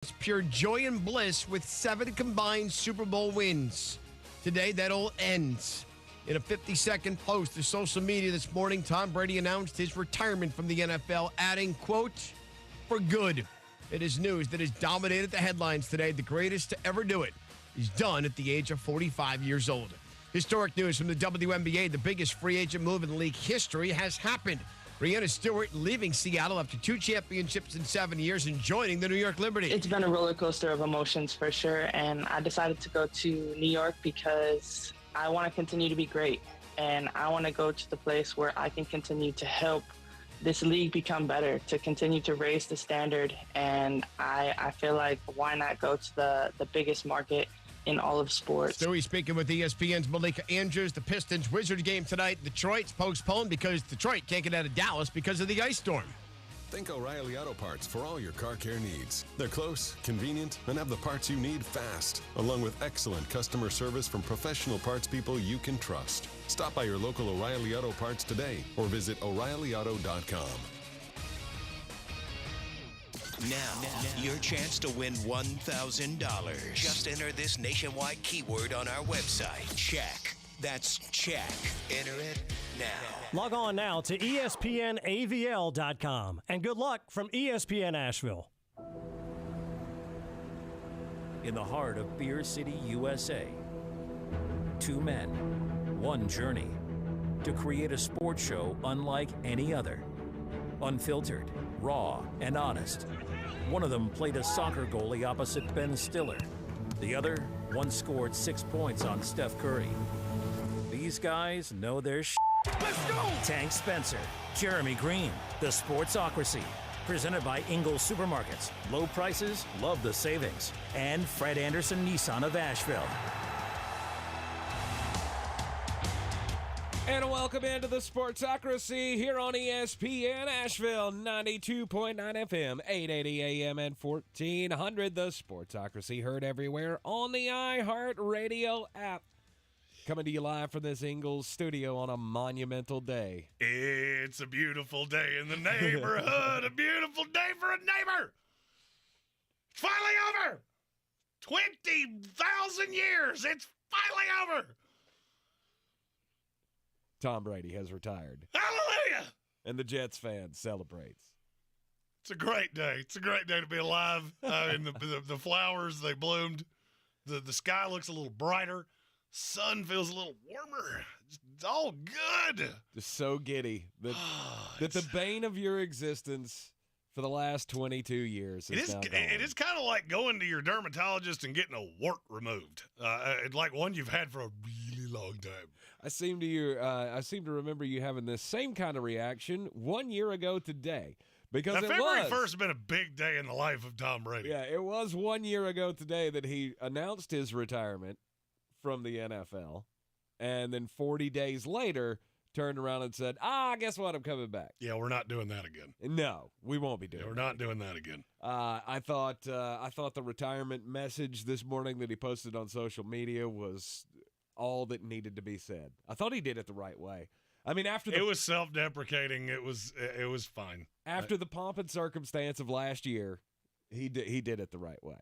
It's pure joy and bliss with 7 combined Super Bowl wins. Today, that all ends. In a 50-second post to social media this morning, Tom Brady announced his retirement from the NFL, adding, quote, "For good." It is news that has dominated the headlines today. The greatest to ever do it. He's done at the age of 45 years old. Historic news from the WNBA. The biggest free agent move in league history has happened. Breanna Stewart leaving Seattle after 2 championships in 7 years and joining the New York Liberty. It's been a roller coaster of emotions for sure, and I decided to go to New York because I want to continue to be great, and I want to go to the place where I can continue to help this league become better, to continue to raise the standard, and I feel like why not go to the biggest market in all of sports. Stewie speaking with ESPN's Malika Andrews. The Pistons-Wizards game tonight. Detroit's postponed because Detroit can't get out of Dallas because of the ice storm. Think O'Reilly Auto Parts for all your car care needs. They're close, convenient, and have the parts you need fast, along with excellent customer service from professional parts people you can trust. Stop by your local O'Reilly Auto Parts today or visit O'ReillyAuto.com. Now, your chance to win $1,000. Just enter this nationwide keyword on our website. Check. That's check. Enter it now. Log on now to ESPNAVL.com. And good luck from ESPN Asheville. In the heart of Beer City, USA, 2 men, 1 journey to create a sports show unlike any other. Unfiltered, raw, and honest. One of them played a soccer goalie opposite Ben Stiller. The other once scored 6 points on Steph Curry. These guys know their shit. Let's go! Tank Spencer, Jeremy Greene, the Sportsocracy. Presented by Ingles Supermarkets. Low prices, love the savings. And Fred Anderson Nissan of Asheville. And welcome into the Sportsocracy here on ESPN Asheville, 92.9 FM, 880 AM, and 1400. The Sportsocracy heard everywhere on the iHeartRadio app. Coming to you live from this Ingles studio on a monumental day. It's a beautiful day in the neighborhood. A beautiful day for a neighbor. It's finally over. 20,000 years. It's finally over. Tom Brady has retired. Hallelujah. And the Jets fan celebrates. It's a great day. It's a great day to be alive. And the flowers, they bloomed. The sky looks a little brighter. Sun feels a little warmer. It's all good. Just so giddy that the bane of your existence for the last 22 years is now gone. It is kind of like going to your dermatologist and getting a wart removed. It's like one you've had for a really long time. I seem to remember you having this same kind of reaction 1 year ago today. Because now, February 1st has been a big day in the life of Tom Brady. Yeah, it was 1 year ago today that he announced his retirement from the NFL, and then 40 days later turned around and said, guess what, I'm coming back. Yeah, we're not doing that again. No, we won't be doing that. We're not doing that again. I thought the retirement message this morning that he posted on social media was all that needed to be said. I thought he did it the right way. I mean, it was self-deprecating. It was fine. After the pomp and circumstance of last year, he did it the right way.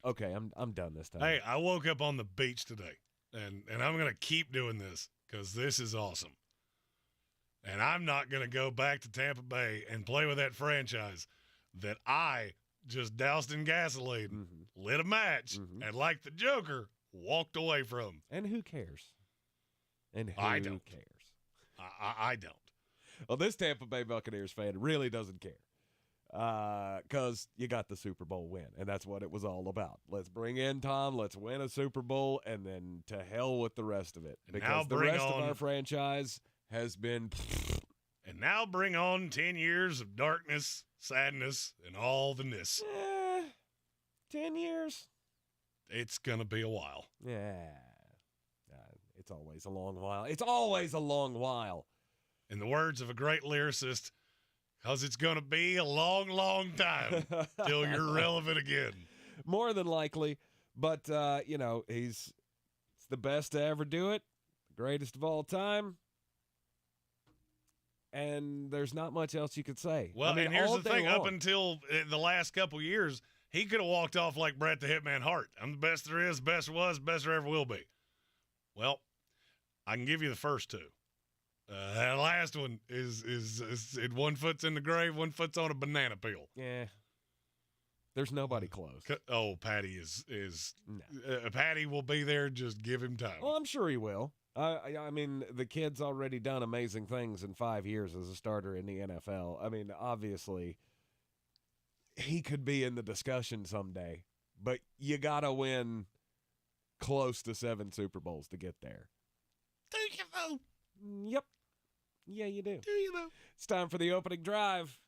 Okay, I'm done this time. Hey, I woke up on the beach today, and I'm going to keep doing this because this is awesome. And I'm not going to go back to Tampa Bay and play with that franchise that I just doused in gasoline, lit a match, and like the Joker, walked away from. And who cares? I don't. Cares? I don't. Well, this Tampa Bay Buccaneers fan really doesn't care. Because you got the Super Bowl win, and that's what it was all about. Let's bring in Tom, let's win a Super Bowl, and then to hell with the rest of it. Because the rest of our franchise has been... And now bring on 10 years of darkness, sadness, and all the ness. 10 years? It's going to be a while. Yeah. It's always a long while. It's always a long while. In the words of a great lyricist, because it's going to be a long, long time till you're relevant again. More than likely. But, it's the best to ever do it. The greatest of all time. And there's not much else you could say. Well, and here's the thing. Up until the last couple years, He could have walked off like Bret the Hitman Hart. I'm the best there is, best was, best there ever will be. Well, I can give you the first two. That last one is one foot's in the grave, one foot's on a banana peel. Yeah. There's nobody close. Oh, Patty is no. Patty will be there. Just give him time. Well, I'm sure he will. I mean, the kid's already done amazing things in 5 years as a starter in the NFL. I mean, obviously, he could be in the discussion someday, but you got to win close to 7 Super Bowls to get there. Do you though? Yep. Yeah, you do. Do you though? It's time for the opening drive.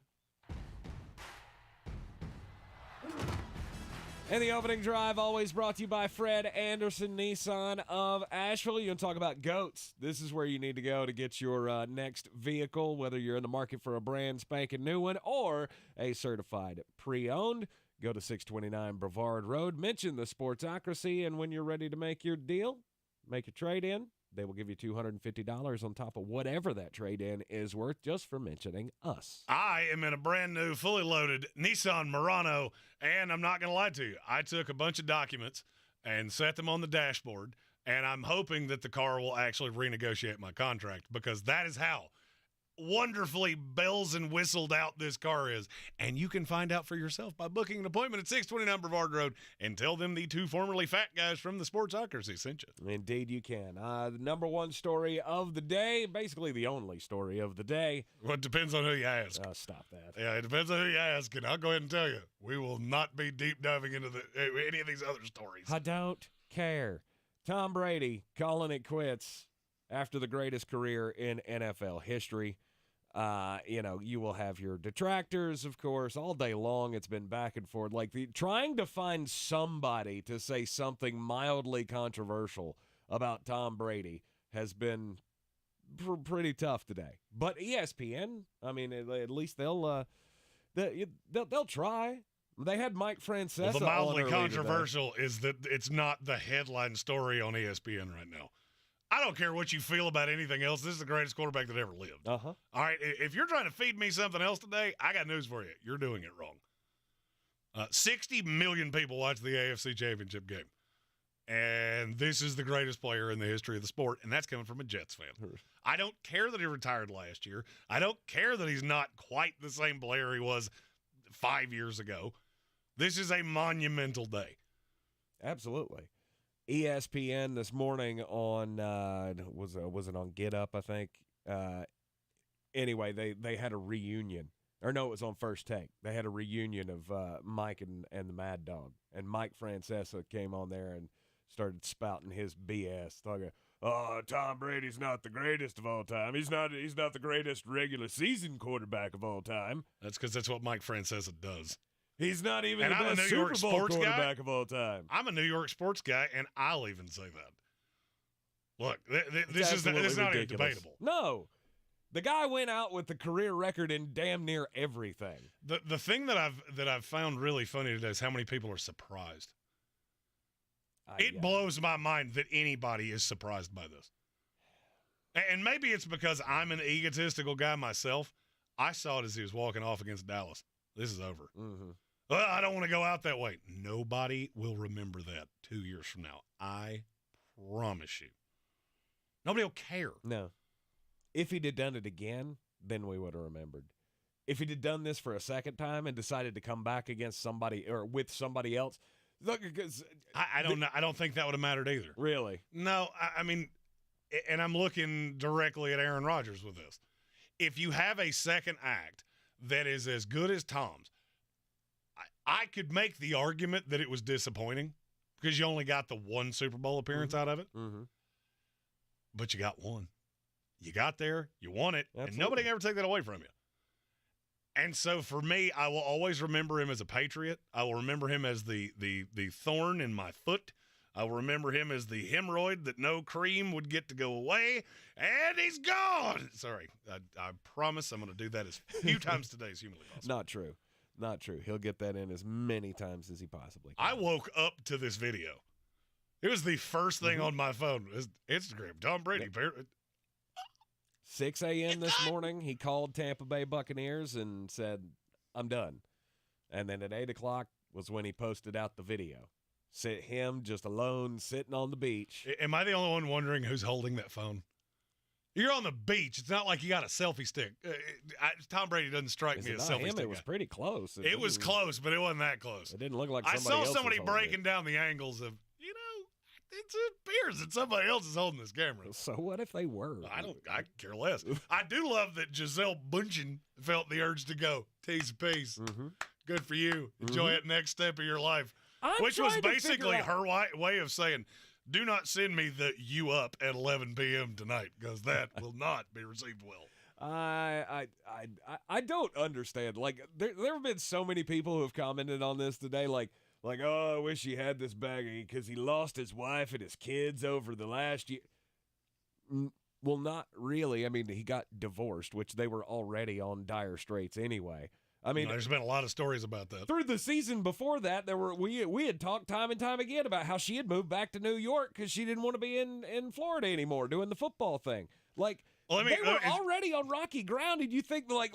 And the opening drive always brought to you by Fred Anderson Nissan of Asheville. You want to talk about goats. This is where you need to go to get your next vehicle, whether you're in the market for a brand spanking new one or a certified pre-owned. Go to 629 Brevard Road, mention the Sportsocracy, and when you're ready to make your deal, make a trade-in. They will give you $250 on top of whatever that trade-in is worth just for mentioning us. I am in a brand new, fully loaded Nissan Murano, and I'm not going to lie to you. I took a bunch of documents and set them on the dashboard, and I'm hoping that the car will actually renegotiate my contract because that is how wonderfully bells and whistled out this car is. And you can find out for yourself by booking an appointment at 629 Brevard Road and tell them the two formerly fat guys from the Sportsocracy sent you. Indeed you can. The number one story of the day, basically the only story of the day. Well, it depends on who you ask. Stop that. Yeah, it depends on who you ask, and I'll go ahead and tell you, we will not be deep diving into any of these other stories. I don't care. Tom Brady calling it quits after the greatest career in NFL history. You will have your detractors, of course, all day long. It's been back and forth. Like trying to find somebody to say something mildly controversial about Tom Brady has been pretty tough today. But ESPN, I mean, at least they'll try. They had Mike Francesa. Well, the mildly controversial is that it's not the headline story on ESPN right now. I don't care what you feel about anything else. This is the greatest quarterback that ever lived. Uh-huh. All right, if you're trying to feed me something else today, I got news for you. You're doing it wrong. 60 million people watch the AFC Championship game. And this is the greatest player in the history of the sport, and that's coming from a Jets fan. I don't care that he retired last year. I don't care that he's not quite the same player he was 5 years ago. This is a monumental day. Absolutely. ESPN this morning on was it on Get Up, I think. Anyway, they had a reunion. Or no, it was on First Take. They had a reunion of Mike and the Mad Dog. And Mike Francesa came on there and started spouting his BS, talking, Tom Brady's not the greatest of all time. He's not the greatest regular season quarterback of all time. That's because that's what Mike Francesa does. He's not even the best Super Bowl quarterback of all time. I'm a New York sports guy, and I'll even say that. Look, this is not even debatable. No. The guy went out with the career record in damn near everything. The thing that I've found really funny today is how many people are surprised. It blows my mind that anybody is surprised by this. And maybe it's because I'm an egotistical guy myself. I saw it as he was walking off against Dallas. This is over. Mm-hmm. Well, I don't want to go out that way. Nobody will remember that 2 years from now. I promise you. Nobody will care. No. If he'd have done it again, then we would have remembered. If he'd have done this for a second time and decided to come back against somebody or with somebody else, look, because I don't know. I don't think that would have mattered either. Really? No, I mean, and I'm looking directly at Aaron Rodgers with this. If you have a second act that is as good as Tom's, I could make the argument that it was disappointing because you only got the one Super Bowl appearance out of it. Mm-hmm. But you got one. You got there. You won it. Absolutely. And nobody can ever take that away from you. And so for me, I will always remember him as a Patriot. I will remember him as the thorn in my foot. I will remember him as the hemorrhoid that no cream would get to go away. And he's gone. Sorry. I promise I'm going to do that as few times today as humanly possible. Not true. Not true. He'll get that in as many times as he possibly can. I woke up to this video. It was the first thing on my phone. It was Instagram. Tom Brady. Yep. 6 a.m. this morning, he called Tampa Bay Buccaneers and said, I'm done. And then at 8 o'clock, was when he posted out the video. Him just alone sitting on the beach. Am I the only one wondering who's holding that phone? You're on the beach. It's not like you got a selfie stick. Tom Brady doesn't strike me as selfie him? stick. It was pretty close. It was close, but it wasn't that close. It didn't look like I somebody else saw somebody was holding breaking it. down the angles of, it appears that somebody else is holding this camera. So what if they were? I care less. I do love that Gisele Bündchen felt the urge to go. T's a piece. Mm-hmm. Good for you. Enjoy it next step of your life. Which was trying to basically figure out- her way of saying, do not send me the you up at 11 p.m. tonight, because that will not be received well. I don't understand. Like there have been so many people who have commented on this today, like, oh, I wish he had this baggie because he lost his wife and his kids over the last year. Well, not really. I mean, he got divorced, which they were already on dire straits anyway. I mean, there's been a lot of stories about that. Through the season before that, we had talked time and time again about how she had moved back to New York because she didn't want to be in Florida anymore doing the football thing. Like, they were already on rocky ground, and you think like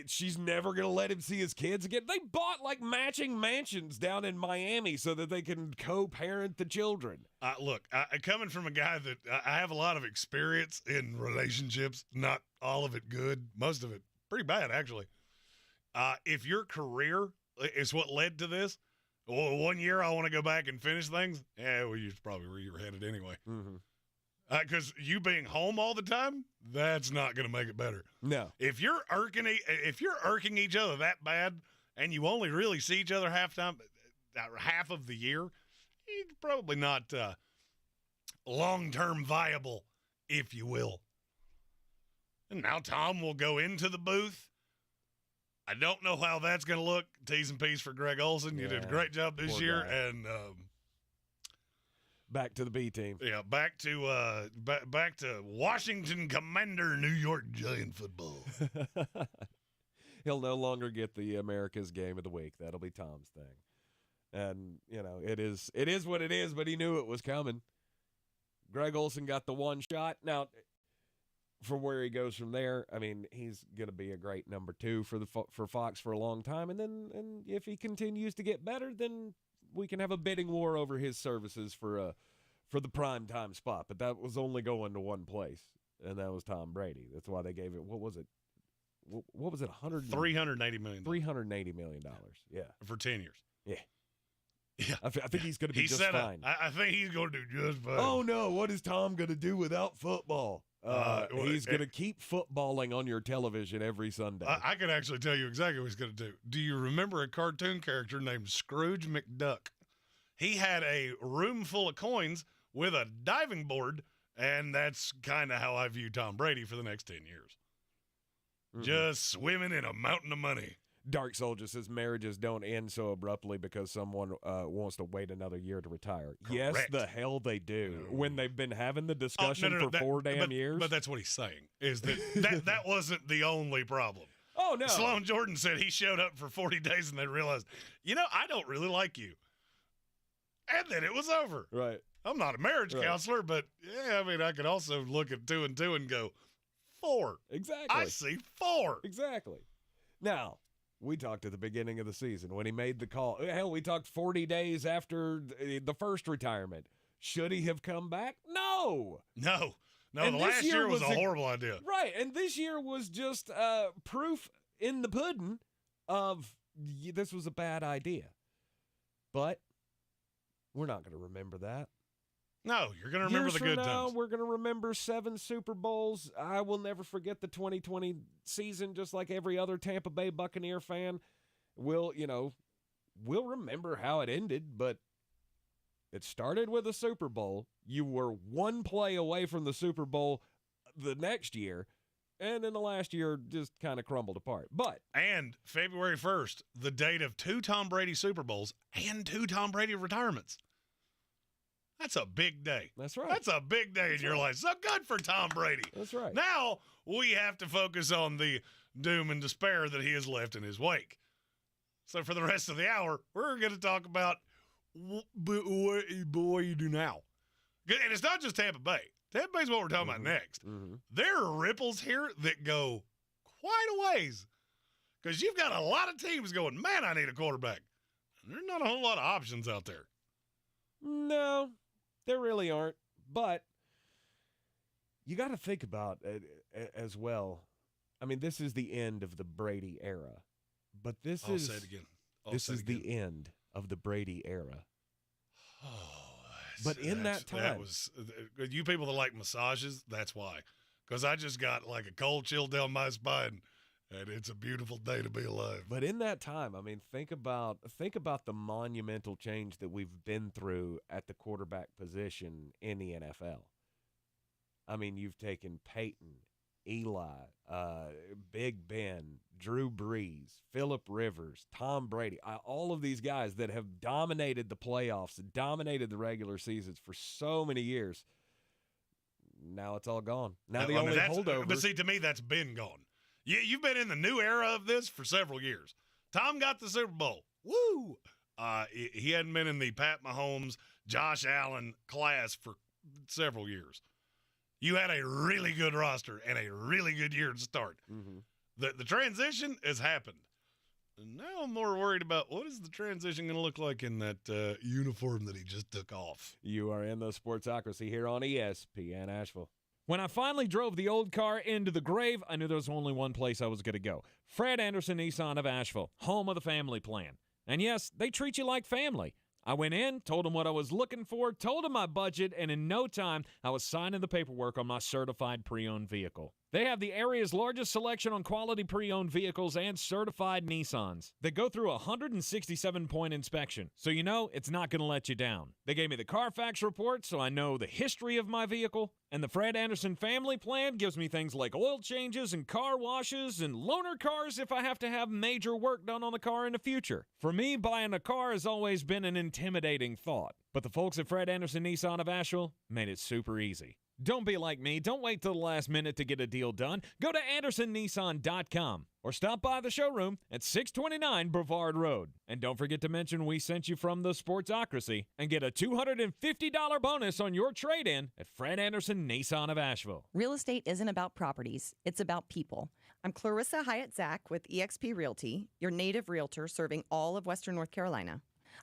she's never gonna let him see his kids again. They bought like matching mansions down in Miami so that they can co-parent the children. Look, coming from a guy that I have a lot of experience in relationships, not all of it good, most of it pretty bad actually. If your career is what led to this, well, 1 year I want to go back and finish things. Yeah, well, you probably where you were headed anyway. Mm-hmm. Because you being home all the time, that's not going to make it better. No. If you're irking each other that bad, and you only really see each other half of the year, it's probably not long-term viable, if you will. And now Tom will go into the booth. I don't know how that's going to look. T's and P's for Greg Olson. You did a great job this year, and back to the B team. Yeah, back to Washington Commander, New York Giant football. He'll no longer get the America's Game of the Week. That'll be Tom's thing. And, it is what it is, but he knew it was coming. Greg Olson got the one shot. Now, for where he goes from there, I mean, he's going to be a great number 2 for Fox for a long time. And if he continues to get better, then we can have a bidding war over his services for the prime time spot. But that was only going to one place, and that was Tom Brady. That's why they gave it. What was it? What was it? $380 million. $380 million. Yeah, for 10 years. Yeah. Yeah, I think he's going to be just fine. I think he's going to do just fine. Oh no! What is Tom going to do without football? He's going to keep footballing on your television every Sunday. I can actually tell you exactly what he's going to do. Do you remember a cartoon character named Scrooge McDuck? He had a room full of coins with a diving board, and that's kind of how I view Tom Brady for the next 10 years. Mm-hmm. Just swimming in a mountain of money. Dark Soldier says marriages don't end so abruptly because someone wants to wait another year to retire. Correct. Yes, the hell they do. When they've been having the discussion for 4 damn years. But that's what he's saying, is that wasn't the only problem. Oh, no. Sloan Jordan said he showed up for 40 days and they realized, I don't really like you. And then it was over. Right. I'm not a marriage counselor, but, yeah, I mean, I could also look at 2 and 2 and go, 4. Exactly. I see 4. Exactly. Now, we talked at the beginning of the season when he made the call. Hell, we talked 40 days after the first retirement. Should he have come back? No. No, the last year was a horrible idea. Right, and this year was just proof in the pudding of this was a bad idea. But we're not going to remember that. No, you're going to remember the good times. We're going to remember 7 Super Bowls. I will never forget the 2020 season, just like every other Tampa Bay Buccaneer fan. We'll remember how it ended, but it started with a Super Bowl. You were one play away from the Super Bowl the next year, and in the last year just kind of crumbled apart. And February 1st, the date of 2 Tom Brady Super Bowls and 2 Tom Brady retirements. That's a big day. That's right. That's a big day in your life. So good for Tom Brady. That's right. Now we have to focus on the doom and despair that he has left in his wake. So for the rest of the hour, we're going to talk about what you do now. And it's not just Tampa Bay. Tampa Bay is what we're talking about next. Mm-hmm. There are ripples here that go quite a ways. Because you've got a lot of teams going, man, I need a quarterback. There's not a whole lot of options out there. No, there really aren't. But you got to think about it as well. I mean, this is the end of the Brady era. But this I'll is say it again. This is the end of the Brady era. Oh, but in that time, that was you people that like massages. That's why, because I just got like a cold chill down my spine, and it's a beautiful day to be alive. But in that time, I mean, think about the monumental change that we've been through at the quarterback position in the NFL. I mean, you've taken Peyton, Eli, Big Ben, Drew Brees, Phillip Rivers, Tom Brady, all of these guys that have dominated the playoffs, dominated the regular seasons for so many years. Now it's all gone. Now the only holdover. But see, to me, that's been gone. You've been in the new era of this for several years. Tom got the Super Bowl. Woo! He hadn't been in the Pat Mahomes, Josh Allen class for several years. You had a really good roster and a really good year to start. Mm-hmm. The transition has happened. And now I'm more worried about what is the transition going to look like in that uniform that he just took off. You are in the Sportsocracy here on ESPN Asheville. When I finally drove the old car into the grave, I knew there was only one place I was going to go. Fred Anderson Nissan of Asheville, home of the family plan. And yes, they treat you like family. I went in, told them what I was looking for, told them my budget, and in no time, I was signing the paperwork on my certified pre-owned vehicle. They have the area's largest selection on quality pre-owned vehicles and certified Nissans. They go through a 167-point inspection, so you know it's not going to let you down. They gave me the Carfax report, so I know the history of my vehicle. And the Fred Anderson family plan gives me things like oil changes and car washes and loaner cars if I have to have major work done on the car in the future. For me, buying a car has always been an intimidating thought. But the folks at Fred Anderson Nissan of Asheville made it super easy. Don't be like me. Don't wait till the last minute to get a deal done. Go to AndersonNissan.com or stop by the showroom at 629 Brevard Road. And don't forget to mention we sent you from the Sportsocracy and get a $250 bonus on your trade-in at Fred Anderson Nissan of Asheville. Real estate isn't about properties. It's about people. I'm Clarissa Hyatt-Zach with eXp Realty, your native realtor serving all of Western North Carolina.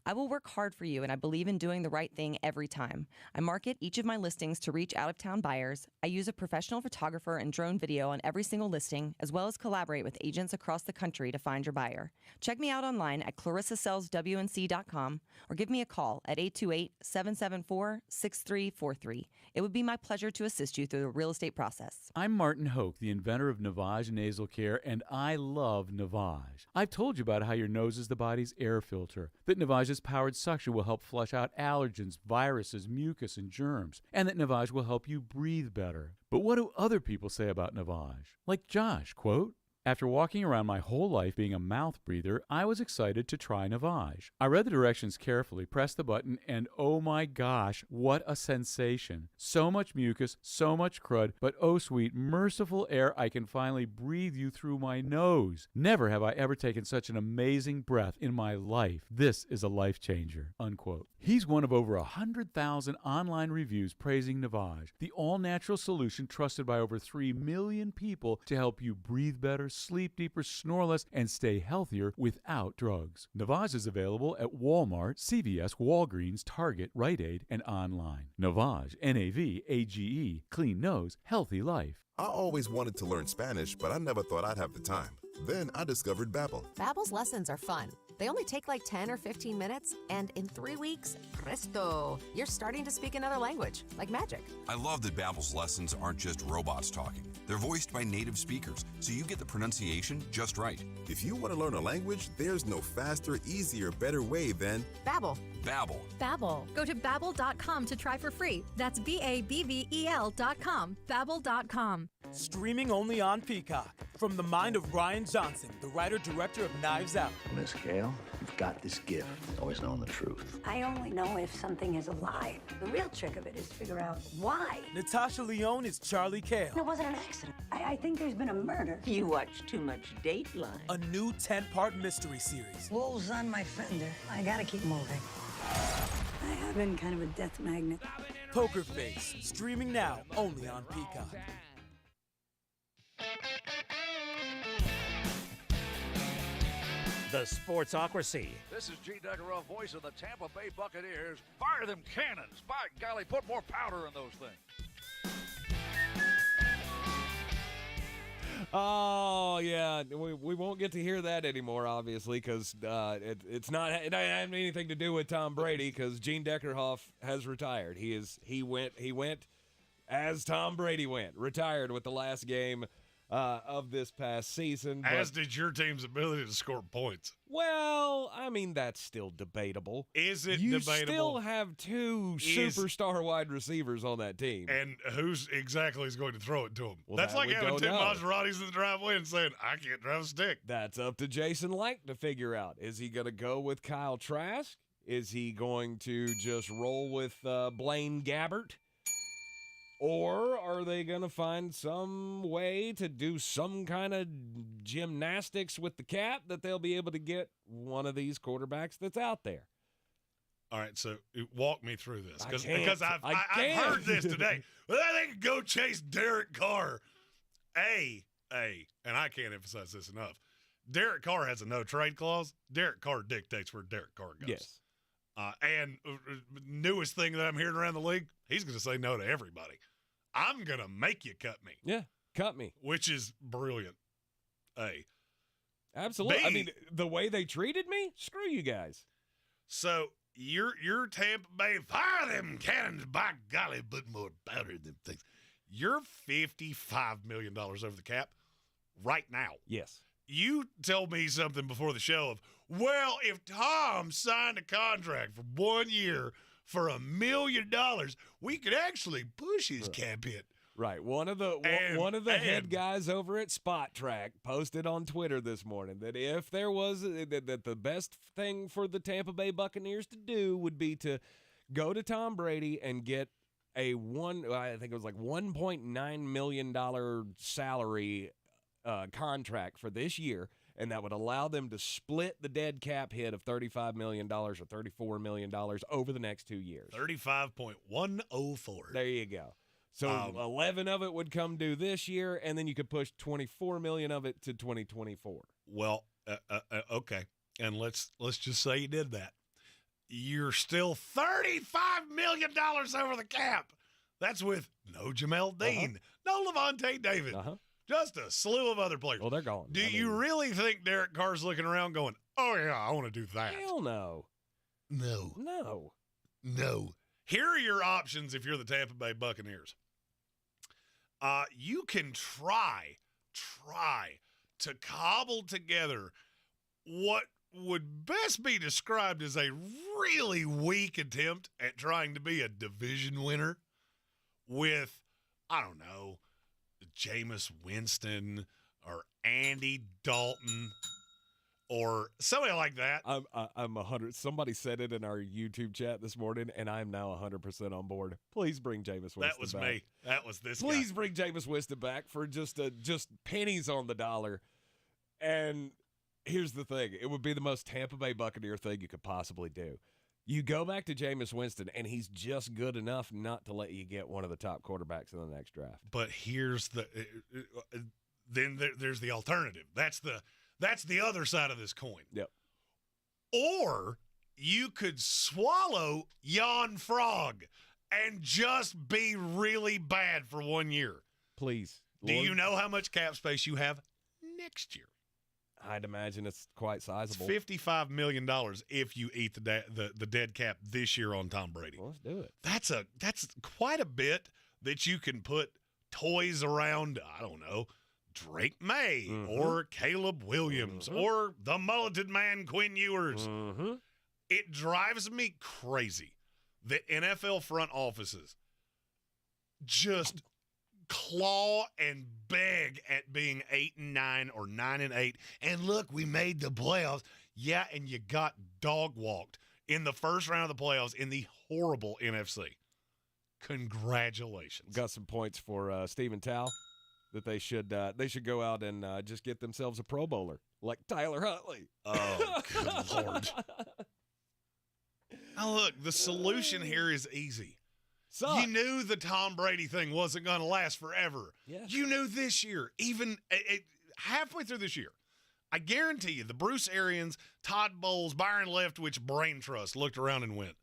I will work hard for you, and I believe in doing the right thing every time. I market each of my listings to reach out-of-town buyers. I use a professional photographer and drone video on every single listing, as well as collaborate with agents across the country to find your buyer. Check me out online at clarissasellswnc.com or give me a call at 828-774-6343. It would be my pleasure to assist you through the real estate process. I'm Martin Hoke, the inventor of Navage Nasal Care, and I love Navage. I've told you about how your nose is the body's air filter, that Navage's powered suction will help flush out allergens, viruses, mucus, and germs, and that Navage will help you breathe better. But what do other people say about Navage? Like Josh, quote, "After walking around my whole life being a mouth breather, I was excited to try Navage. I read the directions carefully, pressed the button, and oh my gosh, what a sensation. So much mucus, so much crud, but oh sweet, merciful air, I can finally breathe you through my nose. Never have I ever taken such an amazing breath in my life. This is a life changer," unquote. He's one of over 100,000 online reviews praising Navage, the all-natural solution trusted by over 3 million people to help you breathe better, sleep deeper, snore less, and stay healthier without drugs. Navage is available at Walmart, CVS, Walgreens, Target, Rite Aid, and online. Navage, Navage, clean nose, healthy life. I always wanted to learn Spanish, but I never thought I'd have the time. Then I discovered Babbel. Babbel's lessons are fun. They only take like 10 or 15 minutes, and in 3 weeks, presto, you're starting to speak another language, like magic. I love that Babbel's lessons aren't just robots talking. They're voiced by native speakers, so you get the pronunciation just right. If you want to learn a language, there's no faster, easier, better way than Babbel. Babbel. Babbel. Go to Babbel.com to try for free. That's BABBEL.com. Babbel.com. Streaming only on Peacock. From the mind of Ryan Johnson, the writer-director of Knives Out. Miss Gale, you've got this gift. Always knowing the truth. I only know if something is a lie. The real trick of it is to figure out why. Natasha Lyonne is Charlie Cale. It wasn't an accident. I think there's been a murder. You watch too much Dateline. A new 10-part mystery series. Wolves on my fender. I gotta keep moving. I have been kind of a death magnet. Poker Face, streaming now only on Peacock. The Sportsocracy. This is G. Deckeroff, voice of the Tampa Bay Buccaneers. Fire them cannons. By golly, put more powder in those things. Oh, yeah. We won't get to hear that anymore, obviously, because it doesn't have anything to do with Tom Brady, because Gene Deckerhoff has retired. He went as Tom Brady went, retired with the last game of this past season. As did your team's ability to score points. Well, I mean, that's still debatable. Is it you debatable? You still have two superstar wide receivers on that team. And who's exactly is going to throw it to him? Well, that's that like we having don't two know. Maseratis in the driveway and saying, I can't drive a stick. That's up to Jason Light to figure out. Is he going to go with Kyle Trask? Is he going to just roll with Blaine Gabbert? Or are they going to find some way to do some kind of gymnastics with the cap that they'll be able to get one of these quarterbacks that's out there? All right, so walk me through this. Because I I've heard this today. Well, they can go chase Derek Carr. And I can't emphasize this enough, Derek Carr has a no-trade clause. Derek Carr dictates where Derek Carr goes. Yes. And newest thing that I'm hearing around the league, he's going to say no to everybody. I'm going to make you cut me. Yeah, cut me. Which is brilliant. Absolutely. B, I mean, the way they treated me, screw you guys. So you're Tampa Bay, fire them cannons, by golly, put more powder in them things. You're $55 million over the cap right now. Yes. You told me something before the show of, well, if Tom signed a contract for 1 year for $1 million, we could actually push his cap hit. Right. One of the head guys over at Spot Track posted on Twitter this morning that if there was that the best thing for the Tampa Bay Buccaneers to do would be to go to Tom Brady and get I think it was like $1.9 million salary contract for this year, and that would allow them to split the dead cap hit of $35 million or $34 million over the next 2 years. 35.104. There you go. So 11 of it would come due this year, and then you could push 24 million of it to 2024. Well, okay, and let's just say you did that. You're still $35 million over the cap. That's with no Jamel Dean, no Levante David, just a slew of other players. Well, they're gone. Do you really think Derek Carr's looking around going, oh, yeah, I want to do that? Hell no. No. Here are your options if you're the Tampa Bay Buccaneers. You can try to cobble together what would best be described as a really weak attempt at trying to be a division winner with, I don't know, Jameis Winston or Andy Dalton or somebody like that. I'm 100. Somebody said it in our YouTube chat this morning, and I'm now 100% on board. Please bring Jameis Winston back. That was me. That was this Please guy. bring Jameis Winston back for just pennies on the dollar. And here's the thing. It would be the most Tampa Bay Buccaneer thing you could possibly do. You go back to Jameis Winston, and he's just good enough not to let you get one of the top quarterbacks in the next draft. But here's there's the alternative. That's the other side of this coin. Yep. Or you could swallow Jan Frog and just be really bad for 1 year. Please. Do you know how much cap space you have next year? I'd imagine it's quite sizable. It's $55 million if you eat the dead cap this year on Tom Brady. Well, let's do it. That's quite a bit that you can put toys around, I don't know, Drake May or Caleb Williams or the mulleted man Quinn Ewers. It drives me crazy that NFL front offices just claw and beg at being 8-9 or 9-8. And look, we made the playoffs. Yeah, and you got dog walked in the first round of the playoffs in the horrible NFC. Congratulations. Got some points for Stephen Tao that they should go out and just get themselves a Pro Bowler like Tyler Huntley. Oh, good Lord. Now, look, the solution here is easy. You knew the Tom Brady thing wasn't going to last forever. Yes. You knew this year, even halfway through this year, I guarantee you, the Bruce Arians, Todd Bowles, Byron Leftwich brain trust looked around and went,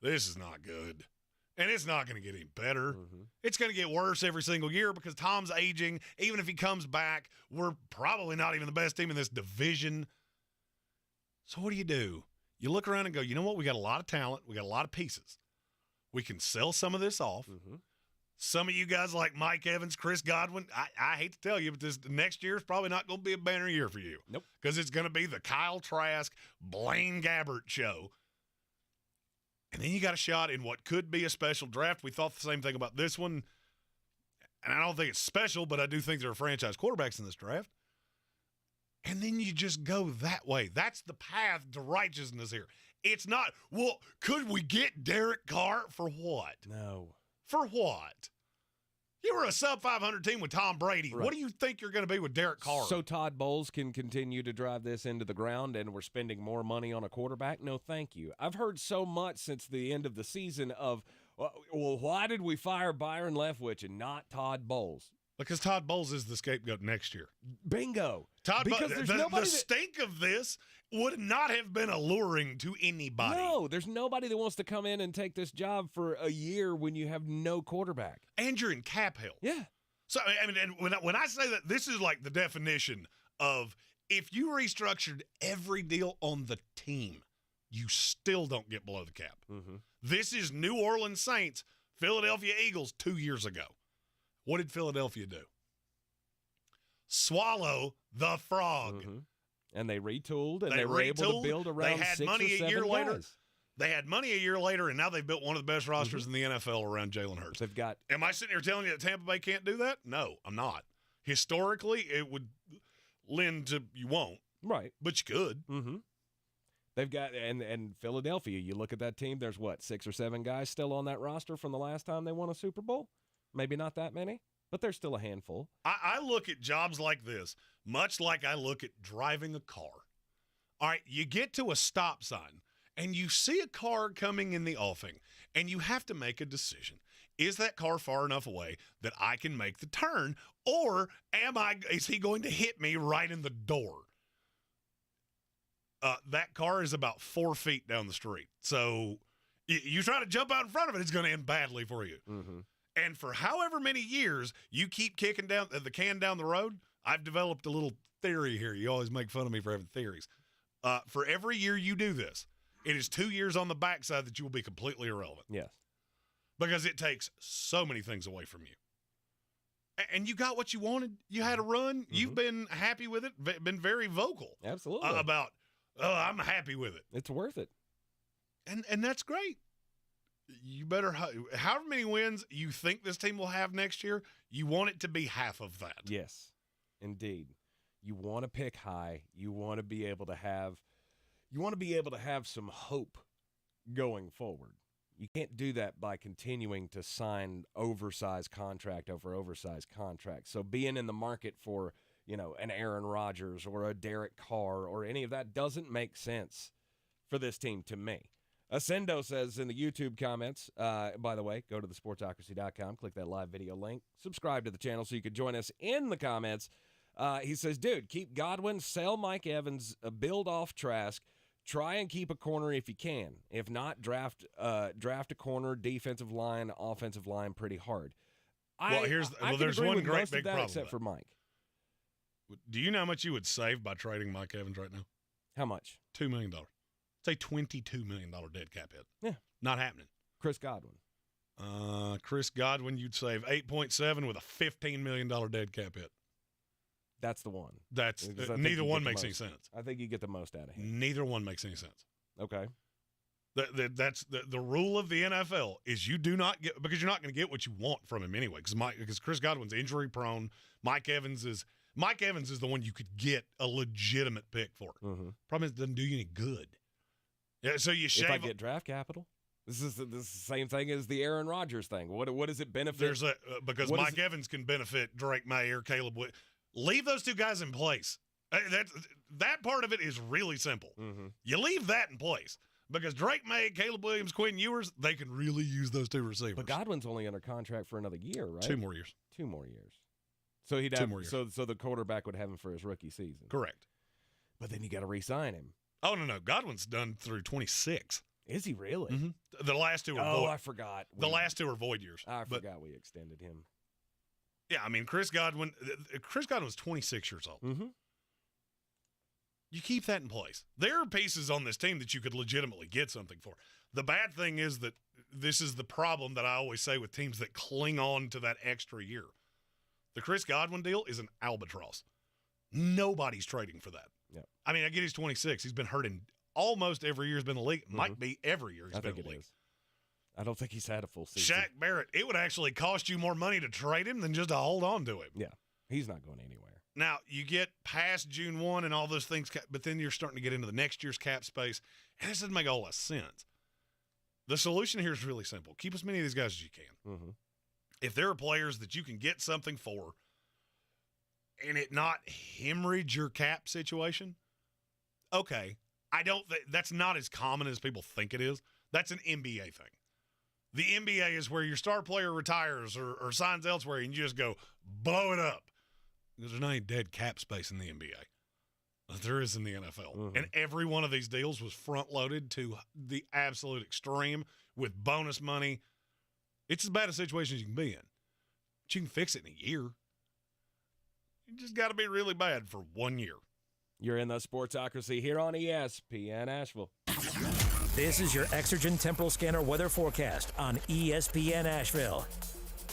this is not good. And it's not going to get any better. It's going to get worse every single year because Tom's aging. Even if he comes back, we're probably not even the best team in this division. So what do? You look around and go, you know what? We got a lot of talent. We got a lot of pieces. We can sell some of this off. Some of you guys like Mike Evans, Chris Godwin, I hate to tell you, but this next year is probably not going to be a banner year for you. Nope. Because it's going to be the Kyle Trask, Blaine Gabbert show. And then you got a shot in what could be a special draft. We thought the same thing about this one. And I don't think it's special, but I do think there are franchise quarterbacks in this draft. And then you just go that way. That's the path to righteousness here. It's not, well, could we get Derek Carr for what? No. For what? You were a sub-500 team with Tom Brady. Right. What do you think you're going to be with Derek Carr? So Todd Bowles can continue to drive this into the ground and we're spending more money on a quarterback? No, thank you. I've heard so much since the end of the season of, well, why did we fire Byron Leftwich and not Todd Bowles? Because Todd Bowles is the scapegoat next year. Bingo. Because the stink of this would not have been alluring to anybody. No, there's nobody that wants to come in and take this job for a year when you have no quarterback. And you're in cap hell. Yeah. So, I mean, and when I say that, this is like the definition of if you restructured every deal on the team, you still don't get below the cap. This is New Orleans Saints, Philadelphia Eagles 2 years ago. What did Philadelphia do? Swallow the frog. And they retooled, and they were able to build around they had 6 money or 7 a year later. guys. They had money a year later, and now they've built one of the best rosters in the NFL around Jalen Hurts. They've got. Am I sitting here telling you that Tampa Bay can't do that? No, I'm not. Historically, it would lend to you won't. Right. But you could. They've got and Philadelphia. You look at that team. There's what 6 or 7 guys still on that roster from the last time they won a Super Bowl. Maybe not that many, but there's still a handful. I look at jobs like this much like I look at driving a car. All right, you get to a stop sign, and you see a car coming in the offing, and you have to make a decision. Is that car far enough away that I can make the turn, or is he going to hit me right in the door? That car is about 4 feet down the street. So you try to jump out in front of it, it's going to end badly for you. And for however many years you keep kicking down the can down the road, I've developed a little theory here. You always make fun of me for having theories. For every year you do this, it is 2 years on the backside that you will be completely irrelevant. Yes. Because it takes so many things away from you. And you got what you wanted. You had a run. You've been happy with it, been very vocal. Absolutely. About, I'm happy with it. It's worth it. And that's great. You better, however many wins you think this team will have next year, you want it to be half of that. Yes, indeed. You want to pick high. You want to be able to have some hope going forward. You can't do that by continuing to sign oversized contract over oversized contract. So being in the market for, an Aaron Rodgers or a Derek Carr or any of that doesn't make sense for this team to me. Ascendo says in the YouTube comments, by the way, go to thesportsocracy.com, click that live video link, subscribe to the channel so you can join us in the comments. He says, dude, keep Godwin, sell Mike Evans, build off Trask, try and keep a corner if you can. If not, draft a corner, defensive line, offensive line pretty hard. There's one great big problem. Except for Mike. Do you know how much you would save by trading Mike Evans right now? How much? $2 million. Say $22 million dead cap hit. Yeah. Not happening. Chris Godwin. Chris Godwin, you'd save 8.7 with a $15 million dead cap hit. That's the one. That's neither one makes any sense. I think you get the most out of him. Neither one makes any sense. Okay. That's the rule of the NFL is you do not get, because you're not going to get what you want from him anyway. Because Chris Godwin's injury prone. Mike Evans is the one you could get a legitimate pick for. Problem is, it doesn't do you any good. Yeah, so you shave. If I get draft capital, this is the same thing as the Aaron Rodgers thing. What does it benefit? Because Mike Evans can benefit Drake May or Caleb Williams. Leave those two guys in place. That part of it is really simple. You leave that in place because Drake May, Caleb Williams, Quinn Ewers, they can really use those two receivers. But Godwin's only under contract for another year, right? 2 more years. 2 more years. So he'd have so the quarterback would have him for his rookie season. Correct. But then you got to re-sign him. Oh, no. Godwin's done through 26. Is he really? Mm-hmm. The last two are void. void. I forgot. The last two are void years. I forgot we extended him. Yeah, I mean, Chris Godwin was 26 years old. Mm-hmm. You keep that in place. There are pieces on this team that you could legitimately get something for. The bad thing is that this is the problem that I always say with teams that cling on to that extra year. The Chris Godwin deal is an albatross. Nobody's trading for that. Yep. I mean, I get he's 26. He's been hurt in almost every year he's been in the league. Might be every year he's been in the league. Is. I don't think he's had a full season. Shaq Barrett, it would actually cost you more money to trade him than just to hold on to him. Yeah, he's not going anywhere. Now, you get past June 1 and all those things, but then you're starting to get into the next year's cap space, and this doesn't make a whole lot of sense. The solution here is really simple. Keep as many of these guys as you can. Mm-hmm. If there are players that you can get something for and it not hemorrhage your cap situation, okay. That's not as common as people think it is. That's an NBA thing. The NBA is where your star player retires or signs elsewhere and you just go blow it up. Because there's not any dead cap space in the NBA. There is in the NFL. Mm-hmm. And every one of these deals was front-loaded to the absolute extreme with bonus money. It's as bad a situation as you can be in. But you can fix it in a year. You just got to be really bad for 1 year. You're in the Sportsocracy here on ESPN Asheville. This is your Exergen Temporal Scanner weather forecast on ESPN Asheville.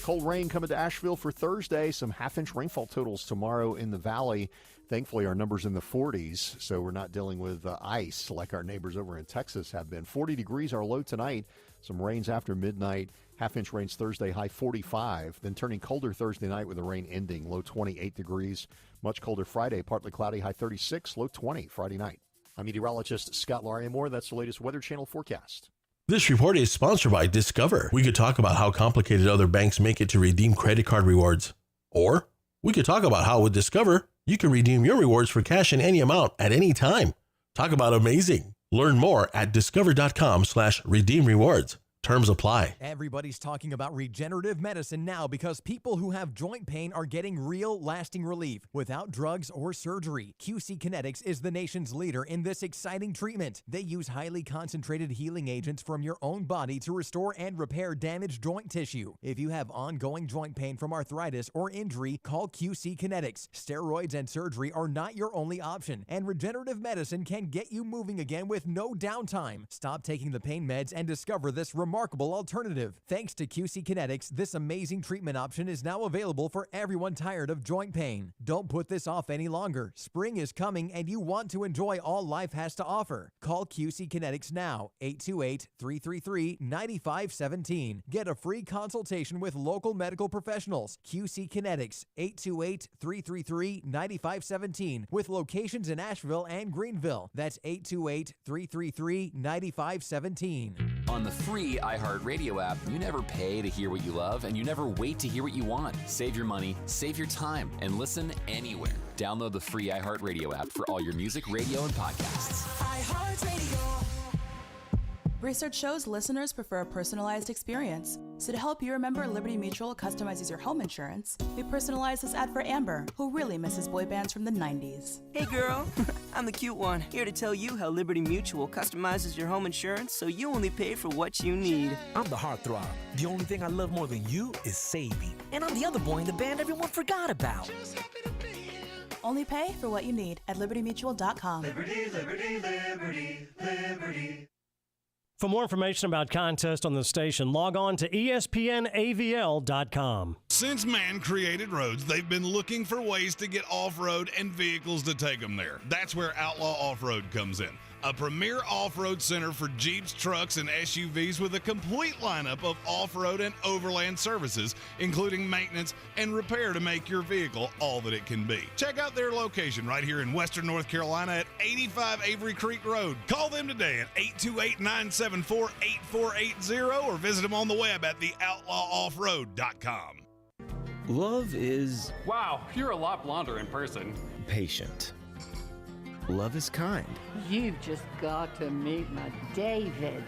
Cold rain coming to Asheville for Thursday. Some half-inch rainfall totals tomorrow in the valley. Thankfully, our numbers in the 40s, so we're not dealing with ice like our neighbors over in Texas have been. 40 degrees our low tonight. Some rains after midnight. Half-inch rains Thursday, high 45. Then turning colder Thursday night with the rain ending, low 28 degrees. Much colder Friday, partly cloudy, high 36, low 20 Friday night. I'm meteorologist Scott Larimore. That's the latest Weather Channel forecast. This report is sponsored by Discover. We could talk about how complicated other banks make it to redeem credit card rewards. Or we could talk about how with Discover, you can redeem your rewards for cash in any amount at any time. Talk about amazing. Learn more at discover.com/redeem rewards. Terms apply. Everybody's talking about regenerative medicine now because people who have joint pain are getting real, lasting relief without drugs or surgery. QC Kinetics is the nation's leader in this exciting treatment. They use highly concentrated healing agents from your own body to restore and repair damaged joint tissue. If you have ongoing joint pain from arthritis or injury, call QC Kinetics. Steroids and surgery are not your only option, and regenerative medicine can get you moving again with no downtime. Stop taking the pain meds and discover this remarkable alternative. Thanks to QC Kinetics, this amazing treatment option is now available for everyone tired of joint pain. Don't put this off any longer. Spring is coming and you want to enjoy all life has to offer. Call QC Kinetics now, 828-333-9517. Get a free consultation with local medical professionals. QC Kinetics, 828-333-9517, with locations in Asheville and Greenville. That's 828-333-9517. On the free iHeartRadio app, you never pay to hear what you love, and you never wait to hear what you want. Save your money, save your time, and listen anywhere. Download the free iHeartRadio app for all your music, radio, and podcasts. iHeartRadio. Research shows listeners prefer a personalized experience. So to help you remember, Liberty Mutual customizes your home insurance. We personalized this ad for Amber, who really misses boy bands from the 90s. Hey girl, I'm the cute one, here to tell you how Liberty Mutual customizes your home insurance so you only pay for what you need. I'm the heartthrob. The only thing I love more than you is saving. And I'm the other boy in the band everyone forgot about. Only pay for what you need at libertymutual.com. Liberty, liberty, liberty, liberty. For more information about contests on the station, log on to espnavl.com. Since man created roads, they've been looking for ways to get off-road and vehicles to take them there. That's where Outlaw Off-Road comes in. A premier off-road center for Jeeps, trucks, and SUVs with a complete lineup of off-road and overland services, including maintenance and repair to make your vehicle all that it can be. Check out their location right here in Western North Carolina at 85 Avery Creek Road. Call them today at 828-974-8480 or visit them on the web at theoutlawoffroad.com. Love is... Wow, you're a lot blonder in person. Patient. Love is kind. You've just got to meet my David.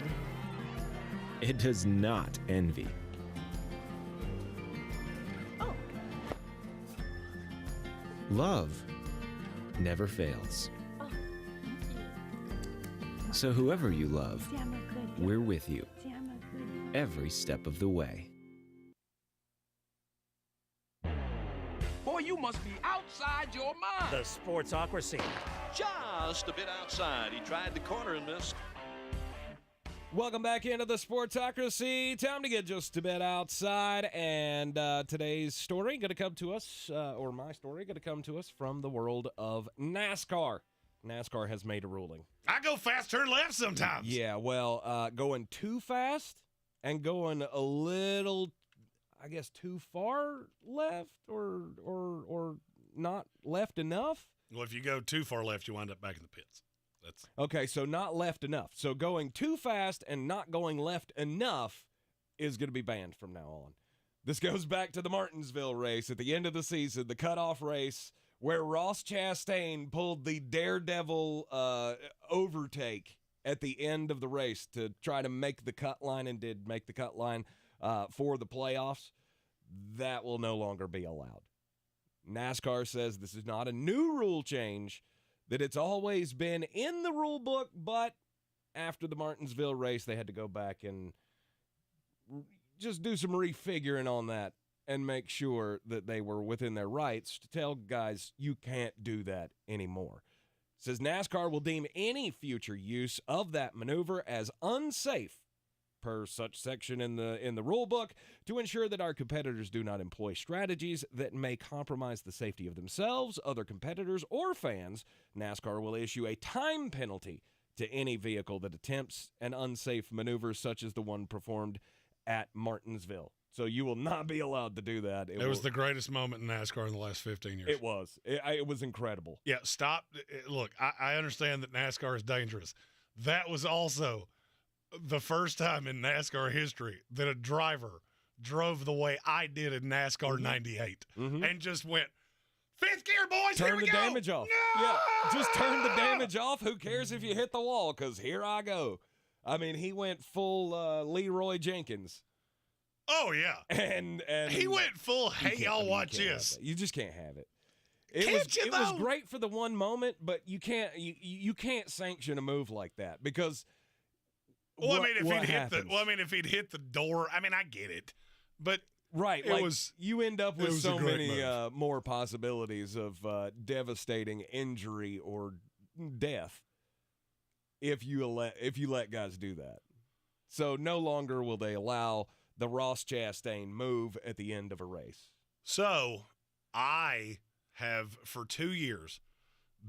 It does not envy. Oh. Love never fails. So whoever you love, we're with you every step of the way. Boy, you must be outside your mind. The Sportsocracy. Just a bit outside. He tried the corner and missed. Welcome back into the Sportsocracy. Time to get just a bit outside. And today's story going to come to us, or my story going to come to us from the world of NASCAR. NASCAR has made a ruling. I go fast, turn left sometimes. Yeah, well, going too fast and going a little, I guess, too far left or not left enough. Well, if you go too far left, you wind up back in the pits. That's okay, so not left enough. So going too fast and not going left enough is going to be banned from now on. This goes back to the Martinsville race at the end of the season, the cutoff race, where Ross Chastain pulled the daredevil overtake at the end of the race to try to make the cut line, and did make the cut line for the playoffs. That will no longer be allowed. NASCAR says this is not a new rule change, that it's always been in the rule book, but after the Martinsville race, they had to go back and just do some refiguring on that and make sure that they were within their rights to tell guys you can't do that anymore. It says NASCAR will deem any future use of that maneuver as unsafe per such section in the rule book to ensure that our competitors do not employ strategies that may compromise the safety of themselves, other competitors, or fans. NASCAR will issue a time penalty to any vehicle that attempts an unsafe maneuver such as the one performed at Martinsville. So you will not be allowed to do that. It was the greatest moment in NASCAR in the last 15 years. It was. It was incredible. Yeah, stop. Look, I understand that NASCAR is dangerous. That was also the first time in NASCAR history that a driver drove the way I did in NASCAR 98 and just went, fifth gear, boys, turn here we the go. Damage off. No! Yeah, just turn the damage off. Who cares if you hit the wall, because here I go. I mean, he went full Leroy Jenkins. Oh, yeah. And he went full, hey, y'all watch this. You just can't have it. It was great for the one moment, but you can't sanction a move like that, because if he'd hit the door, I mean, I get it. But right, you end up with so many more possibilities of devastating injury or death if you let guys do that. So no longer will they allow the Ross Chastain move at the end of a race. So I have, for 2 years,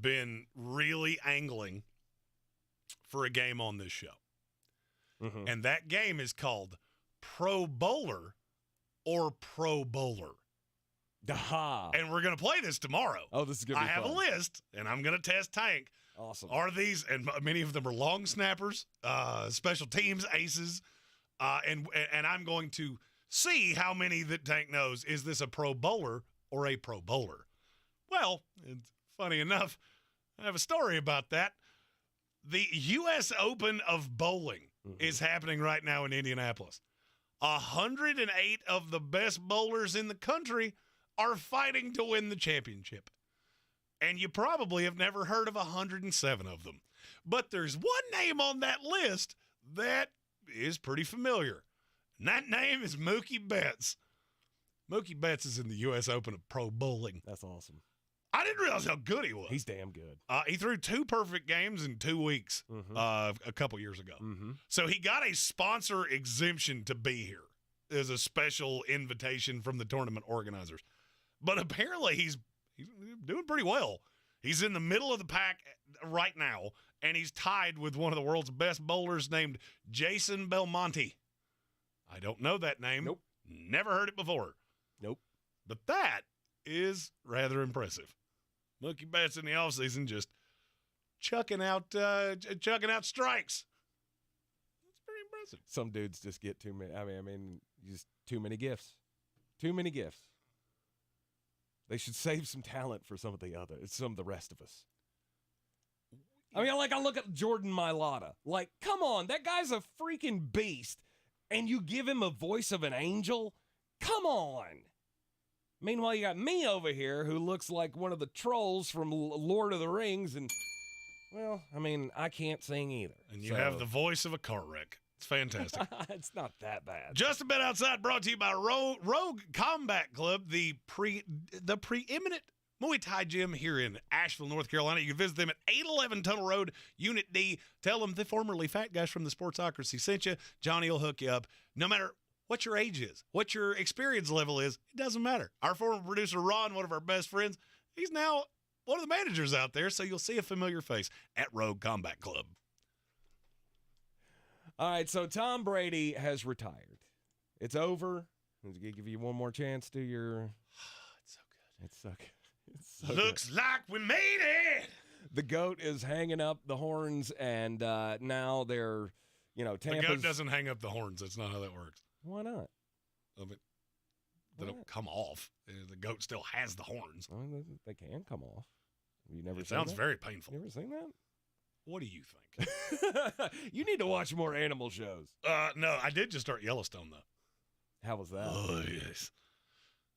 been really angling for a game on this show. Mm-hmm. And that game is called Pro Bowler or Pro Bowler. Aha. And we're going to play this tomorrow. Oh, this is going to be fun. I have a list, and I'm going to test Tank. Awesome. Are these, and many of them are long snappers, special teams, aces, and I'm going to see how many that Tank knows. Is this a Pro Bowler or a Pro Bowler? Well, it's funny enough, I have a story about that. The U.S. Open of Bowling is happening right now in Indianapolis. 108 of the best bowlers in the country are fighting to win the championship. And you probably have never heard of 107 of them. But there's one name on that list that is pretty familiar. And that name is Mookie Betts. Mookie Betts is in the U.S. Open of Pro Bowling. That's awesome. I didn't realize how good he was. He's damn good. He threw 2 perfect games in 2 weeks a couple years ago. Mm-hmm. So he got a sponsor exemption to be here. There's a special invitation from the tournament organizers. But apparently he's doing pretty well. He's in the middle of the pack right now, and he's tied with one of the world's best bowlers named Jason Belmonte. I don't know that name. Nope. Never heard it before. Nope. But that is rather impressive. Mookie Betts in the offseason just chucking out strikes. That's pretty impressive. Some dudes just get too many. I mean, just too many gifts. Too many gifts. They should save some talent for some of the rest of us. I mean, I look at Jordan Mailata. Like, come on, that guy's a freaking beast, and you give him a voice of an angel? Come on. Meanwhile, you got me over here who looks like one of the trolls from Lord of the Rings, and Well, I mean, I can't sing either. And you have the voice of a car wreck. It's fantastic. It's not that bad. Just a bit outside, brought to you by Rogue Combat Club, the preeminent Muay Thai gym here in Asheville, North Carolina. You can visit them at 811 Tunnel Road, Unit D. Tell them the formerly fat guys from the Sportsocracy sent you. Johnny will hook you up. No matter what your age is, what your experience level is, it doesn't matter. Our former producer, Ron, one of our best friends, he's now one of the managers out there, so you'll see a familiar face at Rogue Combat Club. All right, so Tom Brady has retired. It's over. I'm going to give you one more chance to your... It's so good. It's so good. It's so Looks good. like we made it. The GOAT is hanging up the horns, and now they're, Tampa's... The GOAT doesn't hang up the horns. That's not how that works. Why not? I mean, they don't come off. The GOAT still has the horns. Well, they can come off. You never It seen sounds that? very painful. You ever seen that? What do you think? You need to watch more animal shows. No, I did just start Yellowstone, though. How was that? Oh, yes.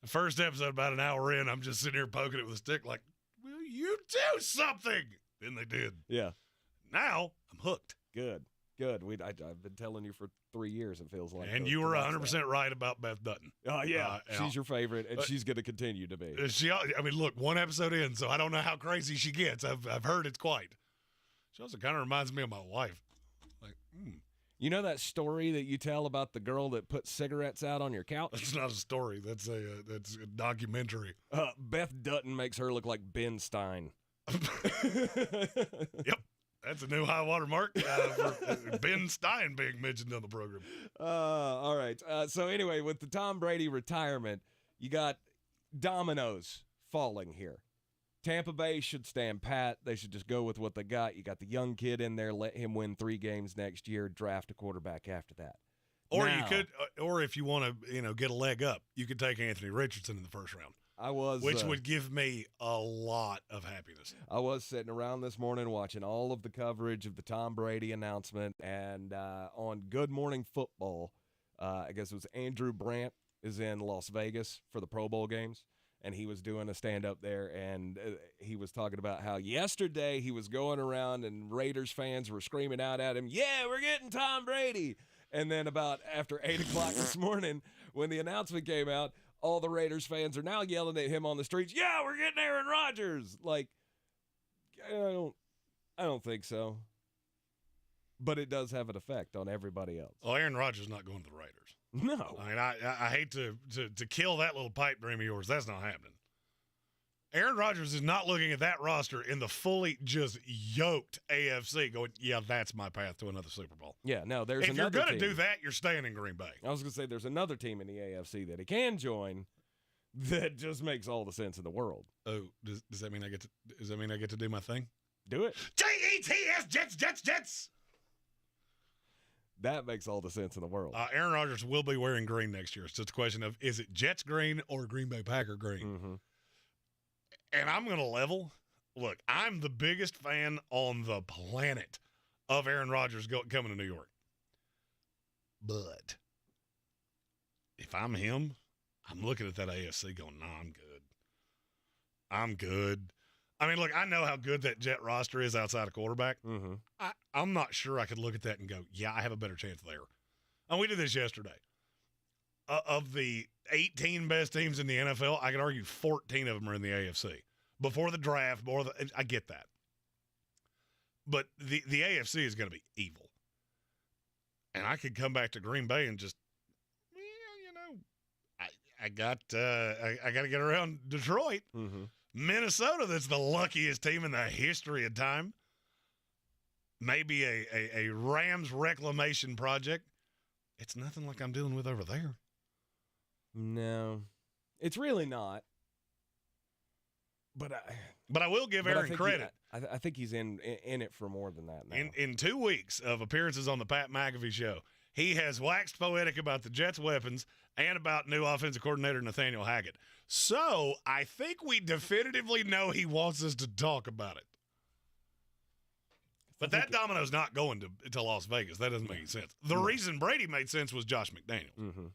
The first episode, about an hour in, I'm just sitting here poking it with a stick like, will you do something? Then they did. Yeah. Now, I'm hooked. Good. I've been telling you for 3 years, it feels like. And you were 100% right about Beth Dutton. Oh, yeah. She's your favorite, and she's going to continue to be. Look, one episode in, so I don't know how crazy she gets. I've heard it's quite. She also kind of reminds me of my wife. Like, You know that story that you tell about the girl that put cigarettes out on your couch? That's not a story. That's a documentary. Beth Dutton makes her look like Ben Stein. Yep. That's a new high water mark for Ben Stein being mentioned on the program. All right. So anyway, with the Tom Brady retirement, you got dominoes falling here. Tampa Bay should stand pat. They should just go with what they got. You got the young kid in there. Let him win 3 games next year. Draft a quarterback after that. Or you could, or if you want to, get a leg up, you could take Anthony Richardson in the first round. Which would give me a lot of happiness. I was sitting around this morning watching all of the coverage of the Tom Brady announcement, and on Good Morning Football, I guess it was Andrew Brandt is in Las Vegas for the Pro Bowl games, and he was doing a stand-up there, and he was talking about how yesterday he was going around and Raiders fans were screaming out at him, "Yeah, we're getting Tom Brady!" And then about after 8 o'clock this morning, when the announcement came out, all the Raiders fans are now yelling at him on the streets, "Yeah, we're getting Aaron Rodgers!" Like, I don't think so. But it does have an effect on everybody else. Well, Aaron Rodgers is not going to the Raiders. No. I mean, I hate to kill that little pipe dream of yours. That's not happening. Aaron Rodgers is not looking at that roster in the fully just yoked AFC going, yeah, that's my path to another Super Bowl. Yeah, no, there's if another you're going to team. do that, you're staying in Green Bay. I was going to say there's another team in the AFC that he can join that just makes all the sense in the world. Oh, does that mean I get to do my thing? Do it. Jets, Jets. That makes all the sense in the world. Aaron Rodgers will be wearing green next year. It's just a question of, is it Jets green or Green Bay Packer green? Mm-hmm. And I'm going to level. Look, I'm the biggest fan on the planet of Aaron Rodgers coming to New York. But if I'm him, I'm looking at that AFC going, nah, I'm good. I mean, look, I know how good that Jet roster is outside of quarterback. Mm-hmm. I'm not sure I could look at that and go, yeah, I have a better chance there. And we did this yesterday. Of the 18 best teams in the NFL, I could argue 14 of them are in the AFC. Before the draft, I get that. But the AFC is going to be evil. And I could come back to Green Bay and just, I got to get around Detroit. Mm-hmm. Minnesota, that's the luckiest team in the history of time. Maybe a Rams reclamation project. It's nothing like I'm dealing with over there. No, it's really not. But I will give Aaron credit. I think he's in it for more than that now. In 2 weeks of appearances on the Pat McAfee show, he has waxed poetic about the Jets' weapons and about new offensive coordinator Nathaniel Hackett. So I think we definitively know he wants us to talk about it. But that domino's not going to Las Vegas. That doesn't make any sense. The reason Brady made sense was Josh McDaniels. Mm-hmm.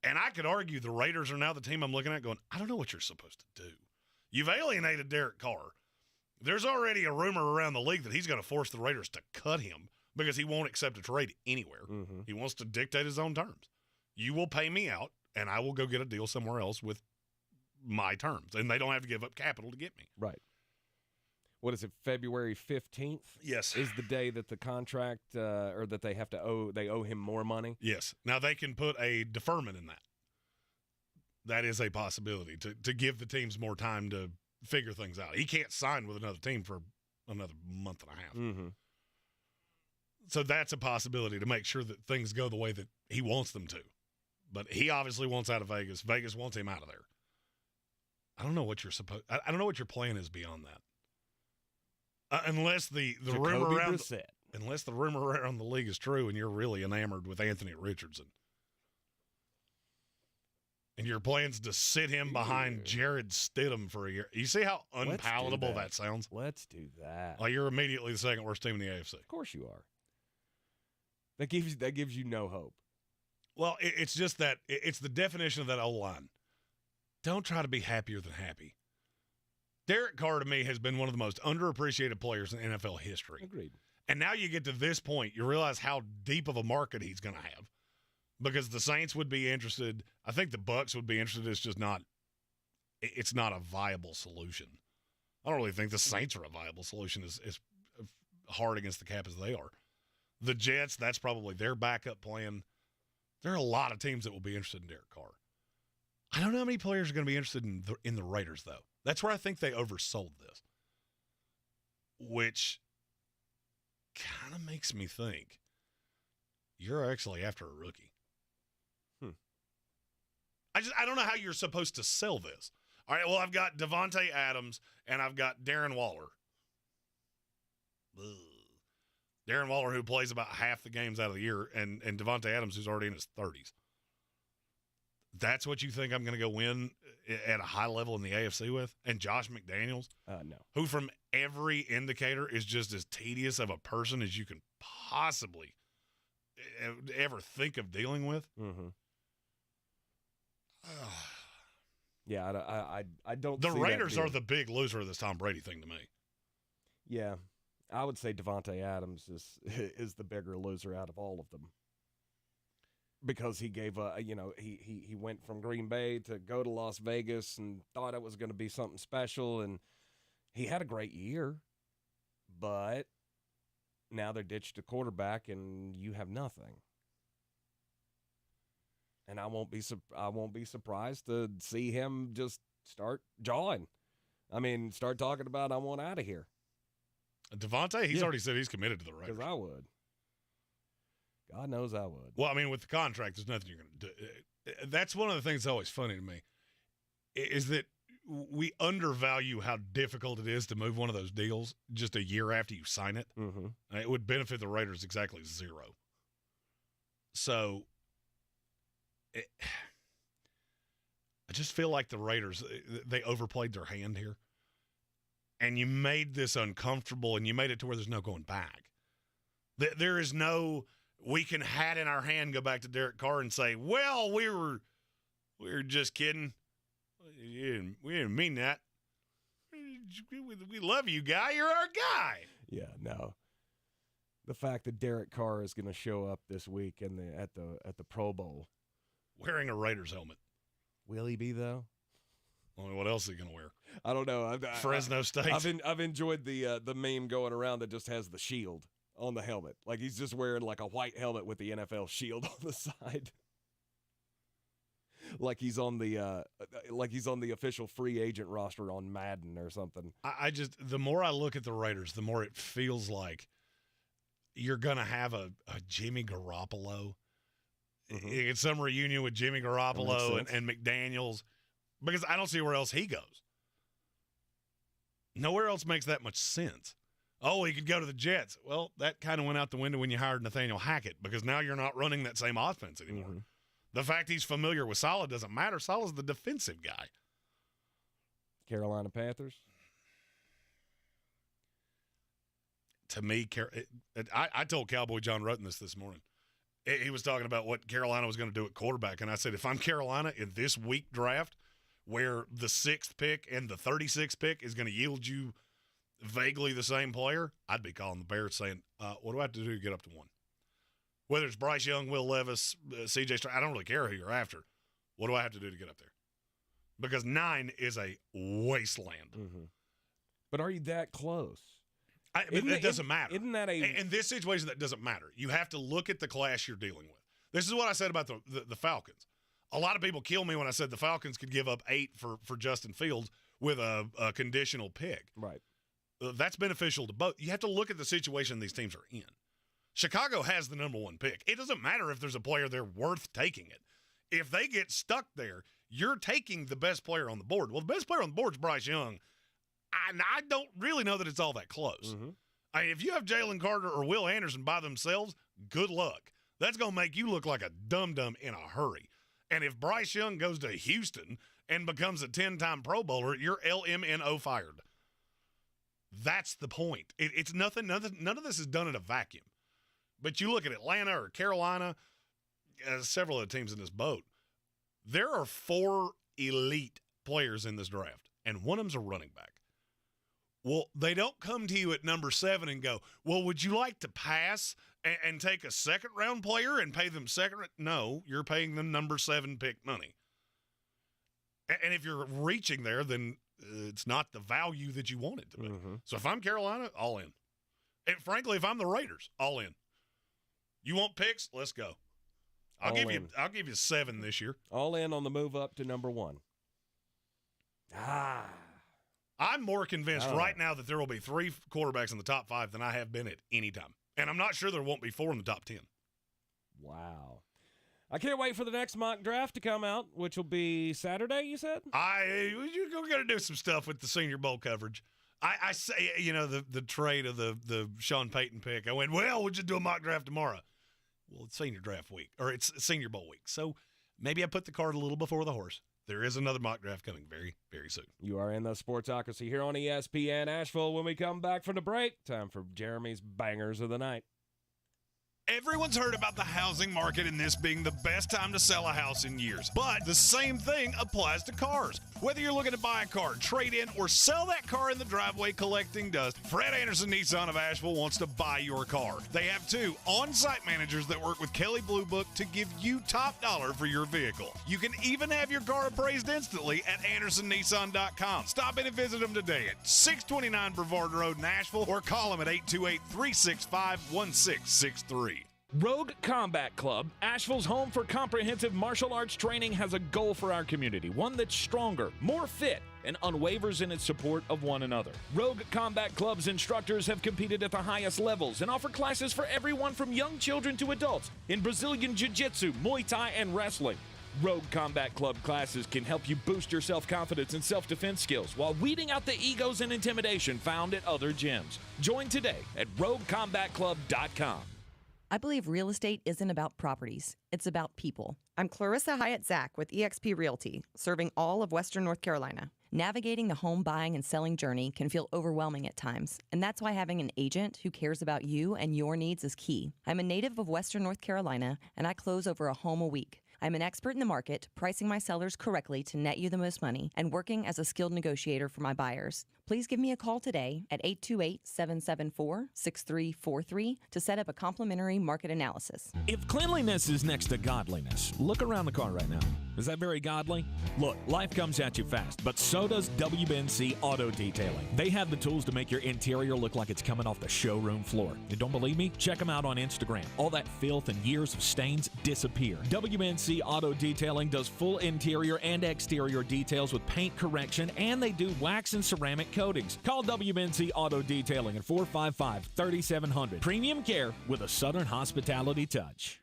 And I could argue the Raiders are now the team I'm looking at going, I don't know what you're supposed to do. You've alienated Derek Carr. There's already a rumor around the league that he's going to force the Raiders to cut him because he won't accept a trade anywhere. Mm-hmm. He wants to dictate his own terms. You will pay me out, and I will go get a deal somewhere else with my terms, and they don't have to give up capital to get me. Right. What is it, February 15th? Yes. Is the day that the contract or that they have to owe him more money? Yes. Now, they can put a deferment in that. That is a possibility to give the teams more time to figure things out. He can't sign with another team for another month and a half. Mm-hmm. So that's a possibility to make sure that things go the way that he wants them to. But he obviously wants out of Vegas. Vegas wants him out of there. I don't know what I don't know what your plan is beyond that. Unless the rumor around unless the rumor around the league is true and you're really enamored with Anthony Richardson. And your plan's to sit him behind Jared Stidham for a year. You see how unpalatable that sounds? Let's do that. Like you're immediately the second worst team in the AFC. Of course you are. That gives you no hope. Well, it's just that it's the definition of that old line. Don't try to be happier than happy. Derek Carr, to me, has been one of the most underappreciated players in NFL history. Agreed. And now you get to this point, you realize how deep of a market he's going to have. Because the Saints would be interested. I think the Bucs would be interested. It's not a viable solution. I don't really think the Saints are a viable solution as hard against the cap as they are. The Jets, that's probably their backup plan. There are a lot of teams that will be interested in Derek Carr. I don't know how many players are going to be interested in the Raiders, though. That's where I think they oversold this, which kind of makes me think you're actually after a rookie. I don't know how you're supposed to sell this. All right, well, I've got Devontae Adams and I've got Darren Waller. Ugh. Darren Waller, who plays about half the games out of the year, and Devontae Adams, who's already in his 30s. That's what you think I'm going to go win at a high level in the AFC with? And Josh McDaniels? No. Who from every indicator is just as tedious of a person as you can possibly ever think of dealing with? Mm-hmm. Yeah, I don't. The Raiders are the big loser of this Tom Brady thing to me. Yeah, I would say Devontae Adams is the bigger loser out of all of them because he gave he went from Green Bay to go to Las Vegas and thought it was going to be something special, and he had a great year, but now they're ditched a quarterback and you have nothing. And I won't be surprised to see him just start jawing. I mean, start talking about I want out of here. Devontae, he's already said he's committed to the Raiders. Because I would. God knows I would. Well, I mean, with the contract, there's nothing you're going to do. That's one of the things that's always funny to me, is that we undervalue how difficult it is to move one of those deals just a year after you sign it. Mm-hmm. It would benefit the Raiders exactly zero. So I just feel like the Raiders, they overplayed their hand here. And you made this uncomfortable, and you made it to where there's no going back. There is no, we can hat in our hand, go back to Derek Carr and say, well, we were just kidding. We didn't mean that. We love you, guy. You're our guy. Yeah, no. The fact that Derek Carr is going to show up this week at the Pro Bowl wearing a Raiders helmet. Will he be, though? Well, what else is he going to wear? I don't know. Fresno State. I've enjoyed the meme going around that just has the shield on the helmet. Like he's just wearing like a white helmet with the NFL shield on the side. like he's on the official free agent roster on Madden or something. The more I look at the Raiders, the more it feels like you're going to have a Jimmy Garoppolo. Mm-hmm. It's some reunion with Jimmy Garoppolo and McDaniels, because I don't see where else he goes. Nowhere else makes that much sense. Oh, he could go to the Jets. Well, that kind of went out the window when you hired Nathaniel Hackett, because now you're not running that same offense anymore. Mm-hmm. The fact he's familiar with Saleh doesn't matter. Saleh's the defensive guy. Carolina Panthers? To me, I told Cowboy John Rutten this morning. He was talking about what Carolina was going to do at quarterback, and I said, if I'm Carolina in this week draft, where the 6th pick and the 36th pick is going to yield you vaguely the same player, I'd be calling the Bears saying, what do I have to do to get up to 1? Whether it's Bryce Young, Will Levis, C.J. Stroud, I don't really care who you're after. What do I have to do to get up there? Because 9 is a wasteland. Mm-hmm. But are you that close? It doesn't matter. Isn't that in this situation, that doesn't matter. You have to look at the class you're dealing with. This is what I said about the Falcons. A lot of people kill me when I said the Falcons could give up 8 for Justin Fields with a conditional pick. Right. That's beneficial to both. You have to look at the situation these teams are in. Chicago has the number 1 pick. It doesn't matter if there's a player there worth taking it. If they get stuck there, you're taking the best player on the board. Well, the best player on the board is Bryce Young. I don't really know that it's all that close. Mm-hmm. I mean, if you have Jalen Carter or Will Anderson by themselves, good luck. That's going to make you look like a dum-dum in a hurry. And if Bryce Young goes to Houston and becomes a 10-time Pro Bowler, you're LMNO fired. That's the point. It's nothing. None of this is done in a vacuum. But you look at Atlanta or Carolina, several of the teams in this boat, there are 4 elite players in this draft, and one of them's a running back. Well, they don't come to you at number 7 and go, well, would you like to pass and take a second-round player and pay them second? No, you're paying them number 7 pick money. And if you're reaching there, then it's not the value that you want it to be. Mm-hmm. So if I'm Carolina, all in. And frankly, if I'm the Raiders, all in. You want picks? Let's go. I'll give you 7 this year. All in on the move up to number 1. I'm more convinced right now that there will be 3 quarterbacks in the top 5 than I have been at any time. And I'm not sure there won't be 4 in the top 10. Wow. I can't wait for the next mock draft to come out, which will be Saturday, you said? We're going to do some stuff with the Senior Bowl coverage. I say, the trade of the Sean Payton pick. I went, well, we'll just do a mock draft tomorrow. Well, it's Senior Draft week, or it's Senior Bowl week. So maybe I put the cart a little before the horse. There is another mock draft coming very, very soon. You are in the Sportsocracy here on ESPN Asheville. When we come back from the break, time for Jeremy's Bangers of the Night. Everyone's heard about the housing market and this being the best time to sell a house in years. But the same thing applies to cars. Whether you're looking to buy a car, trade in, or sell that car in the driveway collecting dust, Fred Anderson Nissan of Asheville wants to buy your car. They have 2 on-site managers that work with Kelley Blue Book to give you top dollar for your vehicle. You can even have your car appraised instantly at AndersonNissan.com. Stop in and visit them today at 629 Brevard Road in Asheville or call them at 828-365-1663. Rogue Combat Club, Asheville's home for comprehensive martial arts training, has a goal for our community, one that's stronger, more fit, and unwavers in its support of one another. Rogue Combat Club's instructors have competed at the highest levels and offer classes for everyone from young children to adults in Brazilian Jiu-Jitsu, Muay Thai, and wrestling. Rogue Combat Club classes can help you boost your self-confidence and self-defense skills while weeding out the egos and intimidation found at other gyms. Join today at RogueCombatClub.com. I believe real estate isn't about properties. It's about people. I'm Clarissa Hyatt-Zach with eXp Realty, serving all of Western North Carolina. Navigating the home buying and selling journey can feel overwhelming at times, and that's why having an agent who cares about you and your needs is key. I'm a native of Western North Carolina, and I close over a home a week. I'm an expert in the market, pricing my sellers correctly to net you the most money, and working as a skilled negotiator for my buyers. Please give me a call today at 828-774-6343 to set up a complimentary market analysis. If cleanliness is next to godliness, look around the car right now. Is that very godly? Look, life comes at you fast, but so does WNBA Auto Detailing. They have the tools to make your interior look like it's coming off the showroom floor. You don't believe me? Check them out on Instagram. All that filth and years of stains disappear. WNBA Auto Detailing does full interior and exterior details with paint correction, and they do wax and ceramic coatings. Call WNBA Auto Detailing at 455-3700. Premium care with a Southern hospitality touch.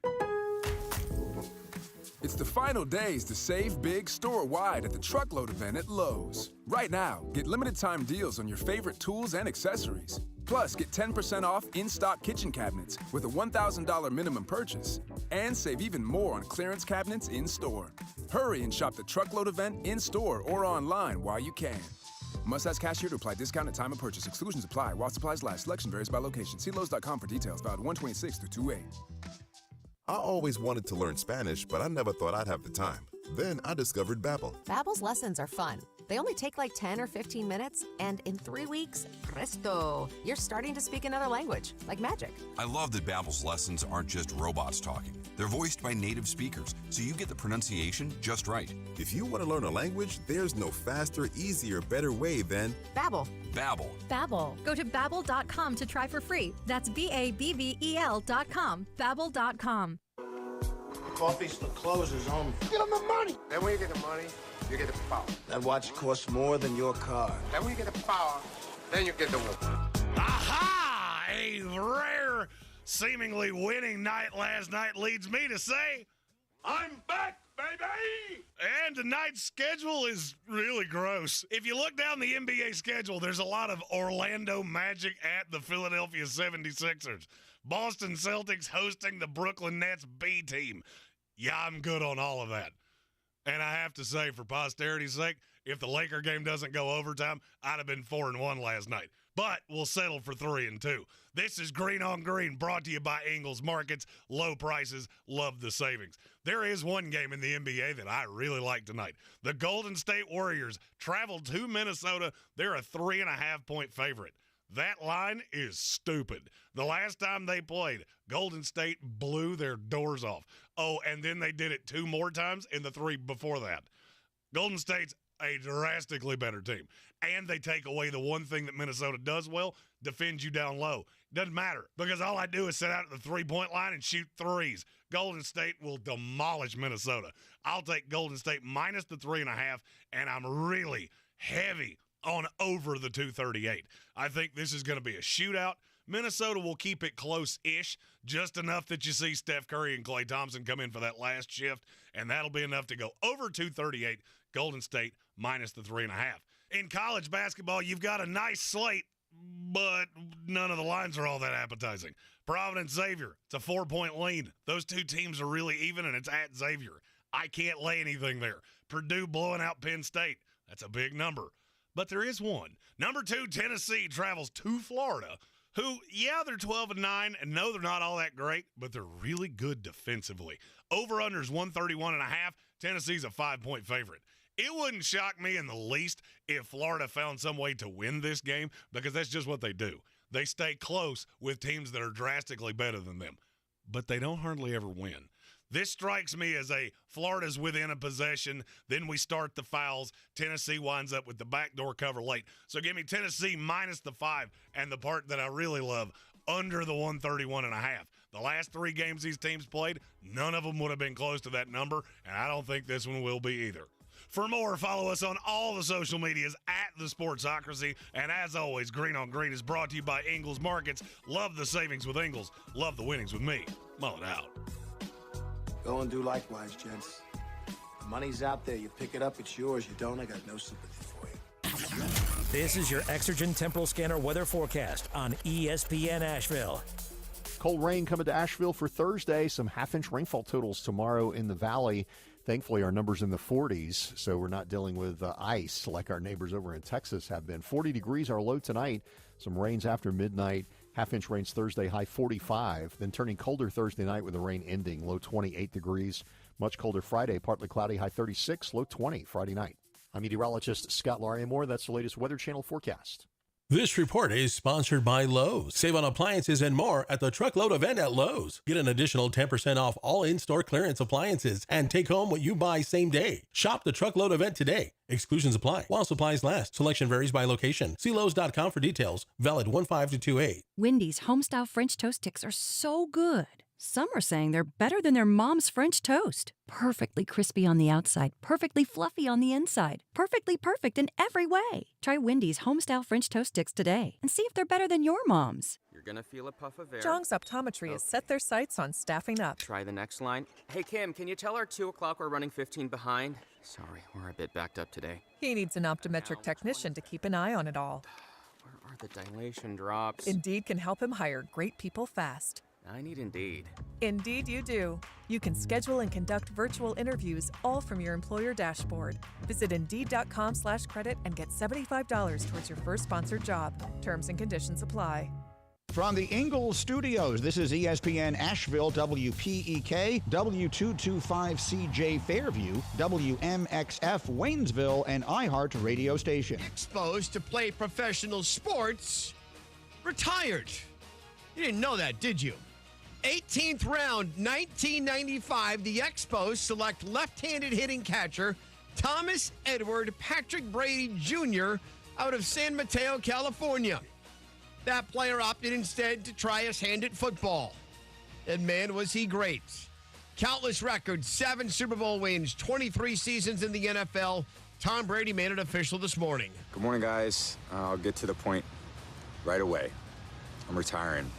It's the final days to save big store-wide at the Truckload event at Lowe's. Right now, get limited-time deals on your favorite tools and accessories. Plus, get 10% off in-stock kitchen cabinets with a $1,000 minimum purchase. And save even more on clearance cabinets in-store. Hurry and shop the Truckload event in-store or online while you can. Must ask cashier to apply discount at time of purchase. Exclusions apply while supplies last. Selection varies by location. See Lowe's.com for details. Valid 126 through 28. I always wanted to learn Spanish, but I never thought I'd have the time. Then I discovered Babbel. Babbel's lessons are fun. They only take like 10 or 15 minutes, and in 3 weeks, presto, you're starting to speak another language, like magic. I love that Babbel's lessons aren't just robots talking. They're voiced by native speakers, so you get the pronunciation just right. If you want to learn a language, there's no faster, easier, better way than Babbel. Babbel. Babbel. Go to Babbel.com to try for free. That's BABBEL.com. Babbel.com. Coffee still closes on. Get them the money. Then when you get the money, you get the power. That watch costs more than your car. Then when you get the power, then you get the woman. Aha! A rare, seemingly winning night last night leads me to say, I'm back, baby! And tonight's schedule is really gross. If you look down the NBA schedule, there's a lot of Orlando Magic at the Philadelphia 76ers. Boston Celtics hosting the Brooklyn Nets B team. Yeah, I'm good on all of that. And I have to say, for posterity's sake, if the Laker game doesn't go overtime, I'd have been 4-1 last night. But we'll settle for 3-2. This is Greene on Greene, brought to you by Ingles Markets. Low prices, love the savings. There is one game in the NBA that I really like tonight. The Golden State Warriors travel to Minnesota. They're a 3.5-point favorite. That line is stupid. The last time they played, Golden State blew their doors off. Oh, and then they did it 2 more times in the 3 before that. Golden State's a drastically better team. And they take away the one thing that Minnesota does well, defends you down low. Doesn't matter, because all I do is sit out at the 3-point line and shoot threes. Golden State will demolish Minnesota. I'll take Golden State minus the 3.5, and I'm really heavy on over the 238. I think this is going to be a shootout. Minnesota will keep it close-ish, just enough that you see Steph Curry and Klay Thompson come in for that last shift, and that'll be enough to go over 238. Golden State minus the 3.5. In college basketball, you've got a nice slate, but none of the lines are all that appetizing. Providence Xavier, it's a 4-point lead. Those two teams are really even, and it's at Xavier. I can't lay anything there. Purdue blowing out Penn State. That's a big number. But there is one. Number 2, Tennessee travels to Florida, who, yeah, they're 12-9, and no, they're not all that great, but they're really good defensively. Over-under's 131.5. Tennessee's a 5-point favorite. It wouldn't shock me in the least if Florida found some way to win this game, because that's just what they do. They stay close with teams that are drastically better than them, but they don't hardly ever win. This strikes me as a Florida's within a possession, then we start the fouls. Tennessee winds up with the backdoor cover late. So give me Tennessee minus the 5, and the part that I really love, under the 131.5. The last 3 games these teams played, none of them would have been close to that number, and I don't think this one will be either. For more, follow us on all the social medias at The Sportsocracy. And as always, Greene on Greene is brought to you by Ingles Markets. Love the savings with Ingles. Love the winnings with me. Mull it out. Go and do likewise, gents. The money's out there. You pick it up, it's yours. You don't, I got no sympathy for you. This is your Exergen Temporal Scanner weather forecast on ESPN Asheville. Cold rain coming to Asheville for Thursday. Some half-inch rainfall totals tomorrow in the valley. Thankfully, our number's in the 40s, so we're not dealing with ice like our neighbors over in Texas have been. 40 degrees our low tonight. Some rains after midnight. Half-inch rains Thursday, high 45. Then turning colder Thursday night with the rain ending, low 28 degrees. Much colder Friday, partly cloudy, high 36, low 20 Friday night. I'm meteorologist Scott Larimore. That's the latest Weather Channel forecast. This report is sponsored by Lowe's. Save on appliances and more at the Truckload event at Lowe's. Get an additional 10% off all in-store clearance appliances and take home what you buy same day. Shop the Truckload event today. Exclusions apply while supplies last. Selection varies by location. See Lowe's.com for details. Valid 1/5 to 2/8. Wendy's homestyle French toast sticks are so good. Some are saying they're better than their mom's French toast. Perfectly crispy on the outside, perfectly fluffy on the inside, perfectly perfect in every way. Try Wendy's homestyle French toast sticks today and see if they're better than your mom's. You're gonna feel a puff of air. Jong's Optometry has set their sights on staffing up. Try the next line. Hey Kim, can you tell our 2 o'clock we're running 15 behind? Sorry, we're a bit backed up today. He needs an optometric technician to keep an eye on it all. Where are the dilation drops? Indeed can help him hire great people fast. I need Indeed. Indeed you do. You can schedule and conduct virtual interviews all from your employer dashboard. Visit Indeed.com/credit and get $75 towards your first sponsored job. Terms and conditions apply. From the Ingles Studios, this is ESPN Asheville, WPEK, W225CJ Fairview, WMXF Waynesville, and iHeart radio station. Exposed to play professional sports, retired. You didn't know that, did you? 18th round, 1995, the Expos select left-handed hitting catcher Thomas Edward Patrick Brady Jr. out of San Mateo, California. That player opted instead to try his hand at football. And man, was he great. Countless records, 7 Super Bowl wins, 23 seasons in the NFL. Tom Brady made it official this morning. Good morning, guys. I'll get to the point right away. I'm retiring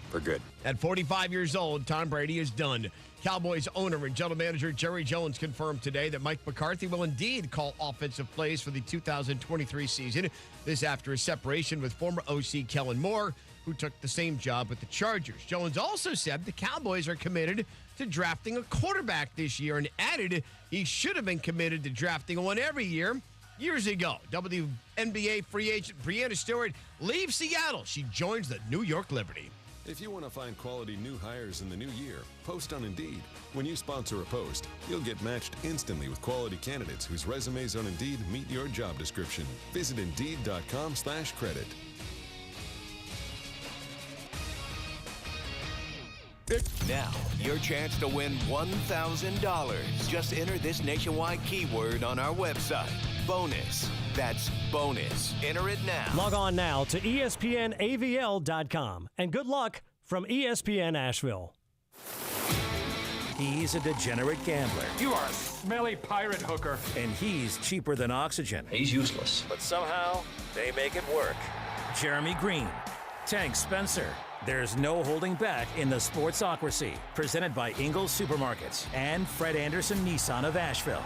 for good. At 45 years old, Tom Brady is done. Cowboys owner and general manager Jerry Jones confirmed today that Mike McCarthy will indeed call offensive plays for the 2023 season. This after a separation with former OC Kellen Moore, who took the same job with the Chargers. Jones also said the Cowboys are committed to drafting a quarterback this year and added he should have been committed to drafting one every year years ago. WNBA free agent Breanna Stewart leaves Seattle. She joins the New York Liberty. If you want to find quality new hires in the new year, post on Indeed. When you sponsor a post, you'll get matched instantly with quality candidates whose resumes on Indeed meet your job description. Visit Indeed.com/credit. Now, your chance to win $1,000. Just enter this nationwide keyword on our website. Bonus. That's bonus. Enter it now. Log on now to ESPNAVL.com. And good luck from ESPN Asheville. He's a degenerate gambler. You are a smelly pirate hooker. And he's cheaper than oxygen. He's useless. But somehow, they make it work. Jeremy Greene, Tank Spencer. There's no holding back in the Sportsocracy. Presented by Ingles Supermarkets and Fred Anderson Nissan of Asheville.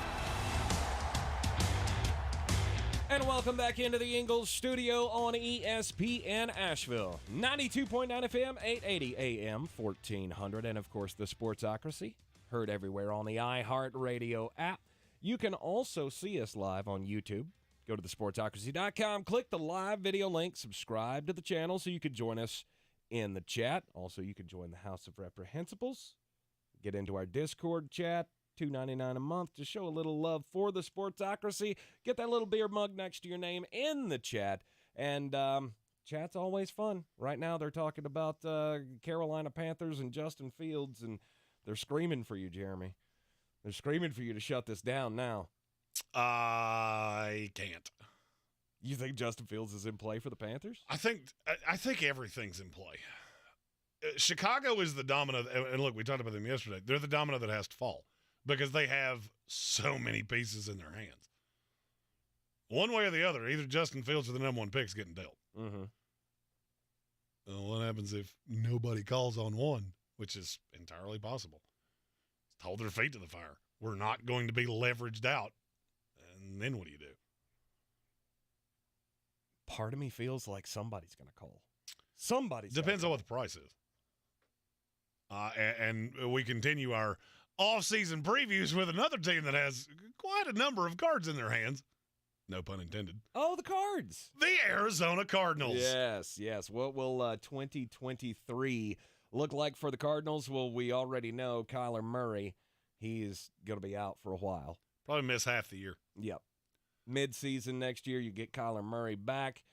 And welcome back into the Ingles Studio on ESPN Asheville. 92.9 FM, 880 AM, 1400. And, of course, the Sportsocracy. Heard everywhere on the iHeart Radio app. You can also see us live on YouTube. Go to thesportsocracy.com, click the live video link, subscribe to the channel so you can join us in the chat. Also, you can join the House of Reprehensibles. Get into our Discord chat. $2.99 a month to show a little love for the Sportsocracy. Get that little beer mug next to your name in the chat. And chat's always fun. Right now they're talking about Carolina Panthers and Justin Fields, and they're screaming for you, Jeremy. They're screaming for you to shut this down now. I can't. You think Justin Fields is in play for the Panthers? I think everything's in play. Chicago is the domino, and look, we talked about them yesterday. They're the domino that has to fall, because they have so many pieces in their hands. One way or the other, either Justin Fields or the number 1 pick's getting dealt. Mm-hmm. What happens if nobody calls on one, which is entirely possible? Just hold their feet to the fire. We're not going to be leveraged out. And then what do you do? Part of me feels like somebody's going to call. Depends on what the price is. And we continue our off-season previews with another team that has quite a number of cards in their hands. No pun intended. Oh, the Cards. The Arizona Cardinals. Yes. What will 2023 look like for the Cardinals? Well, we already know Kyler Murray. He's going to be out for a while. Probably miss half the year. Yep. Mid-season next year, you get Kyler Murray back.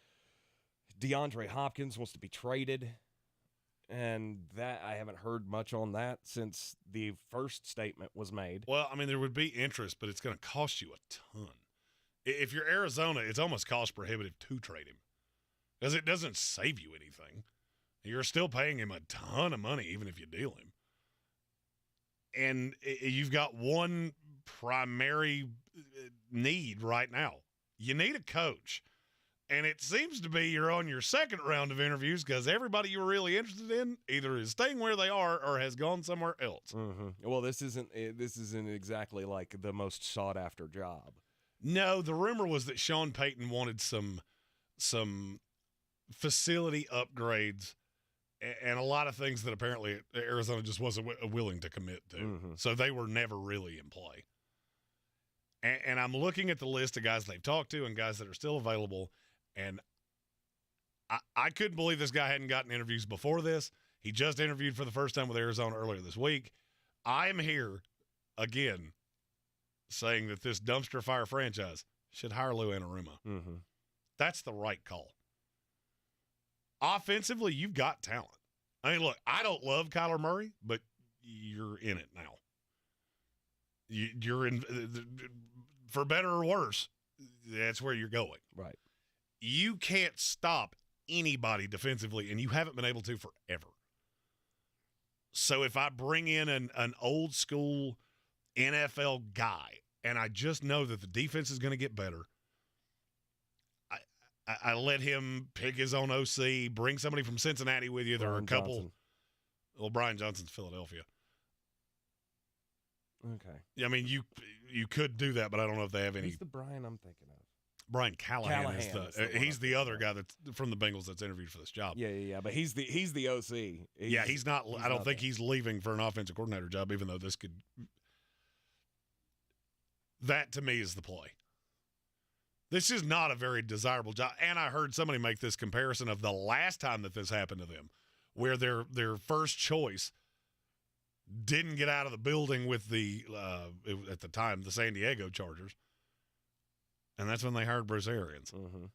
DeAndre Hopkins wants to be traded. And that I haven't heard much on that since the first statement was made. Well, I mean, there would be interest, but it's going to cost you a ton. If you're Arizona, it's almost cost prohibitive to trade him because it doesn't save you anything. You're still paying him a ton of money, even if you deal him. And you've got one primary need right now. You need a coach. And it seems to be you're on your second round of interviews because everybody you were really interested in either is staying where they are or has gone somewhere else. Mm-hmm. Well, this isn't exactly like the most sought after job. No, the rumor was that Sean Payton wanted some facility upgrades and a lot of things that apparently Arizona just wasn't willing to commit to. Mm-hmm. So they were never really in play. And I'm looking at the list of guys they've talked to and guys that are still available, and I couldn't believe this guy hadn't gotten interviews before this. He just interviewed for the first time with Arizona earlier this week. I'm here, again, saying that this dumpster fire franchise should hire Lou Anarumo. Mm-hmm. That's the right call. Offensively, you've got talent. I mean, look, I don't love Kyler Murray, but you're in it now. You're in, for better or worse, that's where you're going. Right. You can't stop anybody defensively, and you haven't been able to forever. So if I bring in an old school NFL guy, and I just know that the defense is going to get better, I let him pick his own OC, bring somebody from Cincinnati with you. There are a couple. Johnson. Well, Brian Johnson's Philadelphia. Okay. I mean, you could do that, but I don't know if they have any. Who's the Brian I'm thinking of? Brian Callahan is he's the other guy that's from the Bengals that's interviewed for this job. Yeah. But he's the OC. He's not. I don't think he's leaving for an offensive coordinator job, even though this could. That to me is the play. This is not a very desirable job, and I heard somebody make this comparison of the last time that this happened to them, where their first choice didn't get out of the building with the at the time the San Diego Chargers. And that's when they hired Bruce Arians. Mm-hmm.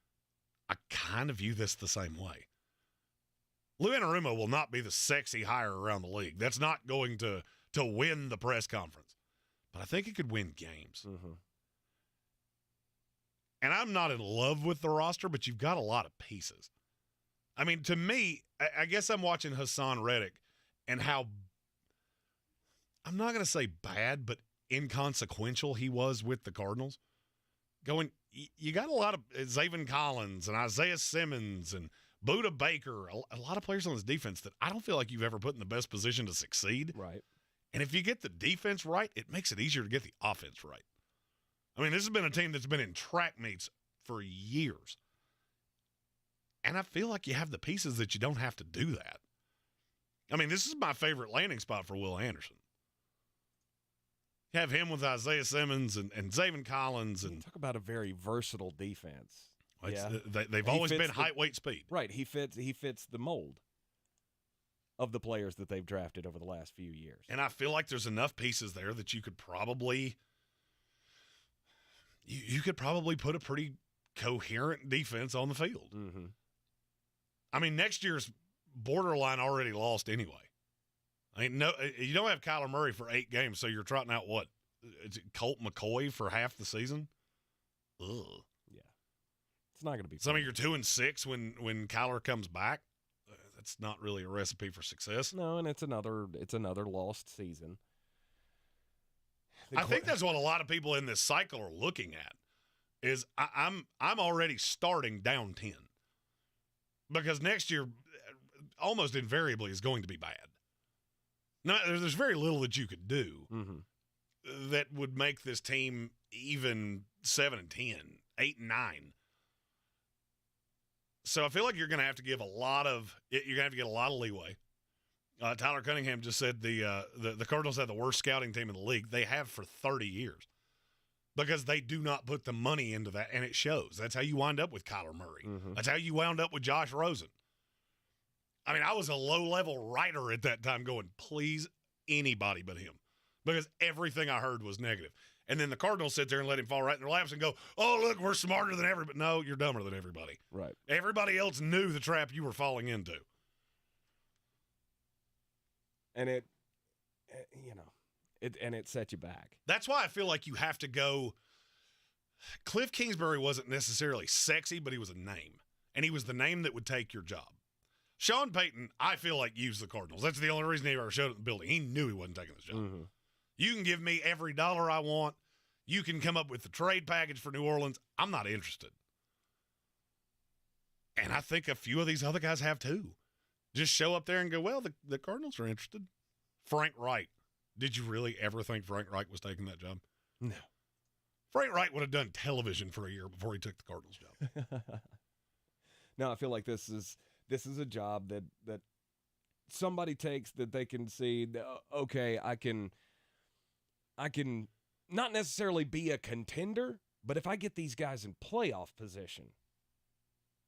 I kind of view this the same way. Lou Anarumo will not be the sexy hire around the league. That's not going to win the press conference. But I think it could win games. Mm-hmm. And I'm not in love with the roster, but you've got a lot of pieces. I mean, to me, I guess I'm watching Hassan Reddick and how, I'm not going to say bad, but inconsequential he was with the Cardinals. Going, you got a lot of Zaven Collins and Isaiah Simmons and Budda Baker, a lot of players on this defense that I don't feel like you've ever put in the best position to succeed. Right. And if you get the defense right, it makes it easier to get the offense right. I mean, this has been a team that's been in track meets for years. And I feel like you have the pieces that you don't have to do that. I mean, this is my favorite landing spot for Will Anderson. You have him with Isaiah Simmons and Zaven Collins. And talk about a very versatile defense. They've always been height, weight, speed. Right. He fits the mold of the players that they've drafted over the last few years. And I feel like there's enough pieces there that you could probably put a pretty coherent defense on the field. Mm-hmm. I mean, next year's borderline already lost anyway. I mean, no, you don't have Kyler Murray for 8 games, so you're trotting out what? Is it Colt McCoy for half the season? Ugh. Yeah. It's not going to be some of your 2-6 when Kyler comes back. That's not really a recipe for success. No, and it's another lost season. I think that's what a lot of people in this cycle are looking at. Is I'm already starting down 10 because next year almost invariably is going to be bad. Now, there's very little that you could do that would make this team even 7-10, 8-9. So I feel like you're going to have to give a lot of leeway. Tyler Cunningham just said the Cardinals have the worst scouting team in the league. They have for 30 years because they do not put the money into that, and it shows. That's how you wind up with Kyler Murray. Mm-hmm. That's how you wound up with Josh Rosen. I mean, I was a low-level writer at that time going, please, anybody but him, because everything I heard was negative. And then the Cardinals sit there and let him fall right in their laps and go, oh, look, we're smarter than everybody. No, you're dumber than everybody. Right. Everybody else knew the trap you were falling into. And it set you back. That's why I feel like you have to go. Cliff Kingsbury wasn't necessarily sexy, but he was a name. And he was the name that would take your job. Sean Payton, I feel like, used the Cardinals. That's the only reason he ever showed up in the building. He knew he wasn't taking this job. Mm-hmm. You can give me every dollar I want. You can come up with the trade package for New Orleans. I'm not interested. And I think a few of these other guys have too. Just show up there and go, well, the Cardinals are interested. Frank Reich. Did you really ever think Frank Reich was taking that job? No. Frank Reich would have done television for a year before he took the Cardinals job. No, I feel like this is a job that somebody takes that they can see, okay, I can not necessarily be a contender, but if I get these guys in playoff position,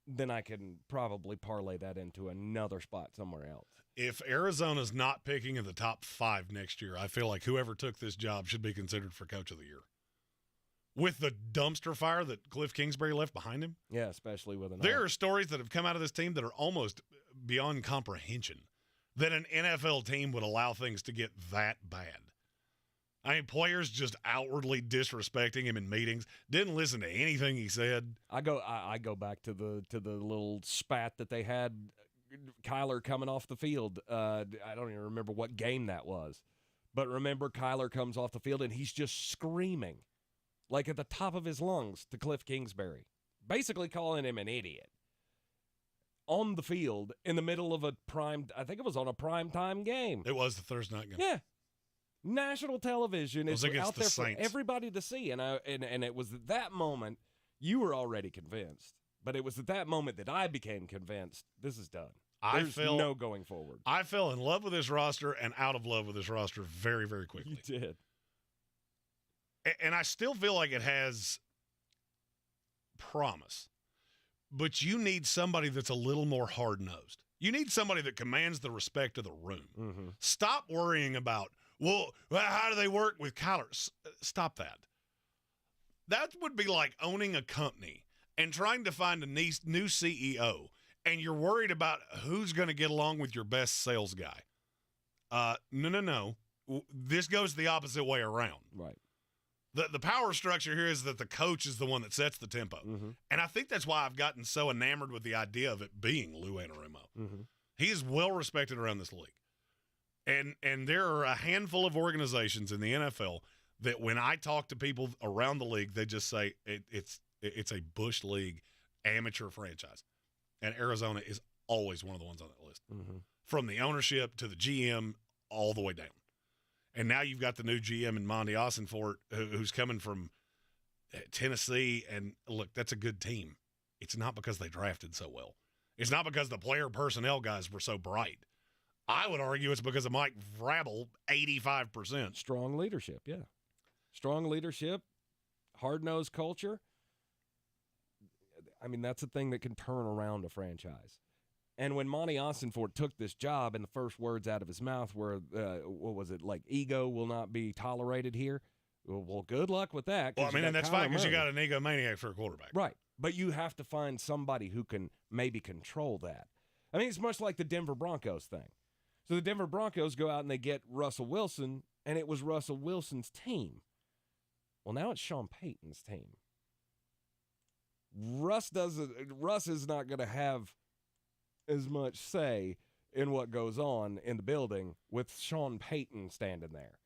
then I can probably parlay that into another spot somewhere else. If Arizona's not picking in the top 5 next year, I feel like whoever took this job should be considered for Coach of the Year. With the dumpster fire that Cliff Kingsbury left behind him. Yeah, especially with an. There are stories that have come out of this team that are almost beyond comprehension that an NFL team would allow things to get that bad. I mean, players just outwardly disrespecting him in meetings, didn't listen to anything he said. I go back to the little spat that they had, Kyler coming off the field. I don't even remember what game that was. But remember, Kyler comes off the field and he's just screaming, like at the top of his lungs, to Cliff Kingsbury, basically calling him an idiot. On the field in the middle of I think it was on a primetime game. It was the Thursday night game. Yeah. National television is out there for Saints. everybody to see. And it was at that moment, you were already convinced. But it was at that moment that I became convinced this is done. There's no going forward. I fell in love with this roster and out of love with this roster very, very quickly. You did. And I still feel like it has promise. But you need somebody that's a little more hard-nosed. You need somebody that commands the respect of the room. Mm-hmm. Stop worrying about, well, how do they work with Kyler? Stop that. That would be like owning a company and trying to find a new CEO, and you're worried about who's going to get along with your best sales guy. No. This goes the opposite way around. Right. The power structure here is that the coach is the one that sets the tempo. Mm-hmm. And I think that's why I've gotten so enamored with the idea of it being Lou Anarumo. Mm-hmm. He is well respected around this league. And there are a handful of organizations in the NFL that when I talk to people around the league, they just say it's a Bush League amateur franchise. And Arizona is always one of the ones on that list. Mm-hmm. From the ownership to the GM all the way down. And now you've got the new GM in Monty Ossenfort who's coming from Tennessee. And, look, that's a good team. It's not because they drafted so well. It's not because the player personnel guys were so bright. I would argue it's because of Mike Vrabel, 85%. Strong leadership, yeah. Strong leadership, hard-nosed culture. I mean, that's a thing that can turn around a franchise. And when Monty Ossenfort took this job and the first words out of his mouth were, what was it, like ego will not be tolerated here? Well, good luck with that. Well, I mean, and that's fine because you got an egomaniac for a quarterback. Right. But you have to find somebody who can maybe control that. I mean, it's much like the Denver Broncos thing. So the Denver Broncos go out and they get Russell Wilson, and it was Russell Wilson's team. Well, now it's Sean Payton's team. Russ is not going to have as much say in what goes on in the building with Sean Payton standing there.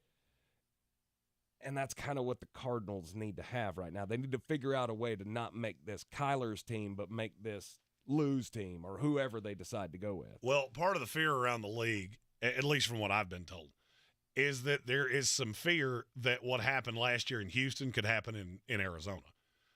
And that's kind of what the Cardinals need to have right now. They need to figure out a way to not make this Kyler's team, but make this Lou's team or whoever they decide to go with. Well, part of the fear around the league, at least from what I've been told, is that there is some fear that what happened last year in Houston could happen in Arizona,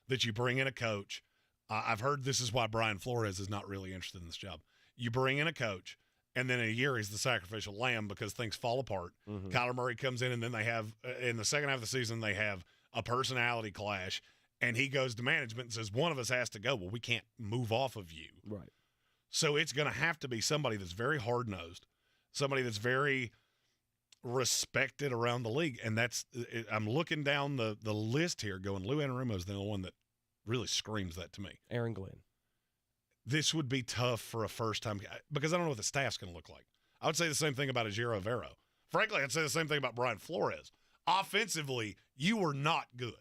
that you bring in a coach. I've heard this is why Brian Flores is not really interested in this job. You bring in a coach, and then in a year he's the sacrificial lamb because things fall apart. Mm-hmm. Kyler Murray comes in, and then they have, in the second half of the season, they have a personality clash, and he goes to management and says, one of us has to go. Well, we can't move off of you. Right. So it's going to have to be somebody that's very hard-nosed, somebody that's very respected around the league. And I'm looking down the list here going, Lou Anarumo is the only one that really screams that to me. Aaron Glenn. This would be tough for a first-time guy because I don't know what the staff's going to look like. I would say the same thing about Ajiro Vero. Frankly, I'd say the same thing about Brian Flores. Offensively, you were not good.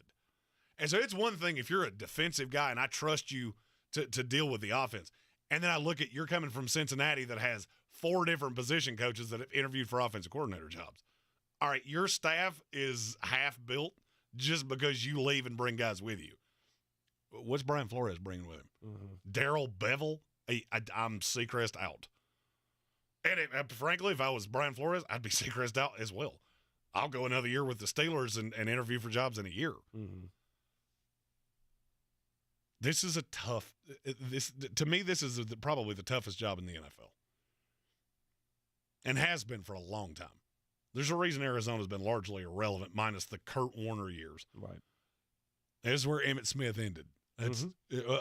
And so it's one thing if you're a defensive guy and I trust you to deal with the offense. And then I look at you're coming from Cincinnati that has 4 different position coaches that have interviewed for offensive coordinator jobs. All right, your staff is half built just because you leave and bring guys with you. What's Brian Flores bringing with him? Mm-hmm. Darrell Bevel? I'm Seacrest out. And frankly, if I was Brian Flores, I'd be Seacrest out as well. I'll go another year with the Steelers and interview for jobs in a year. Mm-hmm. This is a tough – to me, this is probably the toughest job in the NFL and has been for a long time. There's a reason Arizona's been largely irrelevant minus the Kurt Warner years. Right. This is where Emmitt Smith ended. That's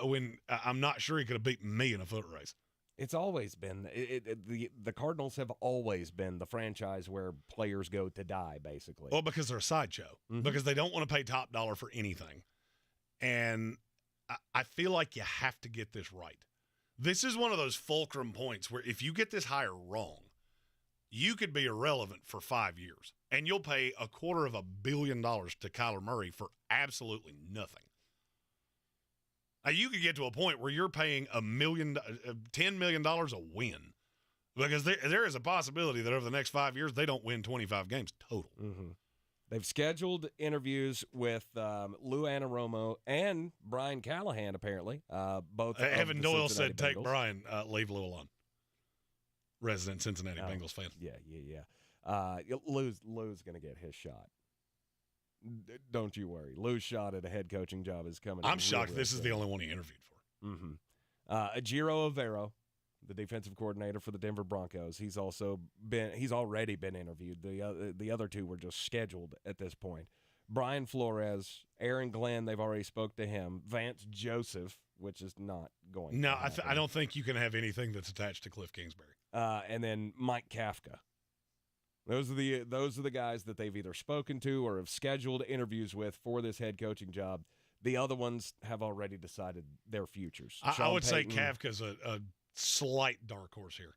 when I'm not sure he could have beaten me in a foot race. It's always been the Cardinals have always been the franchise where players go to die, basically. Well, because they're a sideshow. Because they don't want to pay top dollar for anything. And I feel like you have to get this right. This is one of those fulcrum points where if you get this hire wrong, you could be irrelevant for 5 years. And you'll pay $250 million to Kyler Murray for absolutely nothing. Now, you could get to a point where you're paying $10 million a win, because there is a possibility that over the next 5 years they don't win 25 games total. They've scheduled interviews with Lou Anarumo and Brian Callahan, apparently. Both. Evan Doyle said, Bengals. "Take Brian, leave Lou alone." Resident Cincinnati Bengals fan. Yeah. Lou's going to get his shot. Don't you worry. Lou's shot at a head coaching job is coming. I'm shocked this is the only one he interviewed for. Ejiro Evero, the defensive coordinator for the Denver Broncos, he's already been interviewed. The other two were just scheduled at this point. Brian Flores, Aaron Glenn, they've already spoke to him. Vance Joseph, which is not going. No, to happen. I don't think you can have anything that's attached to Cliff Kingsbury. And then Mike Kafka. Those are the guys that they've either spoken to or have scheduled interviews with for this head coaching job. The other ones have already decided their futures. I would say Kafka's a slight dark horse here.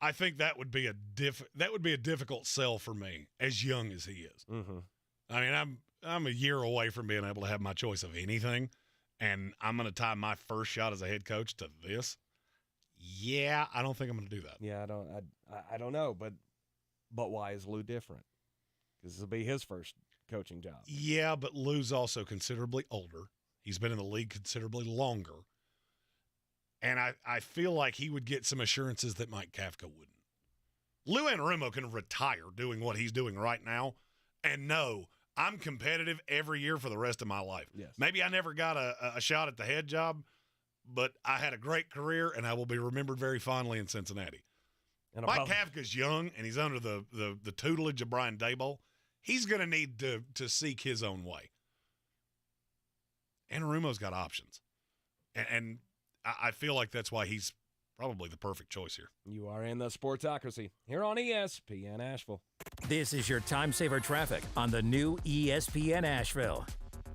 I think that would be a difficult sell for me, as young as he is. I mean, I'm a year away from being able to have my choice of anything, and I'm going to tie my first shot as a head coach to this. Yeah, I don't think I'm going to do that. Yeah, I don't know, but why is Lou different? Because this will be his first coaching job. Yeah, but Lou's also considerably older. He's been in the league considerably longer. And I feel like he would get some assurances that Mike Kafka wouldn't. Lou Anarumo can retire doing what he's doing right now and know I'm competitive every year for the rest of my life. Yes. Maybe I never got a shot at the head job, but I had a great career, and I will be remembered very fondly in Cincinnati. And Mike Kafka's young, and he's under the tutelage of Brian Daboll. He's going to need to seek his own way. Anarumo's got options. And I feel like that's why he's probably the perfect choice here. You are in the Sportsocracy here on ESPN Asheville. This is your time saver traffic on the new ESPN Asheville.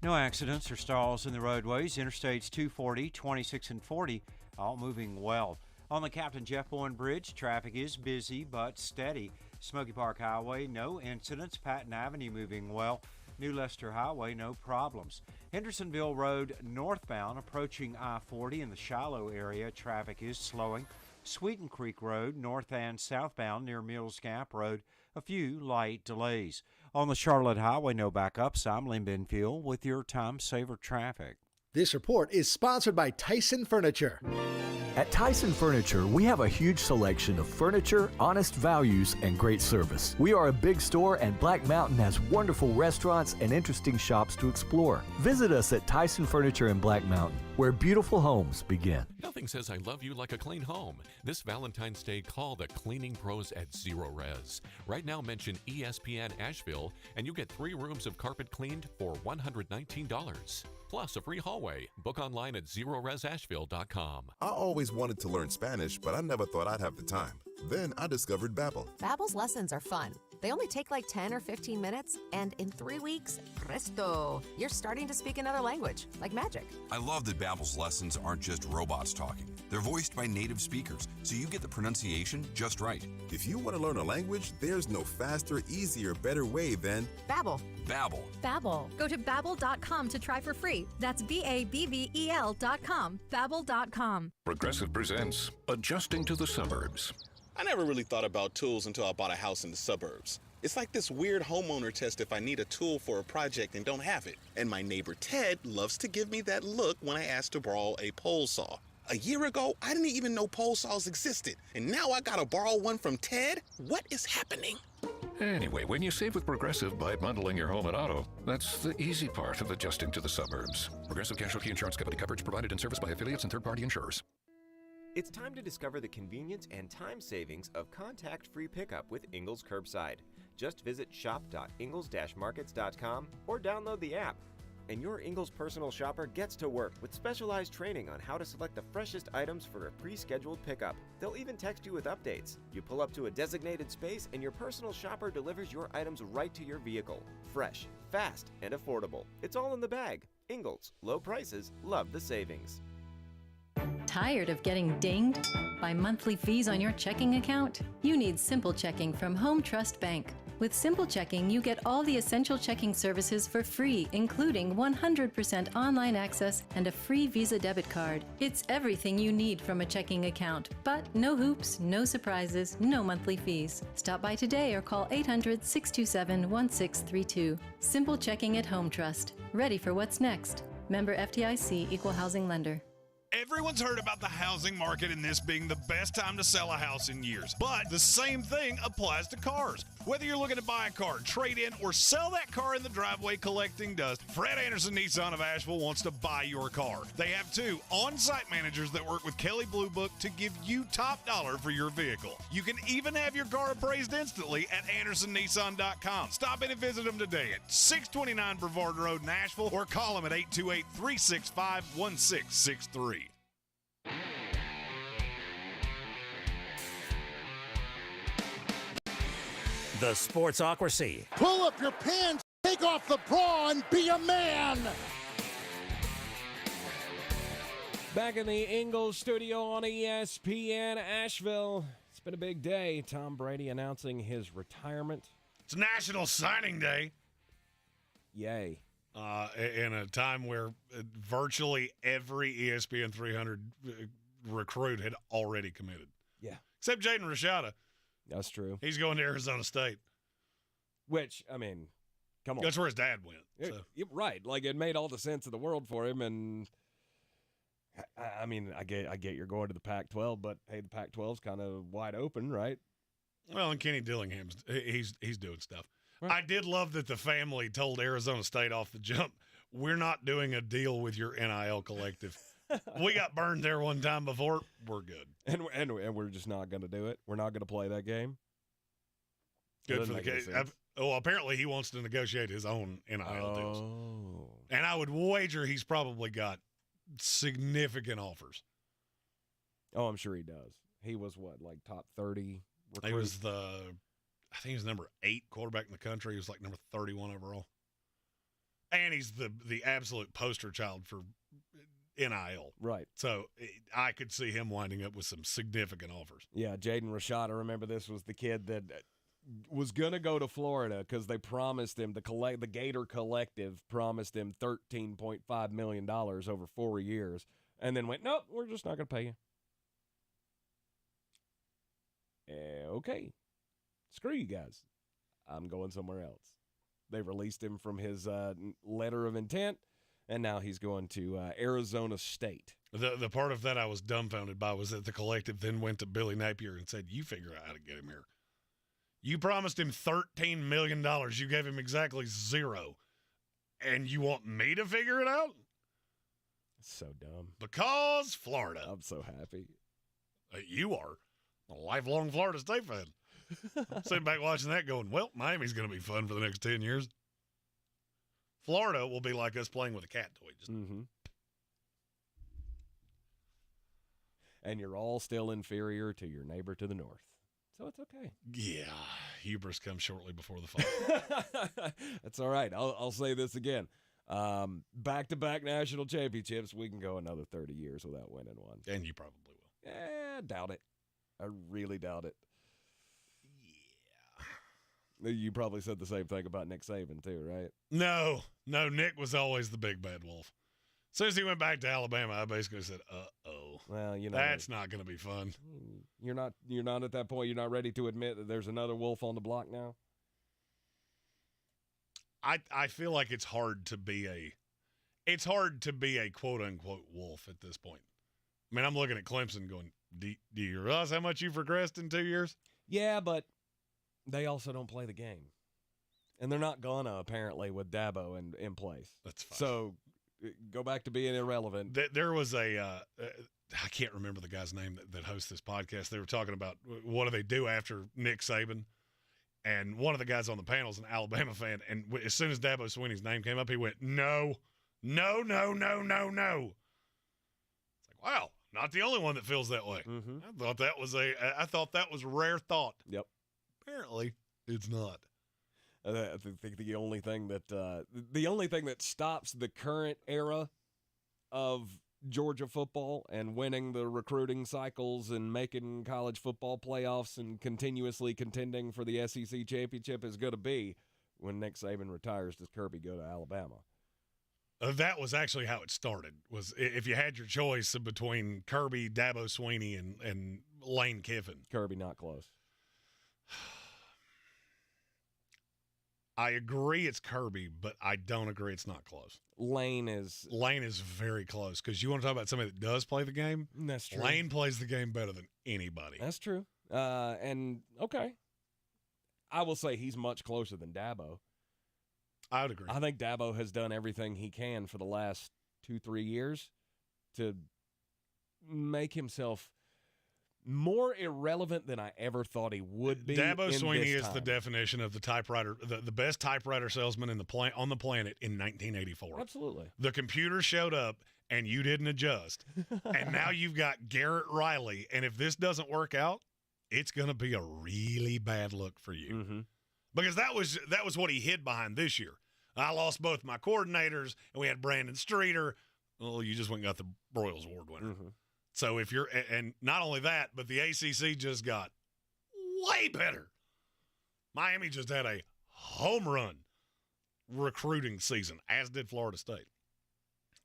No accidents or stalls in the roadways. Interstates 240, 26, and 40 all moving well. On the Captain Jeff Bowen Bridge, traffic is busy but steady. Smoky Park Highway, no incidents. Patton Avenue moving well. New Leicester Highway, no problems. Hendersonville Road northbound approaching I-40 in the Shiloh area, traffic is slowing. Sweeten Creek Road north and southbound near Mills Gap Road, a few light delays. On the Charlotte Highway, no backups. I'm Lynn Benfield with your time saver traffic. This report is sponsored by Tyson Furniture. At Tyson Furniture, we have a huge selection of furniture, honest values, and great service. We are a big store, and Black Mountain has wonderful restaurants and interesting shops to explore. Visit us at Tyson Furniture in Black Mountain, where beautiful homes begin. Nothing says I love you like a clean home. This Valentine's Day, call the cleaning pros at Zero Res. Right now, mention ESPN Asheville, and you get 3 rooms of carpet cleaned for $119. Plus a free hallway. Book online at ZeroResAsheville.com. I always wanted to learn Spanish, but I never thought I'd have the time. Then I discovered Babbel. Babbel's lessons are fun. They only take like 10 or 15 minutes, and in 3 weeks, presto, you're starting to speak another language, like magic. I love that Babbel's lessons aren't just robots talking. They're voiced by native speakers, so you get the pronunciation just right. If you want to learn a language, there's no faster, easier, better way than Babbel. Babbel. Babbel. Go to Babbel.com to try for free. That's BABBEL.com. Babbel.com. Progressive presents Adjusting to the Suburbs. I never really thought about tools until I bought a house in the suburbs. It's like this weird homeowner test if I need a tool for a project and don't have it. And my neighbor Ted loves to give me that look when I ask to borrow a pole saw. A year ago, I didn't even know pole saws existed. And now I gotta borrow one from Ted? What is happening? Anyway, when you save with Progressive by bundling your home and auto, that's the easy part of adjusting to the suburbs. Progressive Casualty Insurance Company, coverage provided and serviced by affiliates and third-party insurers. It's time to discover the convenience and time savings of contact-free pickup with Ingles Curbside. Just visit shop.ingles-markets.com or download the app. and your Ingles personal shopper gets to work with specialized training on how to select the freshest items for a pre-scheduled pickup. They'll even text you with updates. You pull up to a designated space, and your personal shopper delivers your items right to your vehicle. Fresh, fast, and affordable. It's all in the bag. Ingles. Low prices. Love the savings. Tired of getting dinged by monthly fees on your checking account? You need Simple Checking from Home Trust Bank. With Simple Checking, you get all the essential checking services for free, including 100% online access and a free Visa debit card. It's everything you need from a checking account, but no hoops, no surprises, no monthly fees. Stop by today or call 800-627-1632. Simple Checking at Home Trust. Ready for what's next. Member FDIC, Equal Housing Lender. Everyone's heard about the housing market and this being the best time to sell a house in years. But the same thing applies to cars. Whether you're looking to buy a car, trade in, or sell that car in the driveway collecting dust, Fred Anderson Nissan of Asheville wants to buy your car. They have 2 on-site managers that work with Kelley Blue Book to give you top dollar for your vehicle. You can even have your car appraised instantly at AndersonNissan.com. Stop in and visit them today at 629 Brevard Road in Asheville or call them at 828-365-1663. The Sportsocracy. Pull up your pants, take off the bra, and be a man. Back in the Ingles Studio on ESPN Asheville. It's been a big day. Tom Brady announcing his retirement. It's National Signing Day. Yay. In a time where virtually every ESPN 300 recruit had already committed. Yeah. Except Jaden Rashada. That's true. He's going to Arizona State. Which, I mean, come on. That's where his dad went. So. Right. Like, it made all the sense in the world for him. And, I mean, I get you're going to the Pac-12, but, hey, the Pac-12's kind of wide open, right? Well, and Kenny Dillingham's, he's doing stuff. Right. I did love that the family told Arizona State off the jump, we're not doing a deal with your NIL collective. We got burned there one time before. We're good. And we're just not going to do it. We're not going to play that game. Good for the case. Apparently he wants to negotiate his own NIL deals. And I would wager he's probably got significant offers. Oh, I'm sure he does. He was what, like top 30 recruit? He was I think he was number 8 quarterback in the country. He was like number 31 overall. And he's the absolute poster child for NIL. Right. So I could see him winding up with some significant offers. Yeah, Jaden Rashada, remember this was the kid that was going to go to Florida because they promised him, the Gator Collective promised him $13.5 million over 4 years, and then went, nope, we're just not going to pay you. Okay. Screw you guys. I'm going somewhere else. They released him from his letter of intent, and now he's going to Arizona State. The part of that I was dumbfounded by was that the collective then went to Billy Napier and said, you figure out how to get him here. You promised him $13 million. You gave him exactly 0. And you want me to figure it out? So dumb. Because Florida. I'm so happy. You are a lifelong Florida State fan. Sitting back watching that going, well, Miami's going to be fun for the next 10 years. Florida will be like us playing with a cat toy. And you're all still inferior to your neighbor to the north. So it's okay. Yeah, hubris comes shortly before the fall. That's all right. I'll say this again. Back-to-back national championships, we can go another 30 years without winning one. And you probably will. Doubt it. I really doubt it. Yeah. You probably said the same thing about Nick Saban, too, right? No, Nick was always the big bad wolf. As soon as he went back to Alabama, I basically said, uh-oh. Well, you know. That's not going to be fun. You're not at that point. You're not ready to admit that there's another wolf on the block now? I feel like it's hard to be a quote-unquote wolf at this point. I mean, I'm looking at Clemson going, do you realize how much you've regressed in 2 years? Yeah, but they also don't play the game. And they're not gonna, apparently, with Dabo in place. That's fine. So go back to being irrelevant. There was I can't remember the guy's name that hosts this podcast. They were talking about what do they do after Nick Saban. And one of the guys on the panel is an Alabama fan. And as soon as Dabo Swinney's name came up, he went, no, No. It's like, wow, not the only one that feels that way. Mm-hmm. I thought that was a rare thought. Yep. Apparently, it's not. I think the only thing that stops the current era of Georgia football and winning the recruiting cycles and making college football playoffs and continuously contending for the SEC championship is going to be when Nick Saban retires. Does Kirby go to Alabama? That was actually how it started. Was if you had your choice between Kirby, Dabo Swinney, and Lane Kiffin. Kirby not close. I agree it's Kirby, but I don't agree it's not close. Lane is very close because you want to talk about somebody that does play the game? That's true. Lane plays the game better than anybody. That's true. And okay, I will say he's much closer than Dabo. I would agree. I think Dabo has done everything he can for the last 2-3 years to make himself more irrelevant than I ever thought he would be. Dabo Swinney is the definition of the typewriter, the best typewriter salesman on the planet in 1984. Absolutely. The computer showed up and you didn't adjust, and now you've got Garrett Riley. And if this doesn't work out, it's going to be a really bad look for you, because that was what he hid behind this year. I lost both my coordinators, and we had Brandon Streeter. Well, you just went and got the Broyles Award winner. So if you're, and not only that, but the ACC just got way better. Miami just had a home run recruiting season, as did Florida State.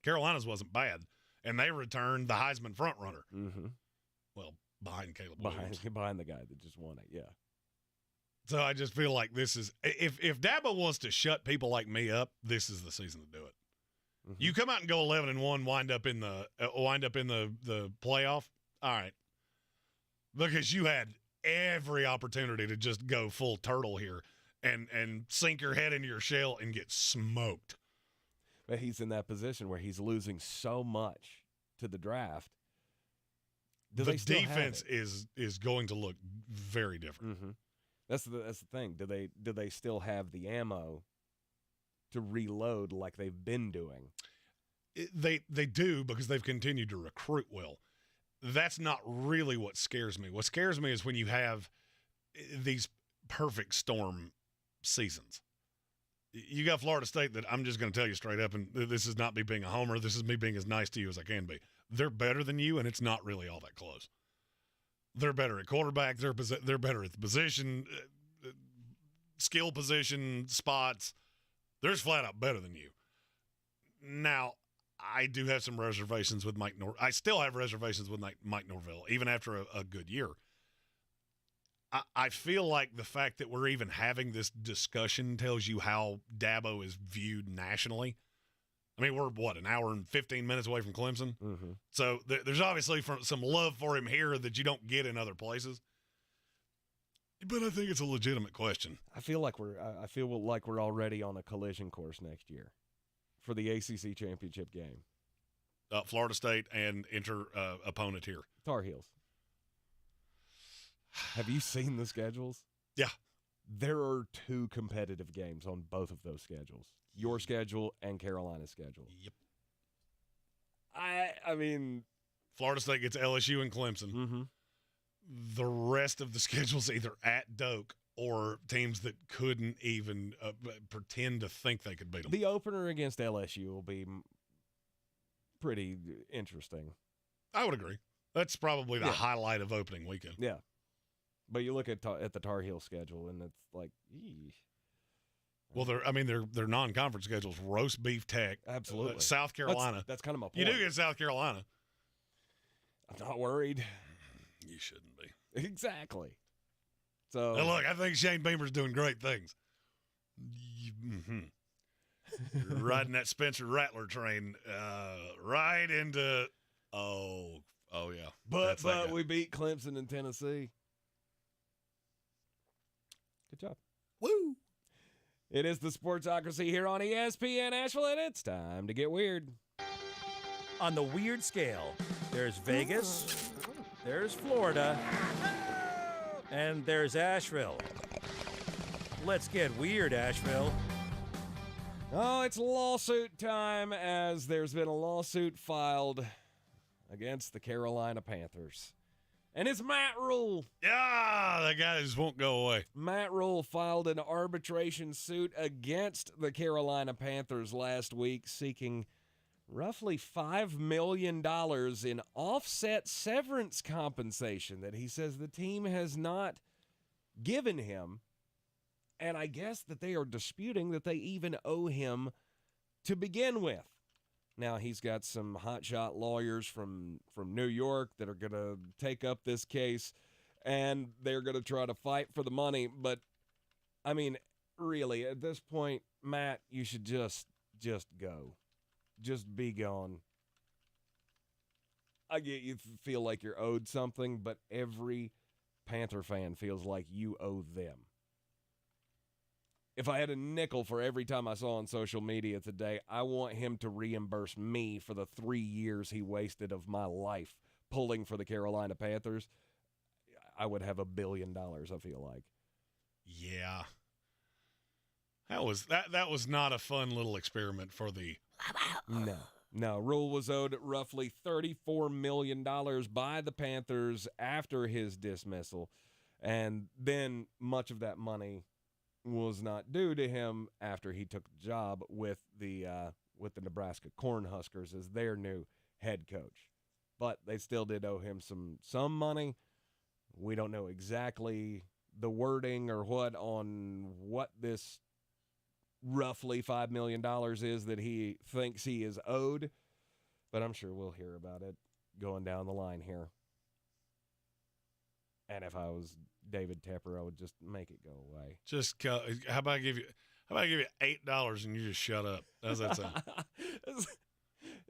Carolina's wasn't bad, and they returned the Heisman frontrunner. Well, behind Caleb Williams. Behind the guy that just won it, yeah. So I just feel like this is, if Dabo wants to shut people like me up, this is the season to do it. You come out and go 11-1, wind up in the playoff. All right, because you had every opportunity to just go full turtle here and sink your head into your shell and get smoked. But he's in that position where he's losing so much to the draft. The defense is going to look very different. That's the thing. Do they still have the ammo to reload like they've been doing? They do, because they've continued to recruit well. That's not really what scares me. What scares me is when you have these perfect storm seasons. You got Florida State that, I'm just going to tell you straight up, and this is not me being a homer, this is me being as nice to you as I can be. They're better than you, and it's not really all that close. They're better at quarterback. They're better at the position, skill position, spots. They're just flat out better than you. Now, I do have some reservations with Mike Norvell. I still have reservations with Mike Norvell, even after a good year. I feel like the fact that we're even having this discussion tells you how Dabo is viewed nationally. I mean, we're, an hour and 15 minutes away from Clemson? So there's obviously some love for him here that you don't get in other places. But I think it's a legitimate question. I feel like we're already on a collision course next year for the ACC championship game. Florida State and opponent here. Tar Heels. Have you seen the schedules? Yeah. There are 2 competitive games on both of those schedules. Your schedule and Carolina's schedule. Yep. I mean, Florida State gets LSU and Clemson. The rest of the schedule's either at Doak or teams that couldn't even pretend to think they could beat them. The opener against LSU will be pretty interesting. I would agree. That's probably the highlight of opening weekend. Yeah. But you look at the Tar Heel schedule, and it's like, eesh. Well, their non-conference schedules: Roast Beef Tech, absolutely, South Carolina. That's kind of my point. You do get South Carolina. I'm not worried. You shouldn't be. Exactly. So now look, I think Shane Beamer's doing great things. You're riding that Spencer Rattler train right into oh yeah. But we beat Clemson and Tennessee. Good job. Woo! It is the Sportsocracy here on ESPN Asheville, and it's time to get weird. On the weird scale, there's Vegas, there's Florida, and there's Asheville. Let's get weird, Asheville. Oh, it's lawsuit time, as there's been a lawsuit filed against the Carolina Panthers. And it's Matt Rule. Yeah, that guy just won't go away. Matt Rule filed an arbitration suit against the Carolina Panthers last week, seeking roughly $5 million in offset severance compensation that he says the team has not given him. And I guess that they are disputing that they even owe him to begin with. Now, he's got some hotshot lawyers from New York that are going to take up this case, and they're going to try to fight for the money. But, I mean, really, at this point, Matt, you should just go. Just be gone. I get you feel like you're owed something, but every Panther fan feels like you owe them. If I had a nickel for every time I saw on social media today, I want him to reimburse me for the 3 years he wasted of my life pulling for the Carolina Panthers. I would have $1 billion, I feel like. Yeah. That was not a fun little experiment for the... No. Rule was owed roughly $34 million by the Panthers after his dismissal, and then much of that money was not due to him after he took the job with the Nebraska Cornhuskers as their new head coach. But they still did owe him some money. We don't know exactly the wording or what this roughly $5 million is that he thinks he is owed, but I'm sure we'll hear about it going down the line here. And if I was David Tepper, I would just make it go away. Just how about I give you $8 and you just shut up? How's that sound?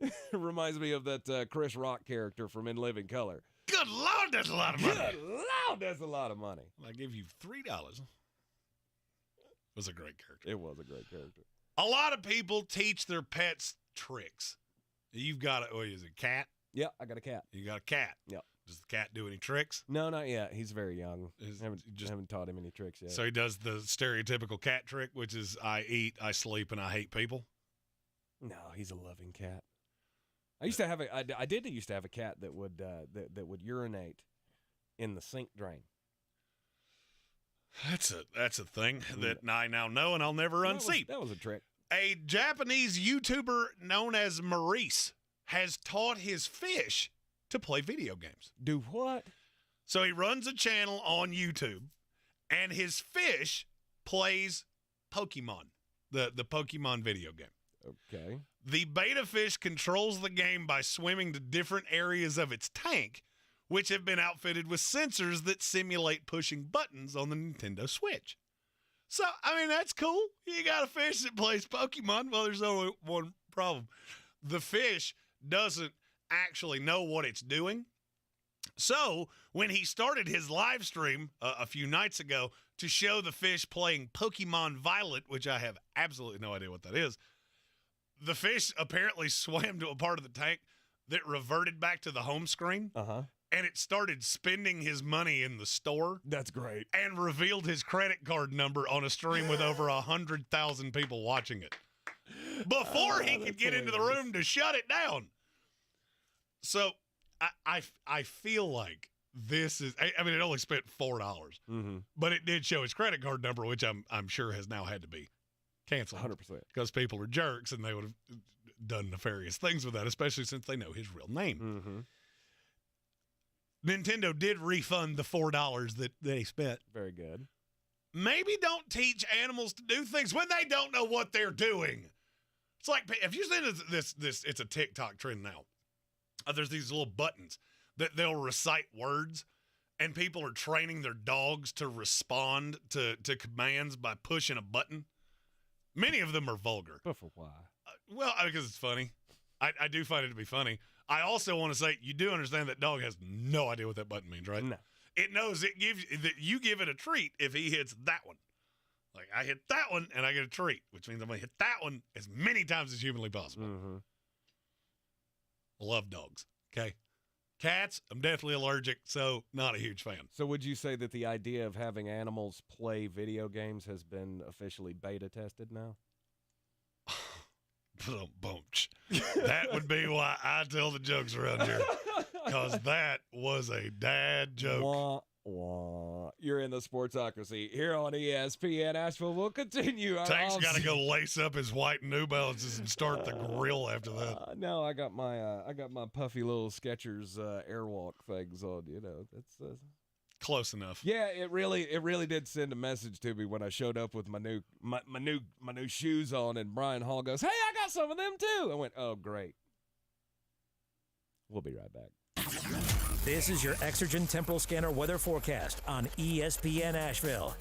It reminds me of that Chris Rock character from In Living Color. Good Lord, that's a lot of money. Good Lord, that's a lot of money. I give you $3. It was a great character. It was a great character. A lot of people teach their pets tricks. You've got is it a cat? Yeah, I got a cat. You got a cat? Yeah. Does the cat do any tricks? No, not yet. He's very young. Haven't taught him any tricks yet. So he does the stereotypical cat trick, which is I eat, I sleep, and I hate people? No, he's a loving cat. I used to have I did used to have a cat that would that would urinate in the sink drain. That's a thing that I now know and I'll never unseat. That was a trick. A Japanese YouTuber known as Maurice has taught his fish to play video games. Do what? So he runs a channel on YouTube, and his fish plays Pokemon, the Pokemon video game. Okay. The beta fish controls the game by swimming to different areas of its tank, which have been outfitted with sensors that simulate pushing buttons on the Nintendo Switch. So, I mean, that's cool. You got a fish that plays Pokemon. Well, there's only one problem. The fish doesn't actually know what it's doing. So, when he started his live stream a few nights ago to show the fish playing Pokemon Violet, which I have absolutely no idea what that is, the fish apparently swam to a part of the tank that reverted back to the home screen. Uh-huh. And it started spending his money in the store. That's great. And revealed his credit card number on a stream with over 100,000 people watching it before he could get into the room to shut it down. So I feel like this is, I mean, it only spent $4, but it did show his credit card number, which I'm sure has now had to be canceled. 100%. Because people are jerks and they would have done nefarious things with that, especially since they know his real name. Mm-hmm. Nintendo did refund the $4 that they spent. Very good. Maybe don't teach animals to do things when they don't know what they're doing. It's like, if you seen this, it's a TikTok trend now. There's these little buttons that they'll recite words, and people are training their dogs to respond to commands by pushing a button. Many of them are vulgar. But for why? Well, because it's funny. I do find it to be funny. I also want to say, you do understand that dog has no idea what that button means, right? No. It knows it gives that you give it a treat if he hits that one. Like, I hit that one and I get a treat, which means I'm going to hit that one as many times as humanly possible. Mm-hmm. Love dogs. Okay. Cats, I'm definitely allergic, so not a huge fan. So would you say that the idea of having animals play video games has been officially beta tested now? Bunch. That would be why I tell the jokes around here, because that was a dad joke. Wah, wah. You're in the Sportsocracy here on ESPN Asheville. We'll continue. Tank's got to go lace up his white New Balances and start the grill after that. No, I got my puffy little Skechers Airwalk things on. That's close enough. Yeah, it really did send a message to me when I showed up with my new shoes on, and Brian Hall goes, "Hey, I got some of them too." I went, "Oh, great." We'll be right back. This is your Exergen Temporal Scanner weather forecast on ESPN Asheville.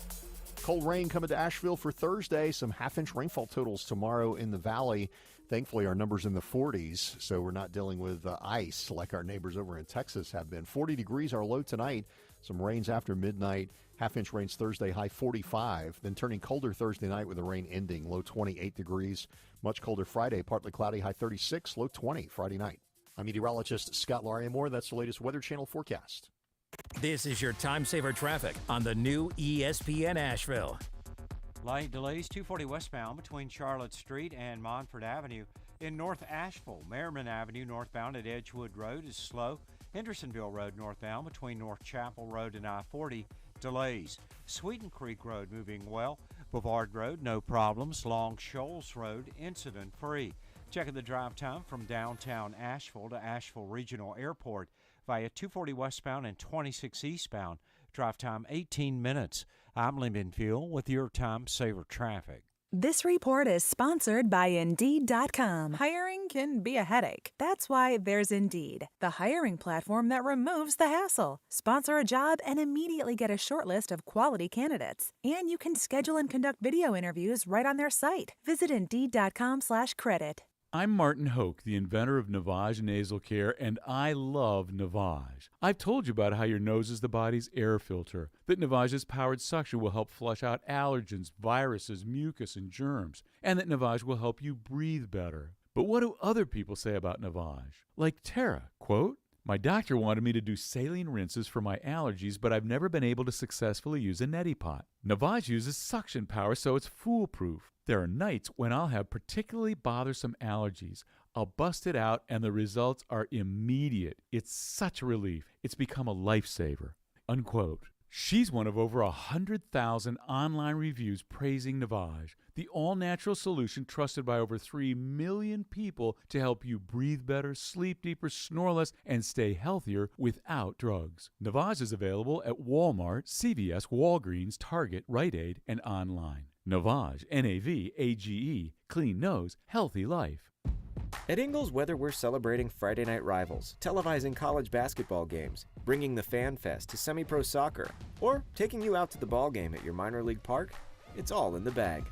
Cold rain coming to Asheville for Thursday. Some half-inch rainfall totals tomorrow in the valley. Thankfully, our number's in the 40s, so we're not dealing with ice like our neighbors over in Texas have been. 40 degrees our low tonight. Some rains after midnight. Half-inch rains Thursday, high 45. Then turning colder Thursday night with the rain ending, low 28 degrees. Much colder Friday, partly cloudy, high 36, low 20 Friday night. I'm meteorologist Scott Lauriamore. That's the latest Weather Channel forecast. This is your time saver traffic on the new ESPN Asheville. Light delays 240 westbound between Charlotte Street and Montford Avenue. In North Asheville, Merriman Avenue northbound at Edgewood Road is slow. Hendersonville Road northbound between North Chapel Road and I-40, delays. Sweeten Creek Road moving well. Boulevard Road, no problems. Long Shoals Road, incident-free. Checking the drive time from downtown Asheville to Asheville Regional Airport via 240 westbound and 26 eastbound. Drive time 18 minutes. I'm Lyndon Fuel with your time saver traffic. This report is sponsored by Indeed.com. Hiring can be a headache. That's why there's Indeed, the hiring platform that removes the hassle. Sponsor a job and immediately get a short list of quality candidates. And you can schedule and conduct video interviews right on their site. Visit Indeed.com/credit. I'm Martin Hoke, the inventor of Navage Nasal Care, and I love Navage. I've told you about how your nose is the body's air filter, that Navage's powered suction will help flush out allergens, viruses, mucus, and germs, and that Navage will help you breathe better. But what do other people say about Navage? Like Tara, quote, "My doctor wanted me to do saline rinses for my allergies, but I've never been able to successfully use a neti pot. Navage uses suction power, so it's foolproof. There are nights when I'll have particularly bothersome allergies. I'll bust it out, and the results are immediate. It's such a relief. It's become a lifesaver." Unquote. She's one of over 100,000 online reviews praising Navage, the all-natural solution trusted by over 3 million people to help you breathe better, sleep deeper, snore less, and stay healthier without drugs. Navage is available at Walmart, CVS, Walgreens, Target, Rite Aid, and online. Navage, Navage, clean nose, healthy life. At Ingles, whether we're celebrating Friday night rivals, televising college basketball games, bringing the Fan Fest to semi-pro soccer, or taking you out to the ball game at your minor league park, it's all in the bag.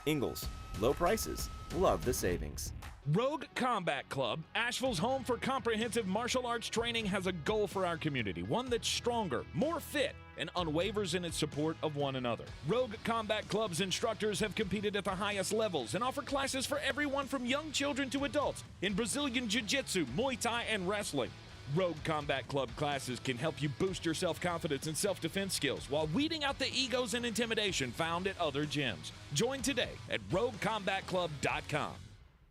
Ingles, low prices, love the savings. Rogue Combat Club, Asheville's home for comprehensive martial arts training, has a goal for our community, one that's stronger, more fit, and unwavers in its support of one another. Rogue Combat Club's instructors have competed at the highest levels and offer classes for everyone from young children to adults in Brazilian Jiu-Jitsu, Muay Thai, and wrestling. Rogue Combat Club classes can help you boost your self-confidence and self-defense skills while weeding out the egos and intimidation found at other gyms. Join today at roguecombatclub.com.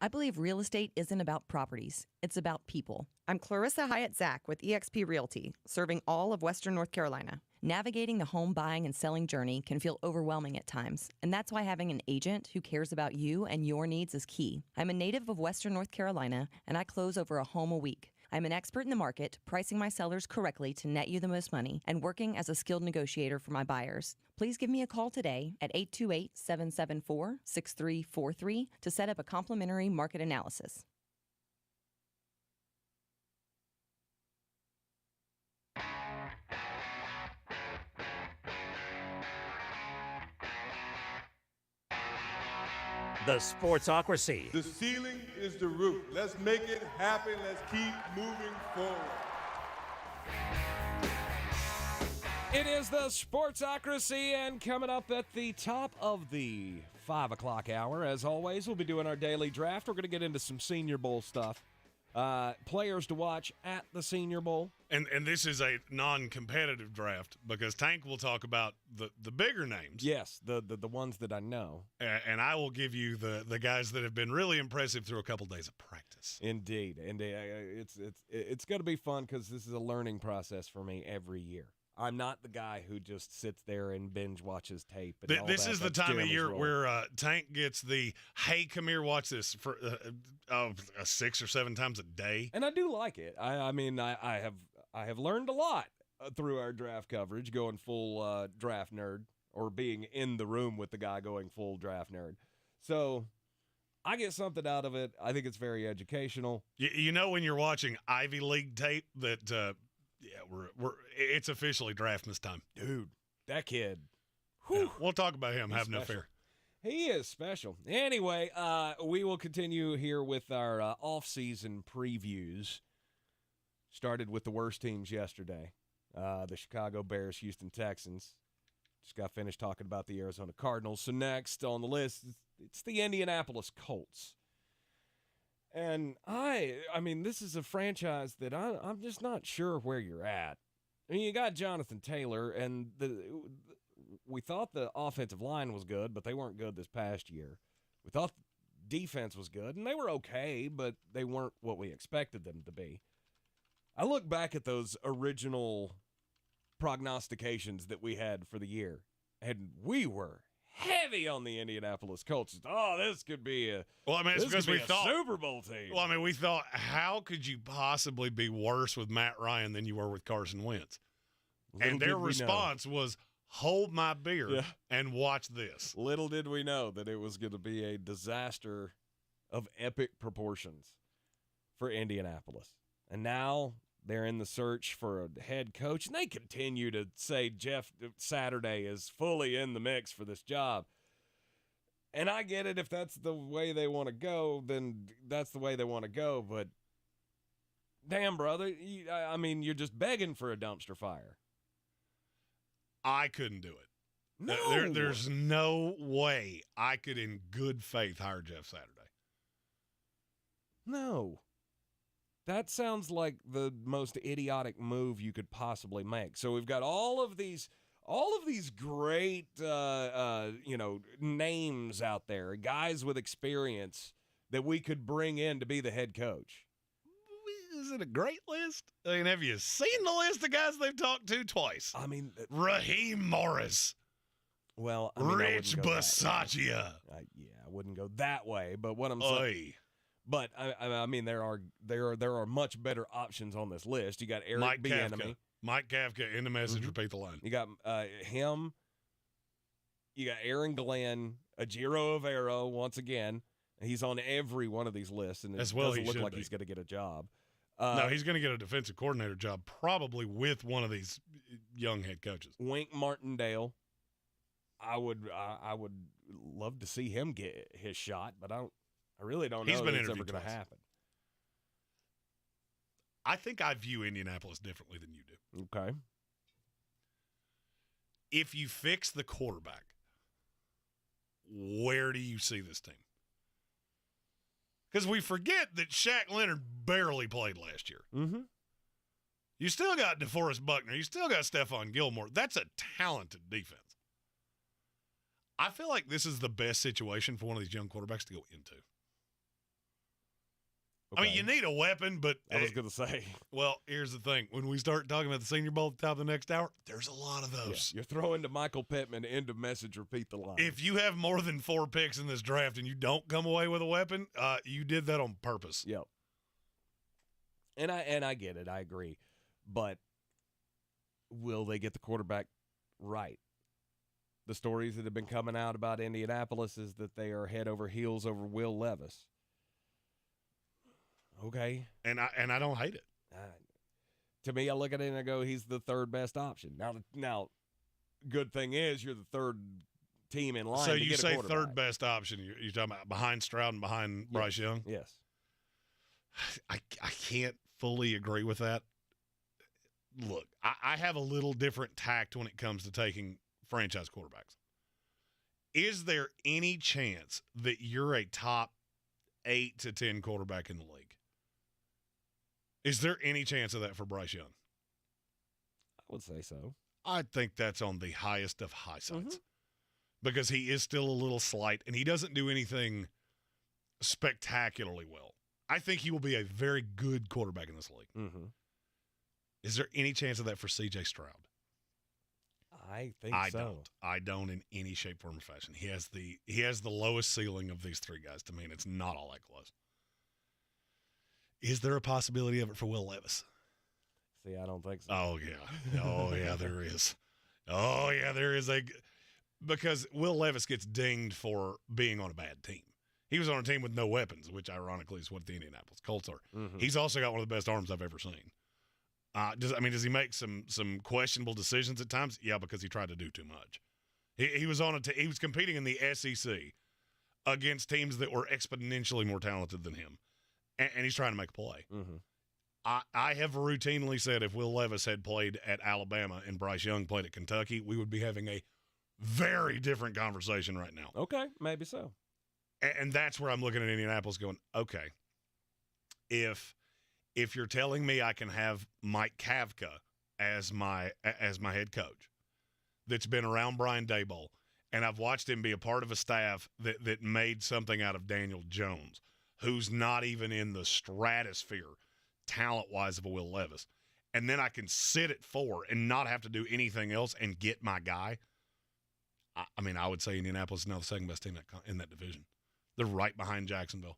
I believe real estate isn't about properties. It's about people. I'm Clarissa Hyatt-Zach with eXp Realty, serving all of Western North Carolina. Navigating the home buying and selling journey can feel overwhelming at times, and that's why having an agent who cares about you and your needs is key. I'm a native of Western North Carolina, and I close over a home a week. I'm an expert in the market, pricing my sellers correctly to net you the most money, and working as a skilled negotiator for my buyers. Please give me a call today at 828-774-6343 to set up a complimentary market analysis. The Sportsocracy. The ceiling is the roof. Let's make it happen. Let's keep moving forward. It is the Sportsocracy, and coming up at the top of the 5 o'clock hour, as always, we'll be doing our daily draft. We're going to get into some Senior Bowl stuff Players to watch at the Senior Bowl. And this is a non-competitive draft because Tank will talk about the bigger names. Yes, the ones that I know. And I will give you the guys that have been really impressive through a couple days of practice. Indeed. And it's going to be fun because this is a learning process for me every year. I'm not the guy who just sits there and binge watches tape. And This is the time of year where Tank gets the, hey, come here, watch this for 6 or 7 times a day. And I do like it. I have learned a lot through our draft coverage, going full draft nerd, or being in the room with the guy going full draft nerd. So I get something out of it. I think it's very educational. You know when you're watching Ivy League tape that it's officially draftmas time. Dude, that kid. Yeah, we'll talk about him. Have no fear. He is special. Anyway, we will continue here with our off-season previews. Started with the worst teams yesterday. The Chicago Bears, Houston Texans. Just got finished talking about the Arizona Cardinals. So next on the list, it's the Indianapolis Colts. And I mean, this is a franchise that I'm just not sure where you're at. I mean, you got Jonathan Taylor, and we thought the offensive line was good, but they weren't good this past year. We thought defense was good, and they were okay, but they weren't what we expected them to be. I look back at those original prognostications that we had for the year, and we were heavy on the Indianapolis Colts. Oh, this could be a it's because we thought Super Bowl team. Well, I mean, we thought, how could you possibly be worse with Matt Ryan than you were with Carson Wentz? And their response was, hold my beer and watch this. Little did we know that it was going to be a disaster of epic proportions for Indianapolis. And now they're in the search for a head coach, and they continue to say Jeff Saturday is fully in the mix for this job. And I get it. If that's the way they want to go, then that's the way they want to go. But damn, brother, you're just begging for a dumpster fire. I couldn't do it. No. There's no way I could in good faith hire Jeff Saturday. No. That sounds like the most idiotic move you could possibly make. So we've got all of these great, names out there, guys with experience that we could bring in to be the head coach. Is it a great list? I mean, have you seen the list of guys they've talked to twice? I mean, Raheem Morris. Well, Rich Bisaccia. I wouldn't go that way. But what I'm saying. But I mean, there are much better options on this list. You got Eric Bieniemy. Mike Kafka in the message. Repeat the line. You got him. You got Aaron Glenn, Ajiro Avero. Once again, he's on every one of these lists, and it doesn't look like he's going to get a job. No, he's going to get a defensive coordinator job, probably with one of these young head coaches. Wink Martindale. I would love to see him get his shot, but I really don't know if it's ever going to happen. I think I view Indianapolis differently than you do. Okay. If you fix the quarterback, where do you see this team? Because we forget that Shaq Leonard barely played last year. Mm-hmm. You still got DeForest Buckner. You still got Stephon Gilmore. That's a talented defense. I feel like this is the best situation for one of these young quarterbacks to go into. Okay. I mean, you need a weapon, but I was going to say. Well, here's the thing. When we start talking about the Senior Bowl at the top of the next hour, there's a lot of those. Yeah, you're throwing to Michael Pittman, end of message, repeat the line. If you have more than 4 picks in this draft and you don't come away with a weapon, you did that on purpose. Yep. And I get it. I agree. But will they get the quarterback right? The stories that have been coming out about Indianapolis is that they are head over heels over Will Levis. Okay. And I don't hate it. To me, I look at it and I go, he's the third best option. Now, good thing is you're the third team in line. So to you get say a quarterback. third best option. You're talking about behind Stroud and behind Bryce Young? Yes. I can't fully agree with that. Look, I have a little different tact when it comes to taking franchise quarterbacks. Is there any chance that you're a top 8 to 10 quarterback in the league? Is there any chance of that for Bryce Young? I would say so. I think that's on the highest of high sides because he is still a little slight, and he doesn't do anything spectacularly well. I think he will be a very good quarterback in this league. Mm-hmm. Is there any chance of that for C.J. Stroud? I think so. I don't in any shape, form, or fashion. He has the lowest ceiling of these three guys to me, and it's not all that close. Is there a possibility of it for Will Levis? See, I don't think so. Oh, yeah. Oh, yeah, there is. Oh, yeah, there is because Will Levis gets dinged for being on a bad team. He was on a team with no weapons, which ironically is what the Indianapolis Colts are. Mm-hmm. He's also got one of the best arms I've ever seen. Does he make some questionable decisions at times? Yeah, because he tried to do too much. He was he was competing in the SEC against teams that were exponentially more talented than him, and he's trying to make a play. Mm-hmm. I have routinely said if Will Levis had played at Alabama and Bryce Young played at Kentucky, we would be having a very different conversation right now. Okay, maybe so. And that's where I'm looking at Indianapolis going, okay, if you're telling me I can have Mike Kavka as my head coach that's been around Brian Daboll, and I've watched him be a part of a staff that made something out of Daniel Jones, who's not even in the stratosphere talent-wise of a Will Levis, and then I can sit at 4 and not have to do anything else and get my guy, I would say Indianapolis is now the second best team in that division. They're right behind Jacksonville.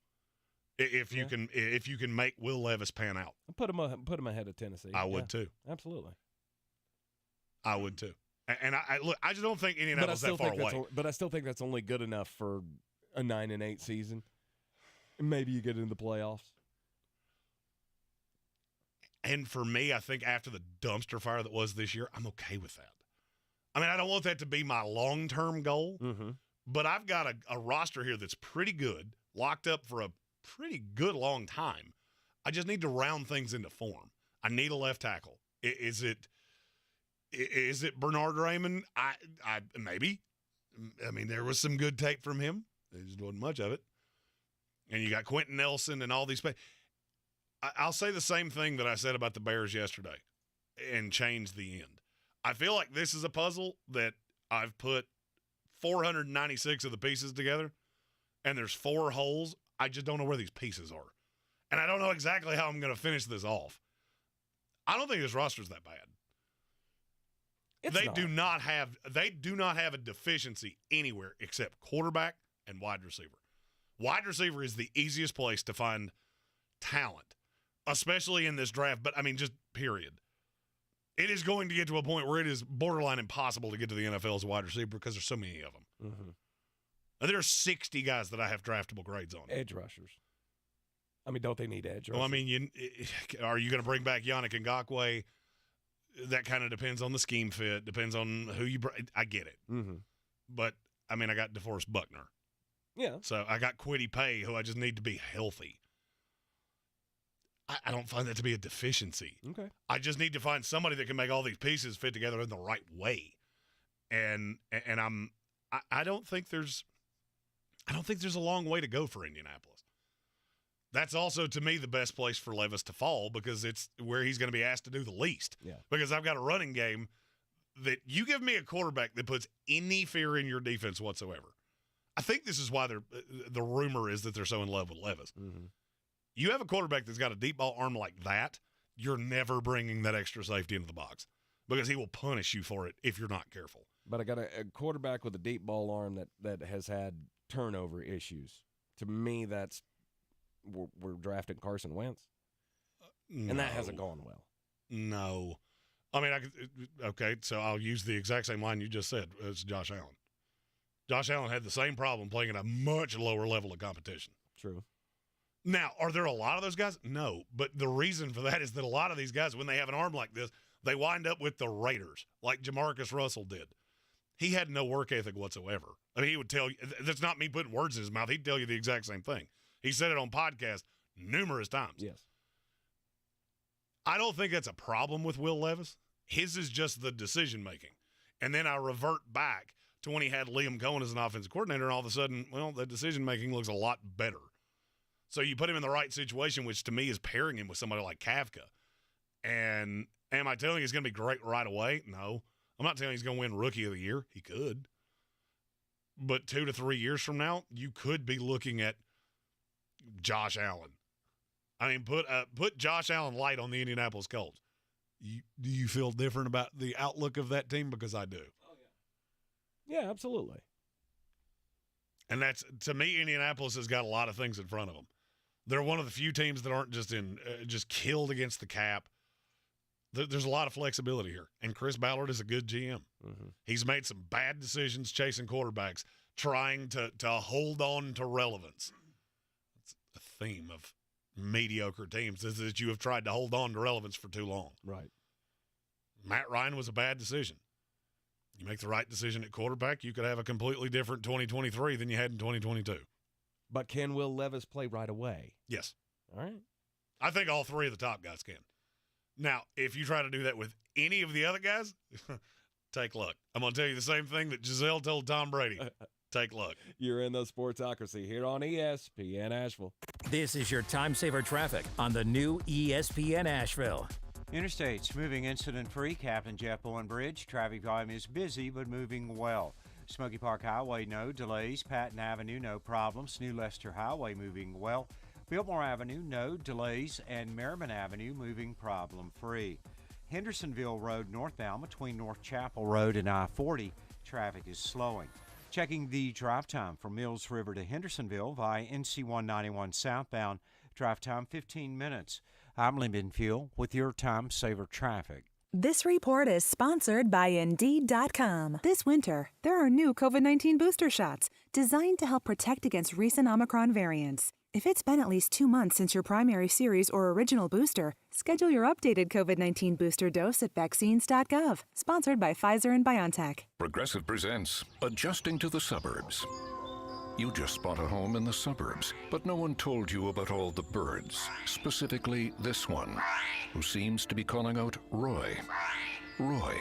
If you can make Will Levis pan out, Put him ahead of Tennessee. I would too. Absolutely. I would too. And I just don't think Indianapolis is that far away. But I still think that's only good enough for a 9-8 season. Maybe you get into the playoffs. And for me, I think after the dumpster fire that was this year, I'm okay with that. I don't want that to be my long-term goal, but I've got a roster here that's pretty good, locked up for a pretty good long time. I just need to round things into form. I need a left tackle. Is it Bernard Raymond? Maybe. There was some good tape from him. There just wasn't much of it. And you got Quentin Nelson and all these. I'll say the same thing that I said about the Bears yesterday and change the end. I feel like this is a puzzle that I've put 496 of the pieces together, and there's 4 holes. I just don't know where these pieces are. And I don't know exactly how I'm going to finish this off. I don't think this roster's that bad. They do not have a deficiency anywhere except quarterback and wide receiver. Wide receiver is the easiest place to find talent, especially in this draft, but just period. It is going to get to a point where it is borderline impossible to get to the NFL as a wide receiver because there's so many of them. Mm-hmm. There are 60 guys that I have draftable grades on. Edge rushers. Don't they need edge rushers? Well, are you going to bring back Yannick Ngakoue? That kind of depends on the scheme fit, depends on who you bring. I get it. Mm-hmm. But, I got DeForest Buckner. Yeah. So I got Kwity Paye, who I just need to be healthy. I don't find that to be a deficiency. Okay. I just need to find somebody that can make all these pieces fit together in the right way. And I don't think there's a long way to go for Indianapolis. That's also, to me, the best place for Levis to fall because it's where he's going to be asked to do the least. Yeah. Because I've got a running game that you give me a quarterback that puts any fear in your defense whatsoever. I think this is why the rumor is that they're so in love with Levis. Mm-hmm. You have a quarterback that's got a deep ball arm like that, you're never bringing that extra safety into the box because he will punish you for it if you're not careful. But I got a quarterback with a deep ball arm that has had turnover issues. To me, that's we're drafting Carson Wentz, and that hasn't gone well. No. Okay, so I'll use the exact same line you just said. It's Josh Allen. Josh Allen had the same problem playing at a much lower level of competition. True. Now, are there a lot of those guys? No, but the reason for that is that a lot of these guys, when they have an arm like this, they wind up with the Raiders, like Jamarcus Russell did. He had no work ethic whatsoever. He would tell you, that's not me putting words in his mouth. He'd tell you the exact same thing. He said it on podcasts numerous times. Yes. I don't think that's a problem with Will Levis. His is just the decision-making. And then I revert back to when he had Liam Cohen as an offensive coordinator, and all of a sudden, the decision-making looks a lot better. So you put him in the right situation, which to me is pairing him with somebody like Kafka. And am I telling you he's going to be great right away? No. I'm not telling you he's going to win Rookie of the Year. He could. But 2 to 3 years from now, you could be looking at Josh Allen. I mean, put Josh Allen light on the Indianapolis Colts. Do you feel different about the outlook of that team? Because I do. Oh, yeah. Yeah, absolutely. And that's, to me, Indianapolis has got a lot of things in front of them. They're one of the few teams that aren't just killed against the cap. There's a lot of flexibility here. And Chris Ballard is a good GM. Mm-hmm. He's made some bad decisions chasing quarterbacks, trying to hold on to relevance. It's a theme of mediocre teams is that you have tried to hold on to relevance for too long. Right. Matt Ryan was a bad decision. You make the right decision at quarterback, you could have a completely different 2023 than you had in 2022. But can Will Levis play right away? Yes. All right. I think all three of the top guys can. Now, if you try to do that with any of the other guys, take luck. I'm going to tell you the same thing that Giselle told Tom Brady. Take luck. You're in the Sportsocracy here on ESPN Asheville. This is your time saver traffic on the new ESPN Asheville. Interstates moving incident-free. Captain Jeff Bowen Bridge. Traffic volume is busy but moving well. Smoky Park Highway, no delays. Patton Avenue, no problems. New Leicester Highway moving well. Biltmore Avenue, no delays. And Merriman Avenue moving problem-free. Hendersonville Road northbound between North Chapel Road and I-40. Traffic is slowing. Checking the drive time from Mills River to Hendersonville via NC 191 southbound. Drive time 15 minutes. I'm Lee Benfield with your Time Saver Traffic. This report is sponsored by Indeed.com. This winter, there are new COVID-19 booster shots designed to help protect against recent Omicron variants. If it's been at least 2 months since your primary series or original booster, schedule your updated COVID-19 booster dose at vaccines.gov. Sponsored by Pfizer and BioNTech. Progressive presents Adjusting to the Suburbs. You just bought a home in the suburbs, but no one told you about all the birds, specifically this one, who seems to be calling out Roy. Roy.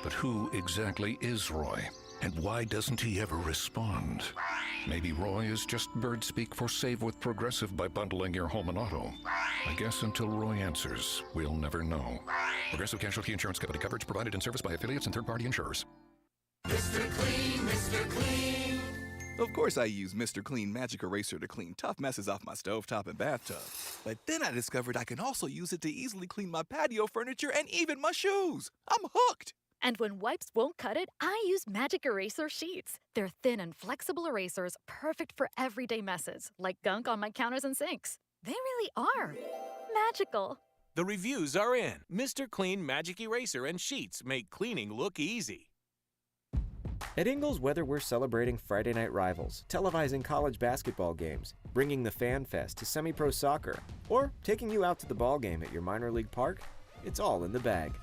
But who exactly is Roy? And why doesn't he ever respond? Maybe Roy is just bird speak for save with Progressive by bundling your home and auto. I guess until Roy answers, we'll never know. Progressive Casualty Insurance Company. Coverage provided in service by affiliates and third-party insurers. Mr. Clean, Mr. Clean. Of course I use Mr. Clean Magic Eraser to clean tough messes off my stovetop and bathtub. But then I discovered I can also use it to easily clean my patio furniture and even my shoes. I'm hooked! And when wipes won't cut it, I use Magic Eraser Sheets. They're thin and flexible erasers, perfect for everyday messes, like gunk on my counters and sinks. They really are magical. The reviews are in. Mr. Clean Magic Eraser and Sheets make cleaning look easy. At Ingles Weather, we're celebrating Friday night rivals, televising college basketball games, bringing the Fan Fest to semi-pro soccer, or taking you out to the ball game at your minor league park. It's all in the bag.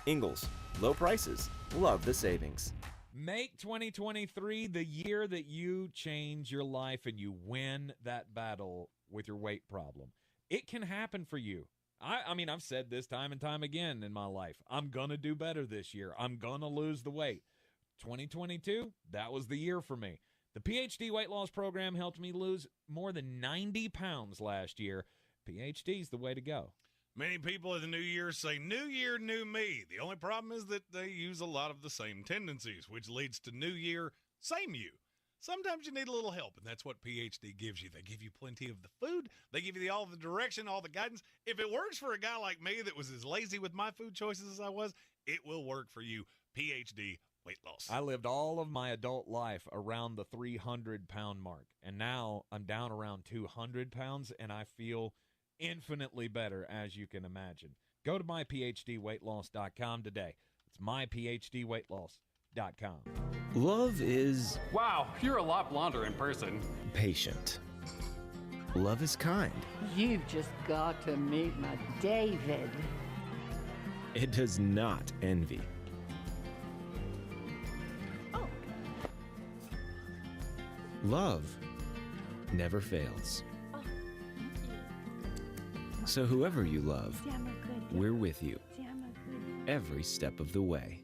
Ingles, low prices, love the savings. Make 2023 the year that you change your life and you win that battle with your weight problem. It can happen for you. I mean, I've said this time and time again in my life. I'm going to do better this year. I'm going to lose the weight. 2022, that was the year for me. The PhD weight loss program helped me lose more than 90 pounds last year. PhD's the way to go. Many people in the new year say, new year, new me. The only problem is that they use a lot of the same tendencies, which leads to new year, same you. Sometimes you need a little help, and that's what PhD gives you. They give you plenty of the food. They give you all the direction, all the guidance. If it works for a guy like me that was as lazy with my food choices as I was, it will work for you. PhD weight loss. I lived all of my adult life around the 300-pound mark, and now I'm down around 200 pounds, and I feel infinitely better, as you can imagine. Go to myphdweightloss.com today. It's myphdweightloss.com. Love is... Wow, you're a lot blonder in person. Patient. Love is kind. You've just got to meet my David. It does not envy. Love never fails. So whoever you love, we're with you every step of the way.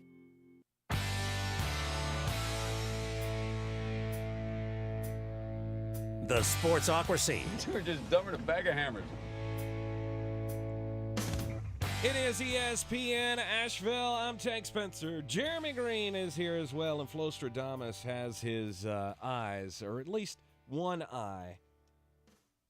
the Sportsocracy. We're just dumber than a bag of hammers. It is ESPN Asheville. I'm Tank Spencer. Jeremy Greene is here as well, and Flo Stradamus has his eyes, or at least one eye,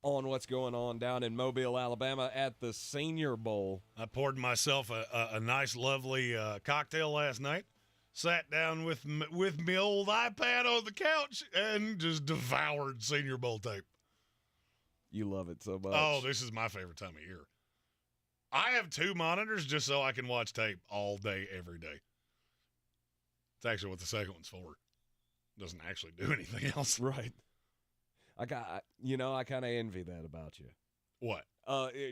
on what's going on down in Mobile, Alabama at the Senior Bowl. I poured myself a nice, lovely cocktail last night. Sat down with my old iPad on the couch and just devoured Senior Bowl tape. You love it so much. Oh, this is my favorite time of year. I have 2 monitors just so I can watch tape all day, every day. It's actually what the second one's for. Doesn't actually do anything else. Right. I kind of envy that about you. What?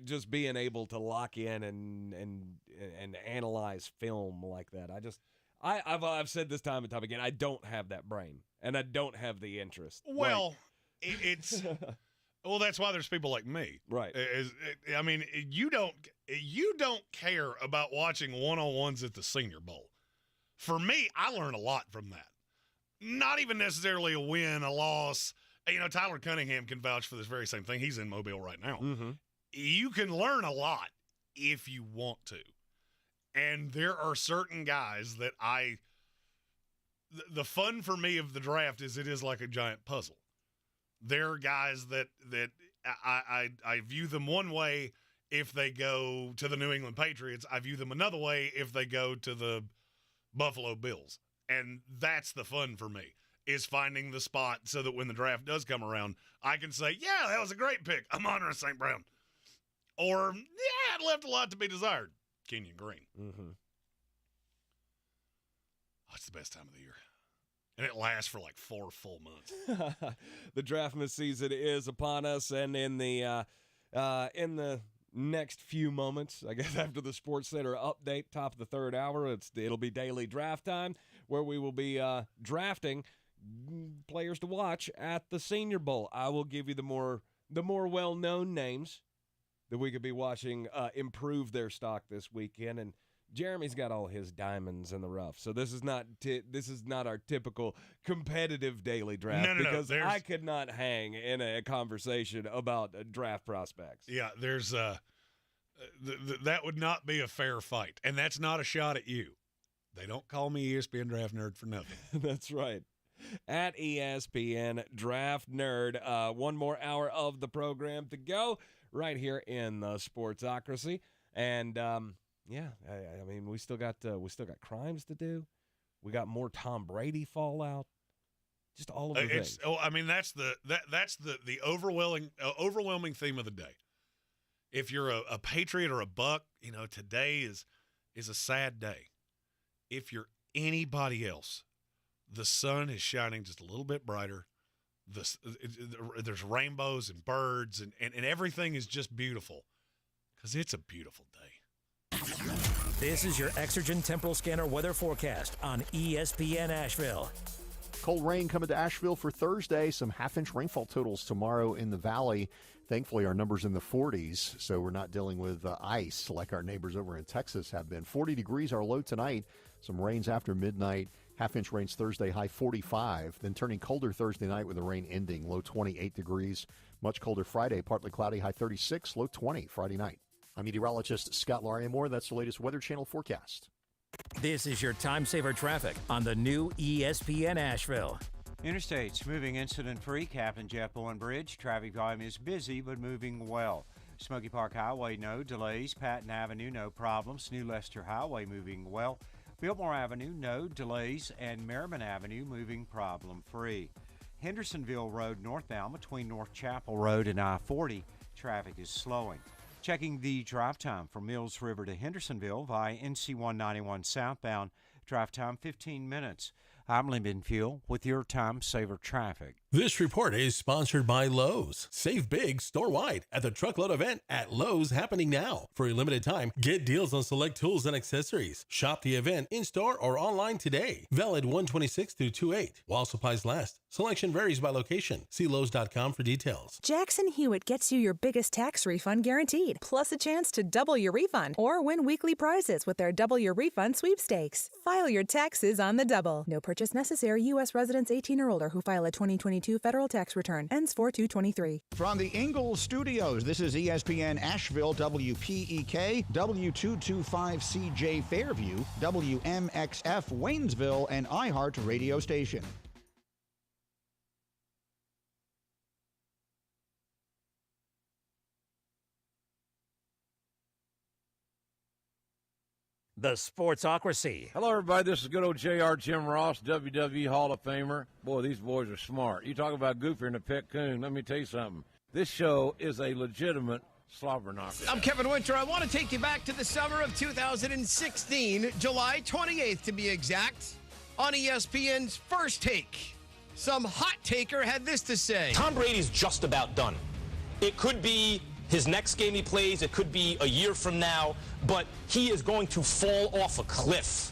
Just being able to lock in and analyze film like that. I've said this time and time again, I don't have that brain, and I don't have the interest. Well, it's well, that's why there's people like me. Right. I mean, you don't care about watching one-on-ones at the Senior Bowl. For me, I learn a lot from that. Not even necessarily a win, a loss. You know, Tyler Cunningham can vouch for this very same thing. He's in Mobile right now. Mm-hmm. You can learn a lot if you want to. And there are certain guys that the fun for me of the draft is it is like a giant puzzle. There are guys that I view them one way if they go to the New England Patriots. I view them another way if they go to the Buffalo Bills. And that's the fun for me, is finding the spot so that when the draft does come around, I can say, yeah, that was a great pick. Amon-Ra St. Brown. Or, yeah, it left a lot to be desired. Kenyon Greene. Mm-hmm. Oh, it's the best time of the year. And it lasts for like 4 full months. The draftmas season is upon us, and in the next few moments, I guess after the Sports Center update, top of the third hour, it'll be daily draft time, where we will be drafting players to watch at the Senior Bowl. I will give you the more well-known names that we could be watching improve their stock this weekend, and Jeremy's got all his diamonds in the rough. So this is not our typical competitive daily draft, because I could not hang in a conversation about draft prospects. Yeah, there's that would not be a fair fight, and that's not a shot at you. They don't call me ESPN Draft Nerd for nothing. That's right. At ESPN Draft Nerd, one more hour of the program to go right here in the Sportsocracy, and yeah, I mean, we still got crimes to do. We got more Tom Brady fallout. Just all of the things. Oh, I mean, that's the overwhelming theme of the day. If you're a Patriot or a Buck, you know, today is a sad day. If you're anybody else, the sun is shining just a little bit brighter. There's rainbows and birds, and everything is just beautiful, because it's a beautiful day. This is your Exergen Temporal Scanner weather forecast on ESPN Asheville. Cold rain coming to Asheville for Thursday. Some half-inch rainfall totals tomorrow in the valley. Thankfully, our number's in the 40s, so we're not dealing with ice like our neighbors over in Texas have been. 40 degrees our low tonight. Some rains after midnight. Half-inch rains Thursday, high 45. Then turning colder Thursday night with the rain ending, low 28 degrees. Much colder Friday, partly cloudy, high 36, low 20 Friday night. I'm meteorologist Scott Lauriamore. That's the latest Weather Channel forecast. This is your time saver traffic on the new ESPN Asheville. Interstates moving incident-free. Captain Jeff Bowen Bridge. Traffic volume is busy but moving well. Smoky Park Highway, no delays. Patton Avenue, no problems. New Leicester Highway moving well. Biltmore Avenue, no delays. And Merriman Avenue moving problem-free. Hendersonville Road northbound between North Chapel Road and I-40. Traffic is slowing. Checking the drive time from Mills River to Hendersonville via NC 191 southbound. Drive time 15 minutes. I'm Lee Fuel with your time saver traffic. This report is sponsored by Lowe's. Save big store-wide at the Truckload event at Lowe's happening now. For a limited time, get deals on select tools and accessories. Shop the event in-store or online today. Valid 1/26-2/8. While supplies last. Selection varies by location. See Lowe's.com for details. Jackson Hewitt gets you your biggest tax refund guaranteed, plus a chance to double your refund or win weekly prizes with their Double Your Refund sweepstakes. File your taxes on the double. No purchase necessary. U.S. residents 18 or older who file a 2022 2022 federal tax return. Ends 4/2/23. From the Ingles Studios, this is ESPN Asheville, WPEK, W225CJ Fairview, WMXF Waynesville, and iHeart radio station. The Sportsocracy. Hello, everybody. This is good old JR Jim Ross, WWE Hall of Famer. Boy, these boys are smart. You talk about goofier than a pet coon. Let me tell you something. This show is a legitimate slobber knocker. I'm Kevin Winter. I want to take you back to the summer of 2016, July 28th to be exact, on ESPN's First Take. Some hot taker had this to say. Tom Brady's just about done. It could be his next game he plays, it could be a year from now, but he is going to fall off a cliff.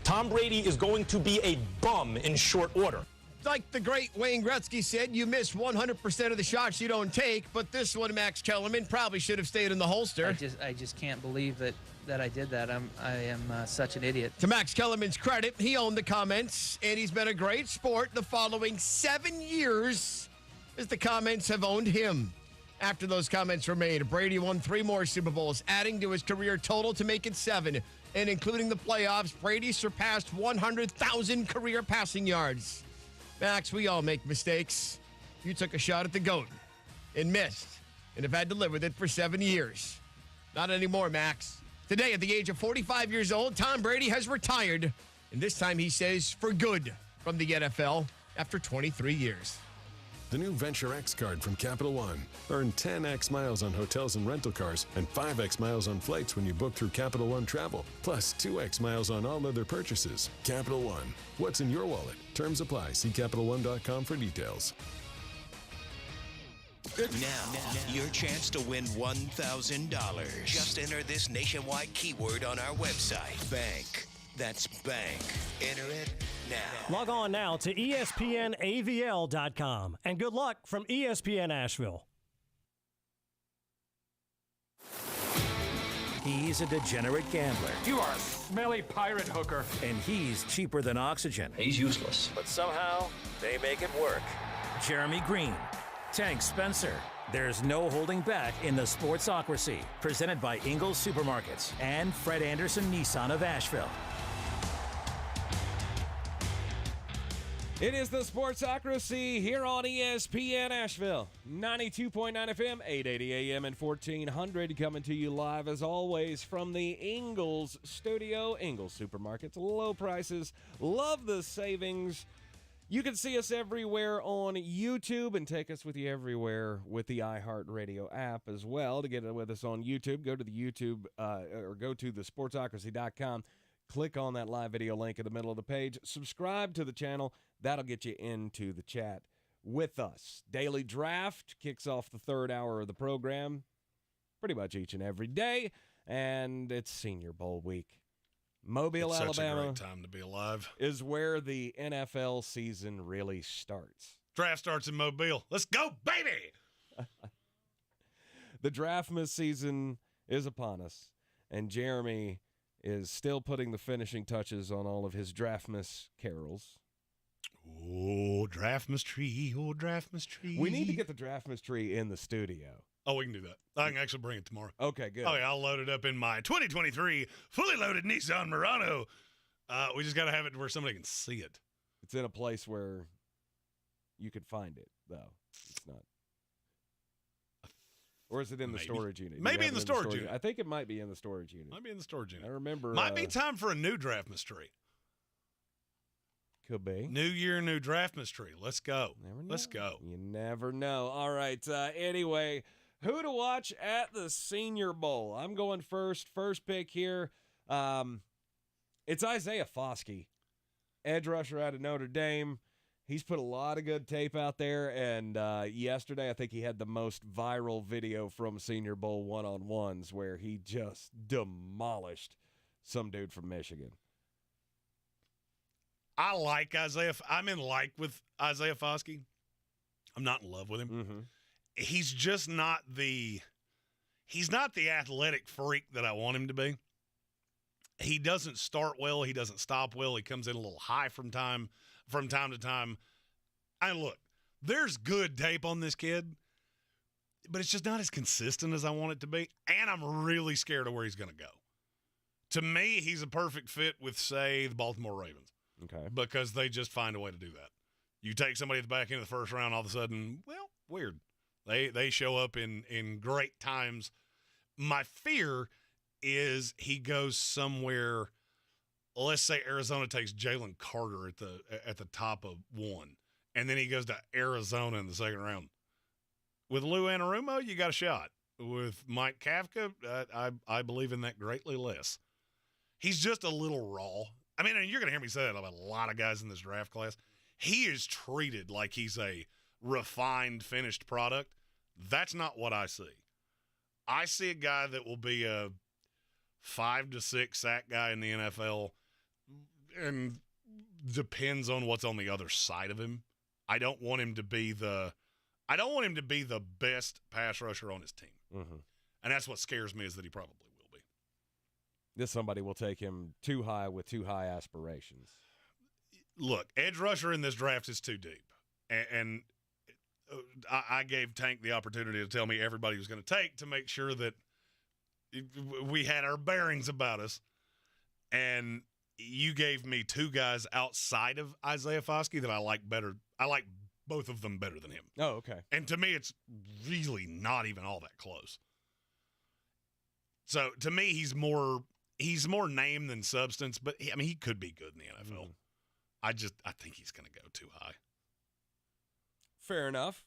Tom Brady is going to be a bum in short order. Like the great Wayne Gretzky said, you miss 100% of the shots you don't take, but this one, Max Kellerman, probably should have stayed in the holster. I just can't believe that I did that. I am such an idiot. To Max Kellerman's credit, he owned the comments, and he's been a great sport the following 7 years as the comments have owned him. After those comments were made, Brady won 3 more Super Bowls, adding to his career total to make it 7. And including the playoffs, Brady surpassed 100,000 career passing yards. Max, we all make mistakes. You took a shot at the GOAT and missed and have had to live with it for 7 years. Not anymore, Max. Today, at the age of 45 years old, Tom Brady has retired. And this time, he says, for good from the NFL after 23 years. The new Venture X card from Capital One. Earn 10x miles on hotels and rental cars and 5x miles on flights when you book through Capital One Travel, plus 2x miles on all other purchases. Capital One. What's in your wallet? Terms apply. See CapitalOne.com for details. Now, your chance to win $1,000. Just enter this nationwide keyword on our website. Bank. That's bank. Enter it now. Log on now to ESPNAVL.com. And good luck from ESPN Asheville. He's a degenerate gambler. You are a smelly pirate hooker. And he's cheaper than oxygen. He's useless. But somehow, they make it work. Jeremy Greene, Tank Spencer. There's no holding back in the Sportsocracy. Presented by Ingles Supermarkets and Fred Anderson Nissan of Asheville. It is the Sportsocracy here on ESPN Asheville. 92.9 FM, 880 AM and 1400, coming to you live as always from the Ingles Studio. Ingles Supermarkets, low prices, love the savings. You can see us everywhere on YouTube and take us with you everywhere with the iHeartRadio app as well. To get with us on YouTube, go to the YouTube or go to thesportsocracy.com. Click on that live video link in the middle of the page. Subscribe to the channel. That'll get you into the chat with us. Daily Draft kicks off the third hour of the program pretty much each and every day, and it's Senior Bowl week. Mobile, it's Alabama, such a great time to be alive. Is where the NFL season really starts. Draft starts in Mobile. Let's go, baby! The Draftmas season is upon us, and Jeremy is still putting the finishing touches on all of his Draftmas carols. Oh, Draftmas tree, oh, Draftmas tree. We need to get the Draftmas tree in the studio. Oh, we can do that. I can actually bring it tomorrow. Okay, good. Oh, yeah, I'll load it up in my 2023 fully loaded Nissan Murano. We just got to have it where somebody can see it. It's in a place where you could find it, though. It's not. Or is it in the storage unit? Maybe in the storage unit. I think it might be in the storage unit. Might be in the storage unit. I remember. Might be time for a new Draftmas tree. Could be. New year, new Draftmas tree. Let's go. Let's go. You never know. All right. Anyway, who to watch at the Senior Bowl? I'm going first. First pick here. It's Isaiah Foskey, edge rusher out of Notre Dame. He's put a lot of good tape out there, and yesterday I think he had the most viral video from Senior Bowl one-on-ones where he just demolished some dude from Michigan. I like Isaiah. I'm in like with Isaiah Foskey. I'm not in love with him. Mm-hmm. He's just not he's not the athletic freak that I want him to be. He doesn't start well. He doesn't stop well. He comes in a little high from time to time. And look, there's good tape on this kid, but it's just not as consistent as I want it to be, and I'm really scared of where he's going to go. To me, he's a perfect fit with, say, the Baltimore Ravens. Okay. Because they just find a way to do that. You take somebody at the back end of the first round, all of a sudden, well, weird. They show up in great times. My fear is he goes somewhere. Let's say Arizona takes Jalen Carter at the top of one, and then he goes to Arizona in the second round. With Lou Anarumo, you got a shot. With Mike Kafka, I believe in that greatly less. He's just a little raw. I mean, and you're going to hear me say that about a lot of guys in this draft class. He is treated like he's a refined, finished product. That's not what I see. I see a guy that will be a 5 to 6 sack guy in the NFL, and depends on what's on the other side of him. I don't want him to be the best pass rusher on his team. Mm-hmm. And that's what scares me, is that he probably will be. This somebody will take him too high with too high aspirations. Look, edge rusher in this draft is too deep. And I gave Tank the opportunity to tell me everybody was going to take, to make sure that we had our bearings about us. And you gave me 2 guys outside of Isaiah Foskey that I like better. I like both of them better than him. Oh, okay. And to me, it's really not even all that close. So to me, he's more name than substance, but he could be good in the NFL. Mm-hmm. I think he's going to go too high. Fair enough.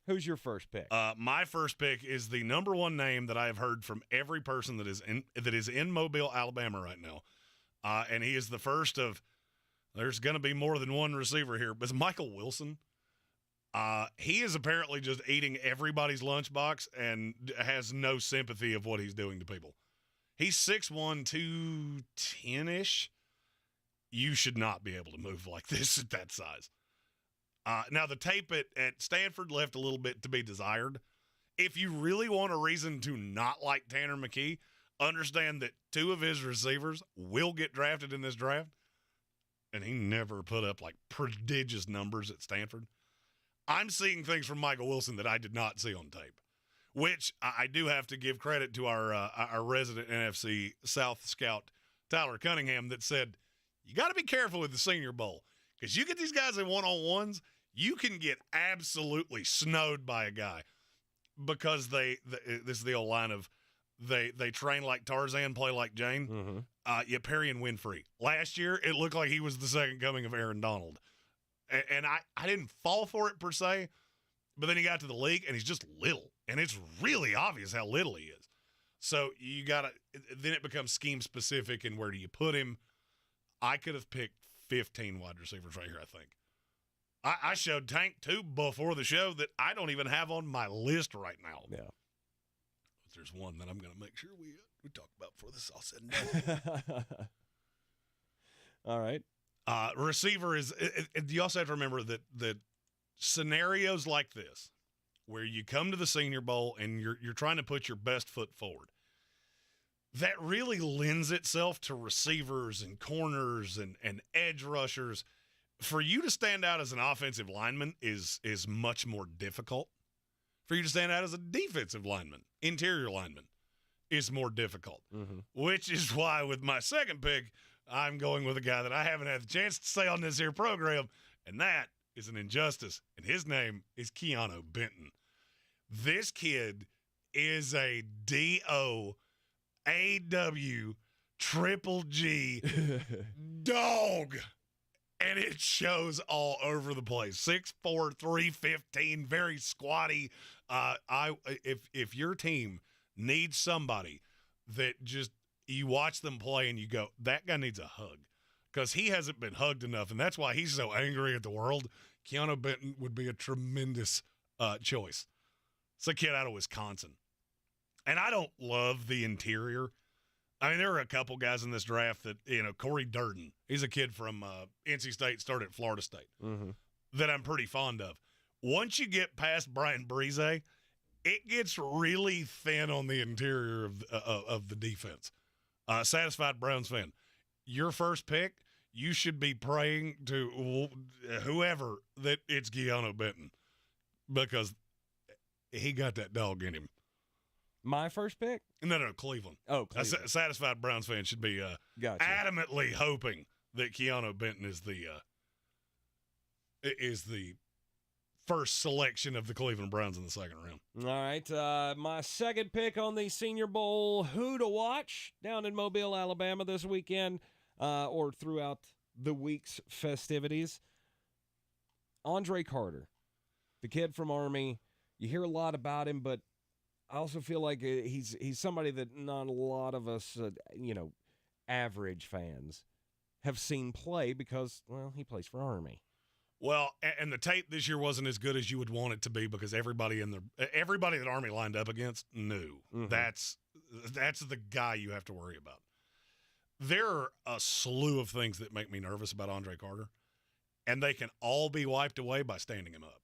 Who's your first pick? My first pick is the number one name that I have heard from every person that is in Mobile, Alabama right now. And he is the first of, there's going to be more than one receiver here, but it's Michael Wilson. He is apparently just eating everybody's lunchbox and has no sympathy of what he's doing to people. He's 6'1", 210-ish. You should not be able to move like this at that size. Now, the tape at Stanford left a little bit to be desired. If you really want a reason to not like Tanner McKee, understand that 2 of his receivers will get drafted in this draft, and he never put up like prodigious numbers at Stanford. I'm seeing things from Michael Wilson that I did not see on tape, which I do have to give credit to our resident NFC South scout, Tyler Cunningham, that said, you got to be careful with the Senior Bowl, because you get these guys in one-on-ones, you can get absolutely snowed by a guy, because this is the old line of they train like Tarzan, play like Jane. Mm-hmm. Perry and Winfrey. Last year, it looked like he was the second coming of Aaron Donald. And I didn't fall for it per se, but then he got to the league, and he's just little. And it's really obvious how little he is. So you got to – then it becomes scheme-specific, and where do you put him? I could have picked 15 wide receivers right here, I think. I showed Tank, too, before the show that I don't even have on my list right now. Yeah. But there's one that I'm going to make sure we talk about before this is all said and done. All right. Receiver is – you also have to remember that scenarios like this, where you come to the Senior Bowl and you're trying to put your best foot forward, that really lends itself to receivers and corners and edge rushers. For you to stand out as an offensive lineman is much more difficult. For you to stand out as a defensive lineman, interior lineman, is more difficult. Mm-hmm. Which is why with my second pick, I'm going with a guy that I haven't had the chance to say on this here program, and that is an injustice, and his name is Keanu Benton. This kid is a D-O-A-W triple G dog, and it shows all over the place. 6'4", 315, very squatty. If your team needs somebody that just you watch them play and you go, that guy needs a hug, because he hasn't been hugged enough, and that's why he's so angry at the world. Keanu Benton would be a tremendous choice. It's a kid out of Wisconsin. And I don't love the interior. I mean, there are a couple guys in this draft that, Corey Durden, he's a kid from NC State, started at Florida State, mm-hmm. that I'm pretty fond of. Once you get past Brian Brise, it gets really thin on the interior of the defense. Satisfied Browns fan, your first pick, you should be praying to whoever that it's Keanu Benton. because he got that dog in him. My first pick? No, Cleveland. Oh, Cleveland. A satisfied Browns fan should be adamantly hoping that Keanu Benton is the first selection of the Cleveland Browns in the second round. All right, my second pick on the Senior Bowl, who to watch down in Mobile, Alabama this weekend, or throughout the week's festivities. Andre Carter, the kid from Army. You hear a lot about him, but I also feel like he's somebody that not a lot of us, average fans have seen play because, well, he plays for Army. Well, and the tape this year wasn't as good as you would want it to be because everybody that Army lined up against knew. Mm-hmm. That's the guy you have to worry about. There are a slew of things that make me nervous about Andre Carter, and they can all be wiped away by standing him up.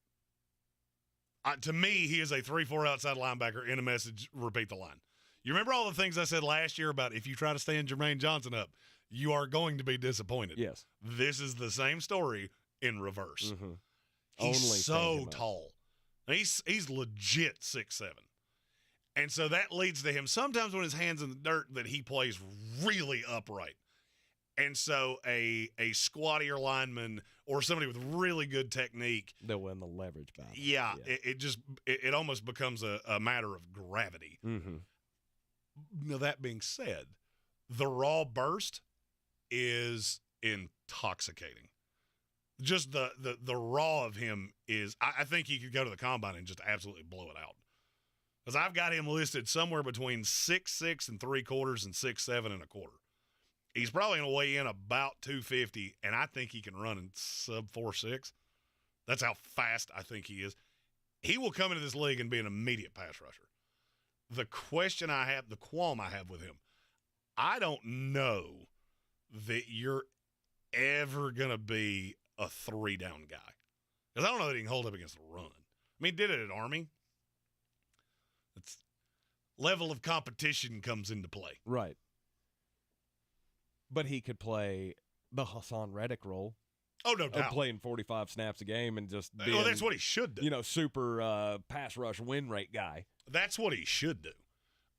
To me, he is a 3-4 outside linebacker in a message, repeat the line. You remember all the things I said last year about if you try to stand Jermaine Johnson up, you are going to be disappointed. Yes. This is the same story in reverse. Mm-hmm. He's so tall. He's legit 6'7". And so that leads to him sometimes when his hand's in the dirt that he plays really upright. And so a squattier lineman or somebody with really good technique, they'll win the leverage battle. Yeah. It almost becomes a matter of gravity. Mm-hmm. Now, that being said, the raw burst is intoxicating. Just the raw of him is, I think he could go to the combine and just absolutely blow it out. Because I've got him listed somewhere between 6'6" and 3/4 and 6'7" and 1/4. He's probably going to weigh in about 250, and I think he can run in sub 4.6. That's how fast I think he is. He will come into this league and be an immediate pass rusher. The question I have, the qualm I have with him, I don't know that you're ever going to be a 3-down guy. Because I don't know that he can hold up against the run. I mean, he did it at Army. It's level of competition comes into play. Right. But he could play the Hassan Reddick role. Oh, no doubt. Playing 45 snaps a game and just being, well, that's what he should do. Super pass rush win rate guy. That's what he should do.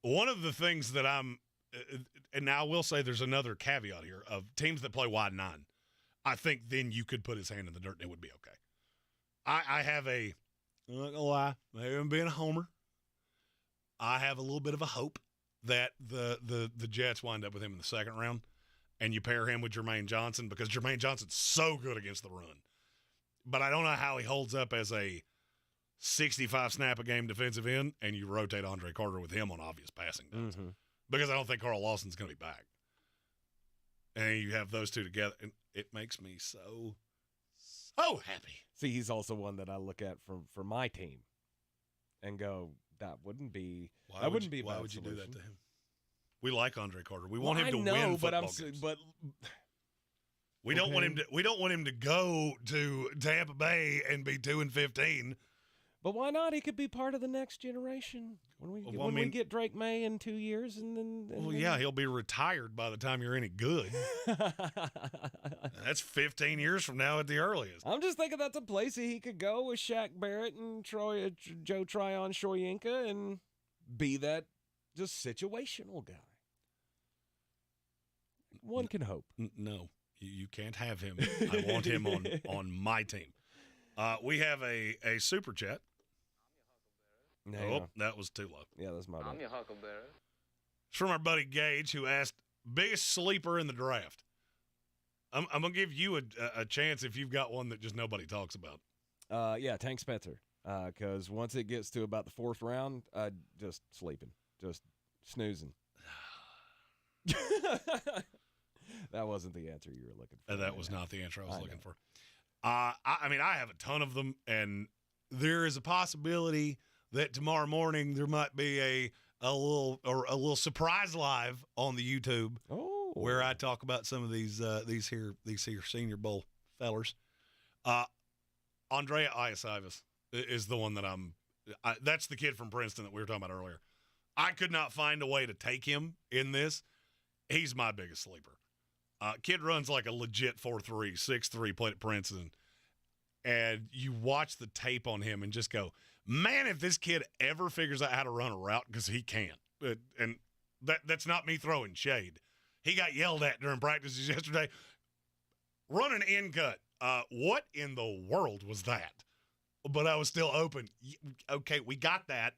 One of the things that I'm and now I will say there's another caveat here of teams that play wide 9. I think then you could put his hand in the dirt and it would be okay. I have I'm not going to lie, maybe I'm being a homer. I have a little bit of a hope that the Jets wind up with him in the second round. And you pair him with Jermaine Johnson because Jermaine Johnson's so good against the run. But I don't know how he holds up as a 65-snap-a-game defensive end, and you rotate Andre Carter with him on obvious passing downs. Mm-hmm. Because I don't think Carl Lawson's going to be back. And you have those two together, and it makes me so happy. See, he's also one that I look at for my team and go, that wouldn't be Why would you do that to him? We like Andre Carter. We want him to win football games. But we don't want him to. We don't want him to go to Tampa Bay and be 2-15. But why not? He could be part of the next generation when we get Drake May in 2 years, and then. Yeah, he'll be retired by the time you're any good. That's 15 years from now at the earliest. I'm just thinking that's a place that he could go with Shaq Barrett and Joe Tryon-Shoyinka and be that just situational guy. One can hope. No, you can't have him. I want him on my team. We have a super chat. No, that was too low. Yeah, that's my bad. I'm your huckleberry. It's from our buddy Gage, who asked, biggest sleeper in the draft. I'm going to give you a chance if you've got one that just nobody talks about. Yeah, Tank Spencer. Because once it gets to about the 4th round, just sleeping. Just snoozing. That wasn't the answer you were looking for. That was not the answer I was looking for. I mean, I have a ton of them, and there is a possibility that tomorrow morning there might be a little surprise live on the YouTube where I talk about some of these here Senior Bowl fellers. Andrea Iosivas is the one that that's the kid from Princeton that we were talking about earlier. I could not find a way to take him in this. He's my biggest sleeper. Kid runs like a legit 4.3, 6'3", played at Princeton. and you watch the tape on him and just go, man, if this kid ever figures out how to run a route, because he can't. And that's not me throwing shade. He got yelled at during practices yesterday. Run an in cut. What in the world was that? But I was still open. Okay, we got that.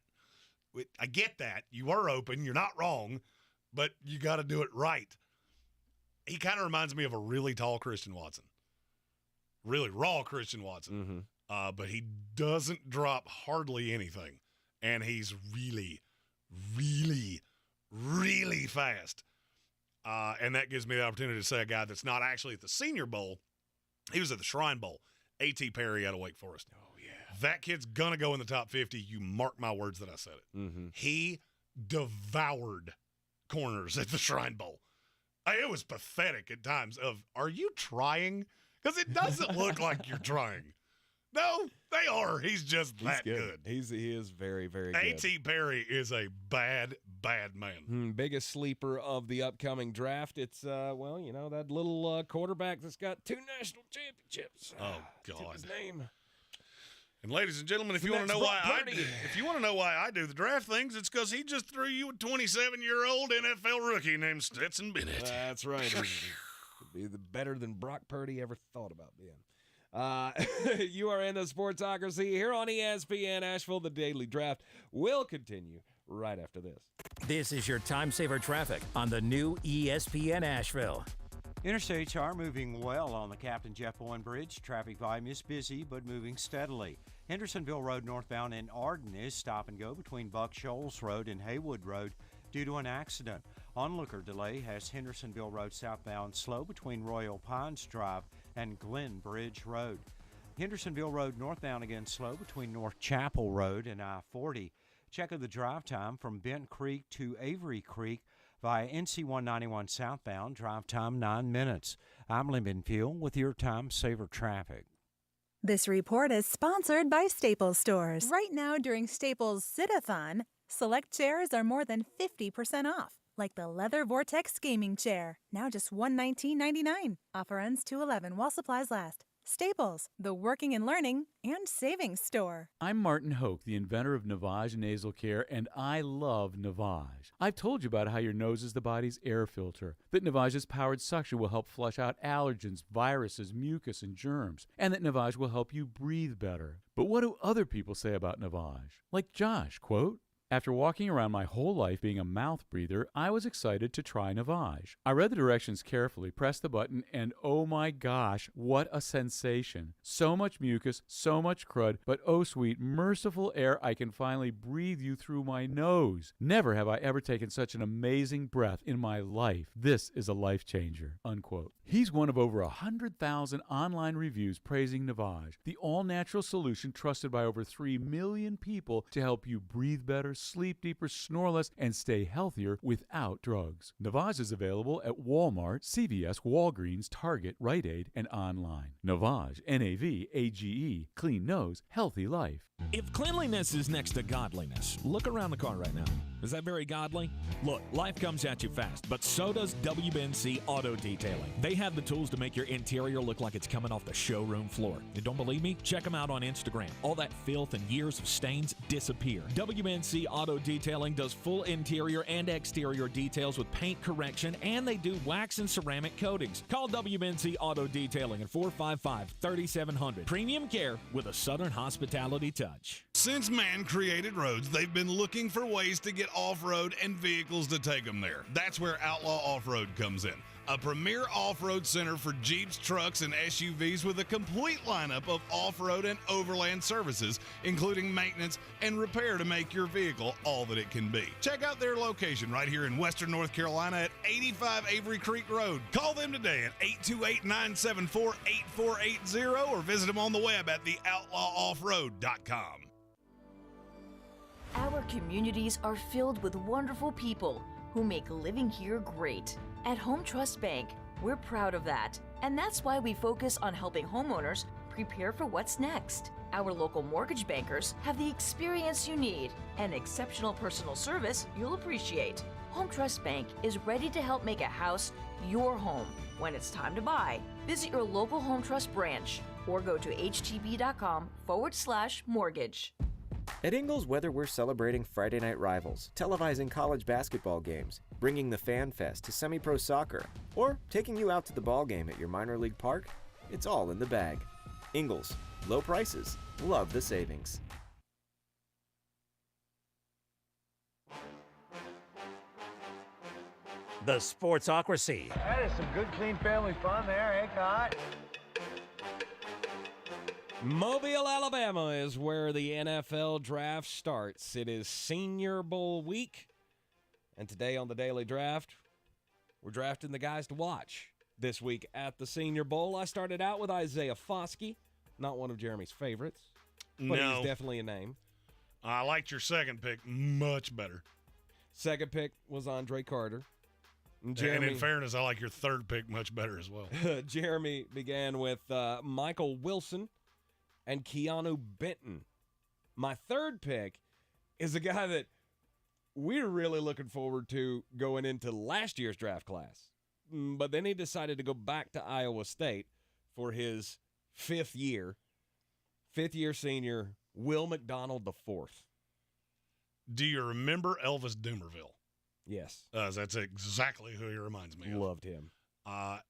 I get that. You were open. You're not wrong, but you got to do it right. He kind of reminds me of a really tall Christian Watson. Really raw Christian Watson. Mm-hmm. But he doesn't drop hardly anything. And he's really, really, really fast. And that gives me the opportunity to say a guy that's not actually at the Senior Bowl. He was at the Shrine Bowl. A.T. Perry out of Wake Forest. Oh, yeah. That kid's going to go in the top 50. You mark my words that I said it. Mm-hmm. He devoured corners at the Shrine Bowl. It was pathetic at times of, are you trying? Because it doesn't look like you're trying. No, they are. He's just that good. He is very, very good. A.T. Perry is a bad, bad man. Biggest sleeper of the upcoming draft. It's, that little quarterback that's got 2 national championships. Oh, God. His name. And ladies and gentlemen, if you want to know why I do the draft things, it's because he just threw you a 27-year-old NFL rookie named Stetson Bennett. That's right. Could be better than Brock Purdy ever thought about being. You are in the Sportsocracy here on ESPN Asheville. The Daily Draft will continue right after this. This is your time saver traffic on the new ESPN Asheville. Interstates are moving well on the Captain Jeff Bowen Bridge. Traffic volume is busy but moving steadily. Hendersonville Road northbound in Arden is stop and go between Buck Shoals Road and Haywood Road due to an accident. Onlooker delay has Hendersonville Road southbound slow between Royal Pines Drive and Glen Bridge Road. Hendersonville Road northbound again slow between North Chapel Road and I-40. Check of the drive time from Bent Creek to Avery Creek via NC 191 southbound. Drive time 9 minutes. I'm Lynn Benfield with your time saver traffic. This report is sponsored by Staples Stores. Right now during Staples Sit-a-thon, select chairs are more than 50% off. Like the Leather Vortex Gaming Chair, now just $119.99. Offer ends 2/11 while supplies last. Staples, the working and learning and savings store. I'm Martin Hoke, the inventor of Navage Nasal Care, and I love Navage. I've told you about how your nose is the body's air filter, that Navage's powered suction will help flush out allergens, viruses, mucus, and germs, and that Navage will help you breathe better. But what do other people say about Navage? Like Josh, quote, "After walking around my whole life being a mouth breather, I was excited to try Navage. I read the directions carefully, pressed the button, and oh my gosh, what a sensation. So much mucus, so much crud, but oh sweet, merciful air, I can finally breathe you through my nose. Never have I ever taken such an amazing breath in my life. This is a life changer," unquote. He's one of over 100,000 online reviews praising Navage, the all-natural solution trusted by over 3 million people to help you breathe better, sleep deeper, snore less, and stay healthier without drugs. Navage is available at Walmart, CVS, Walgreens, Target, Rite Aid, and online. Navage, N-A-V-A-G-E, clean nose, healthy life. If cleanliness is next to godliness, look around the car right now. Is that very godly? Look, life comes at you fast, but so does WNBA Auto Detailing. They have the tools to make your interior look like it's coming off the showroom floor. You don't believe me? Check them out on Instagram. All that filth and years of stains disappear. WNBA Auto Detailing does full interior and exterior details with paint correction, and they do wax and ceramic coatings. Call WNBA Auto Detailing at 455-3700. Premium care with a Southern hospitality touch. Since man created roads, they've been looking for ways to get off-road and vehicles to take them there. That's where Outlaw Off-Road comes in. A premier off-road center for Jeeps, trucks, and SUVs with a complete lineup of off-road and overland services, including maintenance and repair to make your vehicle all that it can be. Check out their location right here in Western North Carolina at 85 Avery Creek Road. Call them today at 828-974-8480 or visit them on the web at theoutlawoffroad.com. Our communities are filled with wonderful people who make living here great. At Home Trust Bank, we're proud of that. And that's why we focus on helping homeowners prepare for what's next. Our local mortgage bankers have the experience you need and exceptional personal service you'll appreciate. Home Trust Bank is ready to help make a house your home. When it's time to buy, visit your local Home Trust branch or go to htb.com/mortgage. At Ingles, whether we're celebrating Friday night rivals, televising college basketball games, bringing the Fan Fest to semi-pro soccer, or taking you out to the ball game at your minor league park, it's all in the bag. Ingles, low prices, love the savings. The Sportsocracy. That is some good, clean family fun there, eh, Cott? Mobile, Alabama is where the NFL draft starts. It is Senior Bowl week. And today on the Daily Draft, we're drafting the guys to watch this week at the Senior Bowl. I started out with Isaiah Foskey, not one of Jeremy's favorites, but he's definitely a name. I liked your second pick much better. Second pick was Andre Carter. Jeremy, and in fairness, I like your third pick much better as well. Jeremy began with Michael Wilson and Keanu Benton. My third pick is a guy that we're really looking forward to going into last year's draft class. But then he decided to go back to Iowa State for his fifth year senior, Will McDonald IV. Do you remember Elvis Doomerville? Yes. That's exactly who he reminds me of. Loved him. I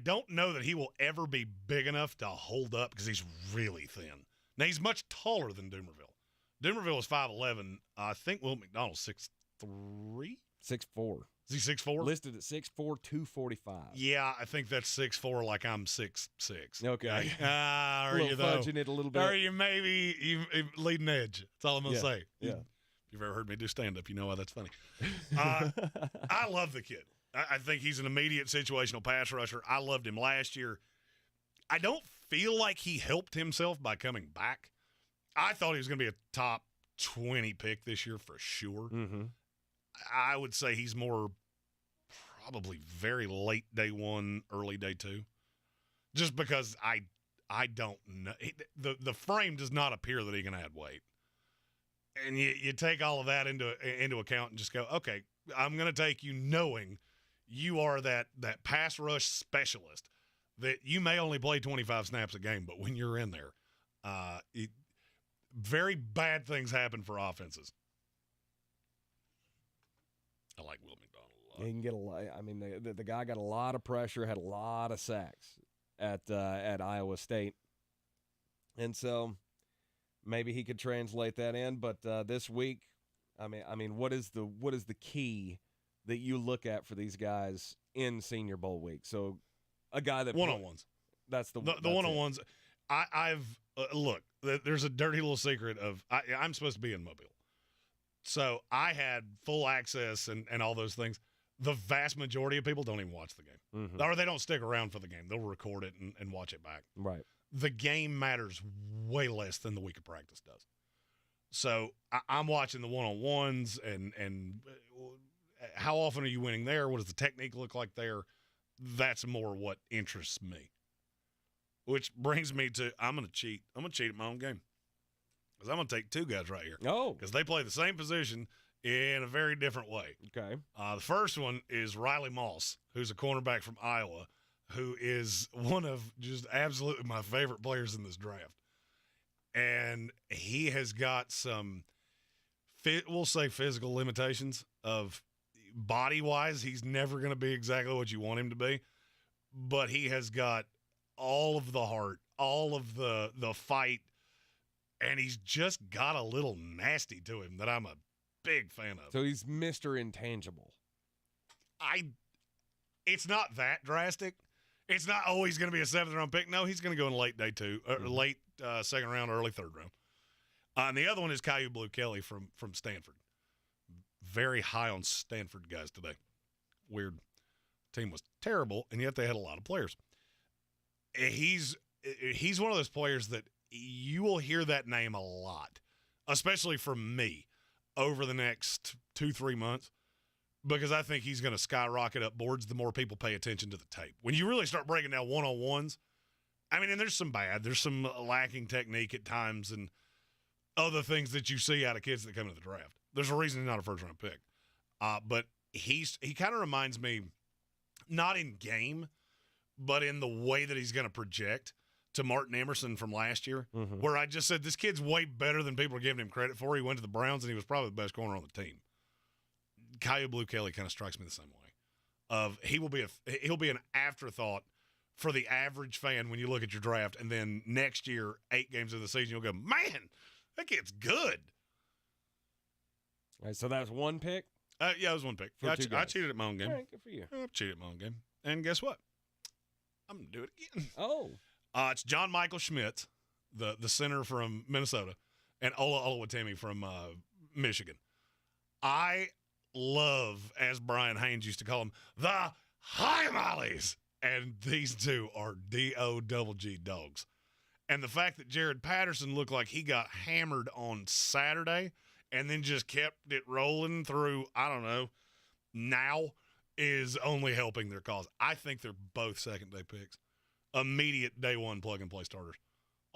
don't know that he will ever be big enough to hold up because he's really thin. Now, he's much taller than Doomerville. Doomerville is 5'11". I think Will McDonald's 6'3"? 6'4". Is he 6'4"? Listed at 6'4", 245. Yeah, I think that's 6'4", like I'm 6'6". Okay. Are you, though? Fudging it a little bit. Are you maybe leading edge? That's all I'm going to say. Yeah. If you've ever heard me do stand-up, you know why that's funny. I love the kid. I think he's an immediate situational pass rusher. I loved him last year. I don't feel like he helped himself by coming back. I thought he was going to be a top 20 pick this year for sure. Mm-hmm. I would say he's more probably very late day one, early day two. Just because I don't know. The frame does not appear that he can add weight. And you take all of that into account and just go, okay, I'm going to take you knowing you are that pass rush specialist that you may only play 25 snaps a game, but when you're in there, very bad things happen for offenses. I like Will McDonald a lot. He can get a lot. I mean, the guy got a lot of pressure, had a lot of sacks at Iowa State, and so maybe he could translate that in. But this week, I mean, what is the key that you look at for these guys in Senior Bowl week? So a guy that one-on-ones. That's the one-on-ones. I've look. There's a dirty little secret of I'm supposed to be in Mobile, so I had full access and all those things. The vast majority of people don't even watch the game, or they don't stick around for the game. They'll record it and watch it back. Right. The game matters way less than the week of practice does. So I'm watching the one-on-ones and how often are you winning there? What does the technique look like there? That's more what interests me. Which brings me to I'm going to cheat. I'm going to cheat at my own game. Because I'm going to take two guys right here. Oh. Because they play the same position in a very different way. Okay. The first one is Riley Moss, who's a cornerback from Iowa, who is one of just absolutely my favorite players in this draft. And he has got some, we'll say, physical limitations of body-wise. He's never going to be exactly what you want him to be. But he has got all of the heart, all of the fight, and he's just got a little nasty to him that I'm a big fan of. So he's Mr. Intangible. It's not that drastic. It's not, he's going to be a seventh-round pick. No, he's going to go in late day two, late second round, early third round. And the other one is Caillou Blue Kelly from Stanford. Very high on Stanford guys today. Weird. Team was terrible, and yet they had a lot of players. He's one of those players that you will hear that name a lot, especially from me, over the next 2-3 months, because I think he's going to skyrocket up boards the more people pay attention to the tape. When you really start breaking down one-on-ones, I mean, and there's some lacking technique at times and other things that you see out of kids that come into the draft. There's a reason he's not a first-round pick. But he kind of reminds me, not in game, but in the way that he's going to project, to Martin Emerson from last year, where I just said this kid's way better than people are giving him credit for. He went to the Browns, and he was probably the best corner on the team. Kyle Blue Kelly kind of strikes me the same way. He'll be an afterthought for the average fan when you look at your draft, and then next year, 8 games of the season, you'll go, man, that kid's good. All right, so that's one pick? Yeah, it was one pick. I cheated at my own game. All right, good for you. I cheated at my own game. And guess what? I'm going to do it again. Oh. It's John Michael Schmitz, the center from Minnesota, and Ola Oluwatimi from Michigan. I love, as Brian Haynes used to call them, the high mollies. And these two are D-O-double-G dogs. And the fact that Jared Patterson looked like he got hammered on Saturday and then just kept it rolling through, I don't know, now is only helping their cause. I think they're both second-day picks. Immediate day one plug-and-play starters.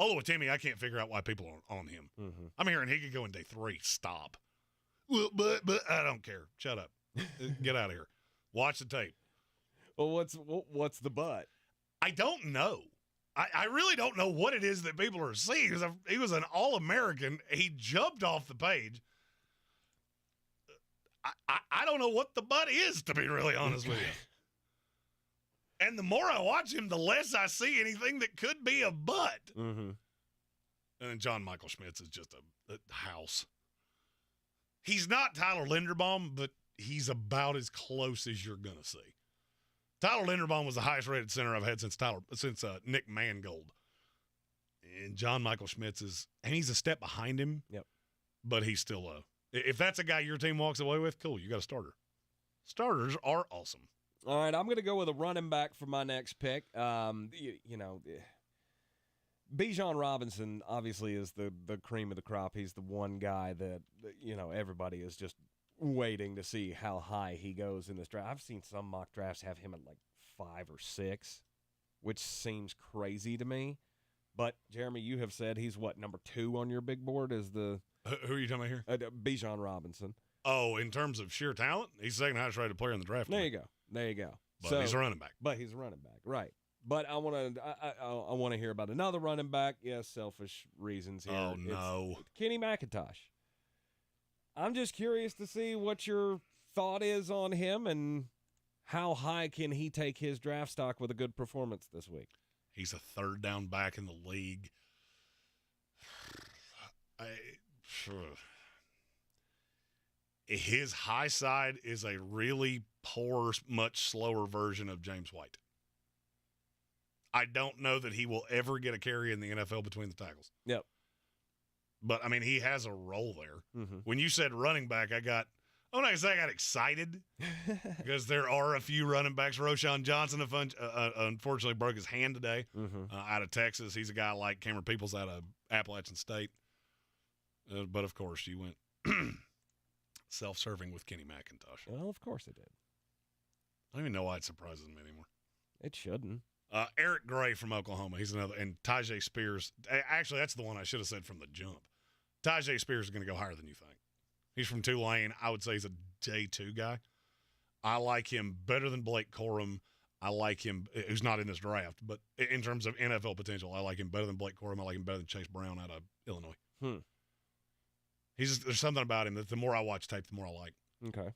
Oluwatimi, I can't figure out why people are on him. I'm hearing he could go in day 3. Stop. Well, but I don't care. Shut up. Get out of here. Watch the tape. Well, what's the but? I don't know. I really don't know what it is that people are seeing. He was an All-American. He jumped off the page. I don't know what the but is, to be really honest with you. And the more I watch him, the less I see anything that could be a but. And then John Michael Schmitz is just a house. He's not Tyler Linderbaum, but he's about as close as you're going to see. Tyler Linderbaum was the highest-rated center I've had since Nick Mangold. And John Michael Schmitz he's a step behind him. Yep. But he's still if that's a guy your team walks away with, cool, you got a starter. Starters are awesome. All right, I'm going to go with a running back for my next pick. Bijan Robinson obviously is the cream of the crop. He's the one guy that, everybody is just waiting to see how high he goes in this draft. I've seen some mock drafts have him at like 5 or 6, which seems crazy to me. But, Jeremy, you have said he's, number 2 on your big board is the – Who are you talking about here? Bijan Robinson. Oh, in terms of sheer talent? He's the second highest rated player in the draft. There you go. But he's a running back. But he's a running back, right. But I want to hear about another running back. Yes, selfish reasons here. Oh, no. It's Kenny McIntosh. I'm just curious to see what your thought is on him and how high can he take his draft stock with a good performance this week. He's a third down back in the league. His high side is a really poor, much slower version of James White. I don't know that he will ever get a carry in the NFL between the tackles. Yep. But, he has a role there. When you said running back, I'm not going to say I got excited because there are a few running backs. Roschon Johnson, unfortunately, broke his hand today out of Texas. He's a guy like Cameron Peoples out of Appalachian State. But, of course, you went self-serving with Kenny McIntosh. Well, of course it did. I don't even know why it surprises me anymore. It shouldn't. Eric Gray from Oklahoma. He's another. And Tyjae Spears. Actually, that's the one I should have said from the jump. Tyjae Spears is going to go higher than you think. He's from Tulane. I would say he's a day 2 guy. I like him better than Blake Corum. I like him, who's not in this draft, but in terms of NFL potential, I like him better than Blake Corum. I like him better than Chase Brown out of Illinois. There's something about him that the more I watch tape, the more I like. Okay.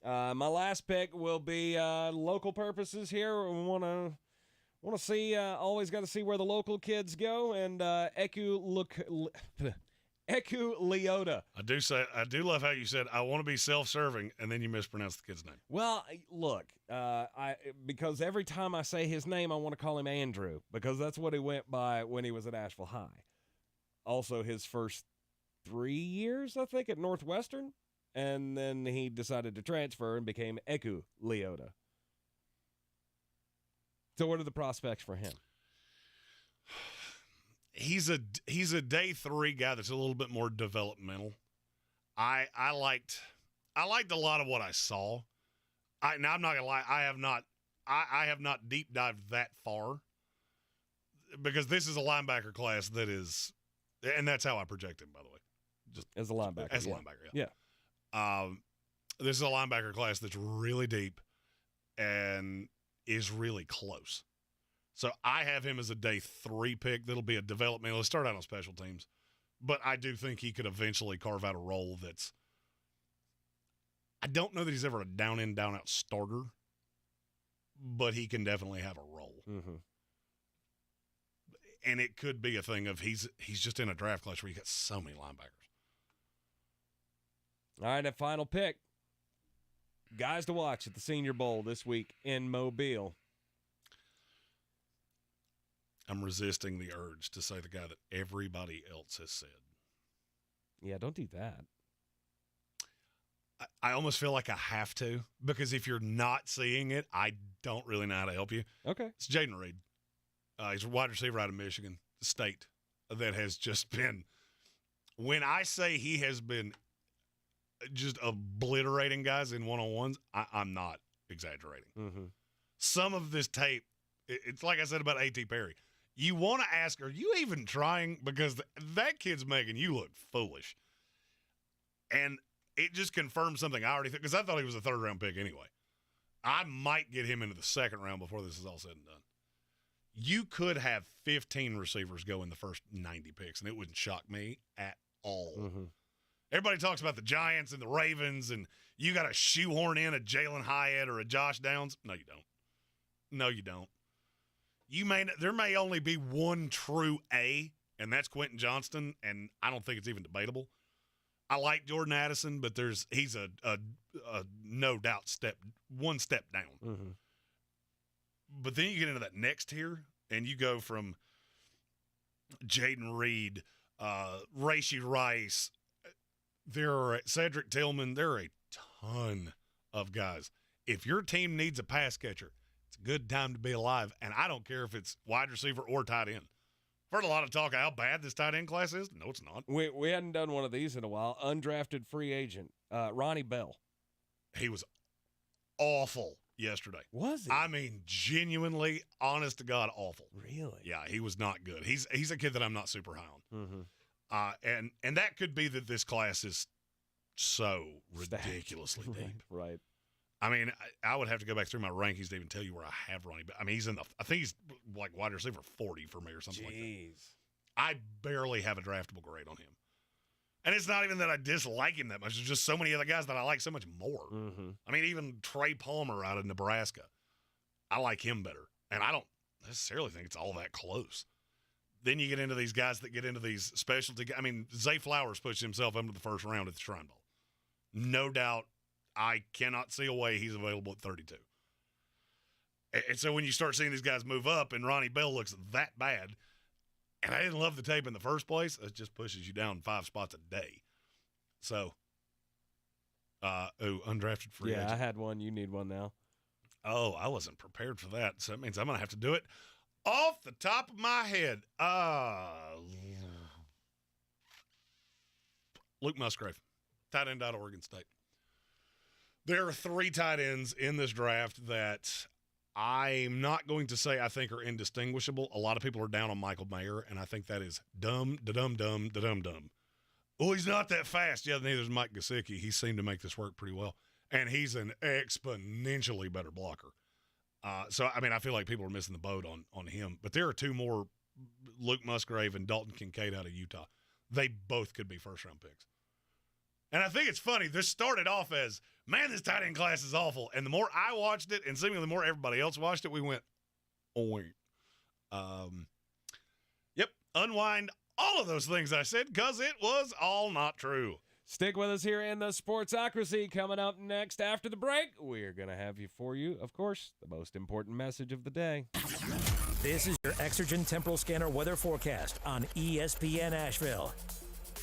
My last pick will be local purposes here. We want to see. Always got to see where the local kids go. And Eku Leota. I do love how you said I want to be self-serving, and then you mispronounced the kid's name. Well, look, because every time I say his name, I want to call him Andrew because that's what he went by when he was at Asheville High. Also, his first 3 years, I think, at Northwestern. And then he decided to transfer and became Eku Leota. So what are the prospects for him? He's a day 3 guy that's a little bit more developmental. I liked a lot of what I saw. Now I'm not gonna lie, I have not deep dived that far because this is a linebacker class that is, and that's how I project him, by the way. Just as a linebacker. As a linebacker, yeah. This is a linebacker class that's really deep and is really close. So I have him as a day 3 pick. That'll be a developmental. He'll start out on special teams. But I do think he could eventually carve out a role that's – I don't know that he's ever a down-in, down-out starter, but he can definitely have a role. Mm-hmm. And it could be a thing of he's just in a draft class where you got so many linebackers. All right, that final pick. Guys to watch at the Senior Bowl this week in Mobile. I'm resisting the urge to say the guy that everybody else has said. Yeah, don't do that. I almost feel like I have to, because if you're not seeing it, I don't really know how to help you. Okay. It's Jaden Reed. He's a wide receiver out of Michigan State that has just been – when I say he has been just obliterating guys in one-on-ones, I'm not exaggerating. Mm-hmm. Some of this tape, it's like I said about A.T. Perry. You want to ask, are you even trying? Because that kid's making you look foolish. And it just confirms something I already think, because I thought he was a 3rd-round pick anyway. I might get him into the 2nd round before this is all said and done. You could have 15 receivers go in the first 90 picks, and it wouldn't shock me at all. Mm-hmm. Everybody talks about the Giants and the Ravens, and you got to shoehorn in a Jalen Hyatt or a Josh Downs. No, you don't. No, you don't. There may only be one true A, and that's Quentin Johnston, and I don't think it's even debatable. I like Jordan Addison, but he's a no doubt one step down. Mm-hmm. But then you get into that next tier, and you go from Jaden Reed, Rashee Rice, Cedric Tillman. There are a ton of guys. If your team needs a pass catcher, it's a good time to be alive, and I don't care if it's wide receiver or tight end. I've heard a lot of talk how bad this tight end class is. No, it's not. We hadn't done one of these in a while. Undrafted free agent, Ronnie Bell. He was awful yesterday. Was he? I mean, genuinely, honest to God, awful. Really? Yeah, he was not good. He's a kid that I'm not super high on. Mm-hmm. And that could be that this class is so ridiculously deep. Right. I mean, I would have to go back through my rankings to even tell you where I have Ronnie. But I mean, I think he's like wide receiver 40 for me or something like that. I barely have a draftable grade on him. And it's not even that I dislike him that much. There's just so many other guys that I like so much more. Mm-hmm. I mean, even Trey Palmer out of Nebraska, I like him better. And I don't necessarily think it's all that close. Then you get into these guys that get into these specialty. I mean, Zay Flowers pushed himself into the 1st round at the Shrine Bowl. No doubt, I cannot see a way he's available at 32. And so when you start seeing these guys move up and Ronnie Bell looks that bad, and I didn't love the tape in the first place, it just pushes you down 5 spots a day. So, undrafted free agent. Yeah, I had one. You need one now. Oh, I wasn't prepared for that. So that means I'm going to have to do it off the top of my head. Luke Musgrave, tight end out of Oregon State. There are 3 tight ends in this draft that I'm not going to say I think are indistinguishable. A lot of people are down on Michael Mayer, and I think that is dumb. Oh, he's not that fast. Yeah, neither is Mike Gesicki. He seemed to make this work pretty well, and he's an exponentially better blocker. So, I mean, I feel like people are missing the boat on him. But there are 2 more, Luke Musgrave and Dalton Kincaid out of Utah. They both could be 1st-round picks. And I think it's funny. This started off as, man, this tight end class is awful. And the more I watched it, and seemingly the more everybody else watched it, we went, oink. Yep, unwind all of those things I said, because it was all not true. Stick with us here in the Sportsocracy. Coming up next after the break, we're going to have for you, of course, the most important message of the day. This is your Exergen Temporal Scanner weather forecast on ESPN Asheville.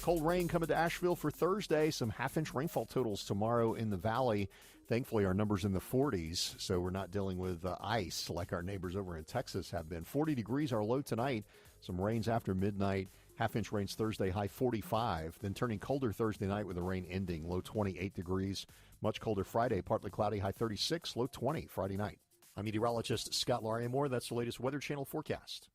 Cold rain coming to Asheville for Thursday. Some half-inch rainfall totals tomorrow in the valley. Thankfully, our numbers in the 40s, so we're not dealing with ice like our neighbors over in Texas have been. 40 degrees our low tonight. Some rains after midnight. Half-inch rains Thursday, high 45. Then turning colder Thursday night with the rain ending. Low 28 degrees. Much colder Friday, partly cloudy, high 36. Low 20 Friday night. I'm meteorologist Scott Larimore. That's the latest Weather Channel forecast.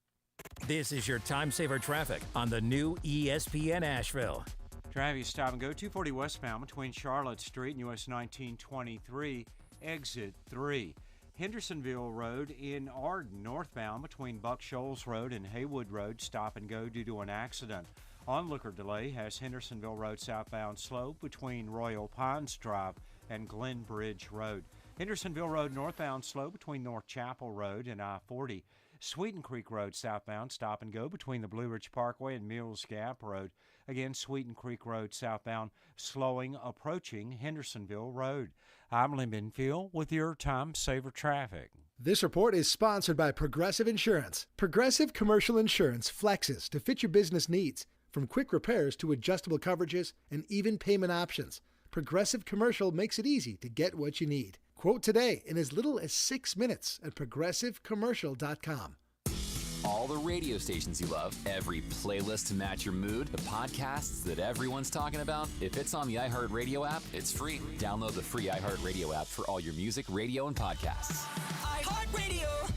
This is your time saver traffic on the new ESPN Asheville. Traffic stop and go 240 westbound between Charlotte Street and US 1923, exit 3. Hendersonville Road in Arden, northbound between Buck Shoals Road and Haywood Road, stop and go due to an accident. Onlooker delay has Hendersonville Road southbound slow between Royal Pines Drive and Glen Bridge Road. Hendersonville Road northbound slow between North Chapel Road and I-40. Sweeten Creek Road southbound stop and go between the Blue Ridge Parkway and Mills Gap Road. Again, Sweeten Creek Road southbound slowing approaching Hendersonville Road. I'm Lynn Benfield with your Time Saver Traffic. This report is sponsored by Progressive Insurance. Progressive Commercial Insurance flexes to fit your business needs, from quick repairs to adjustable coverages and even payment options. Progressive Commercial makes it easy to get what you need. Quote today in as little as 6 minutes at progressivecommercial.com. All the radio stations you love, every playlist to match your mood, the podcasts that everyone's talking about. If it's on the iHeartRadio app, it's free. Download the free iHeartRadio app for all your music, radio, and podcasts. iHeartRadio.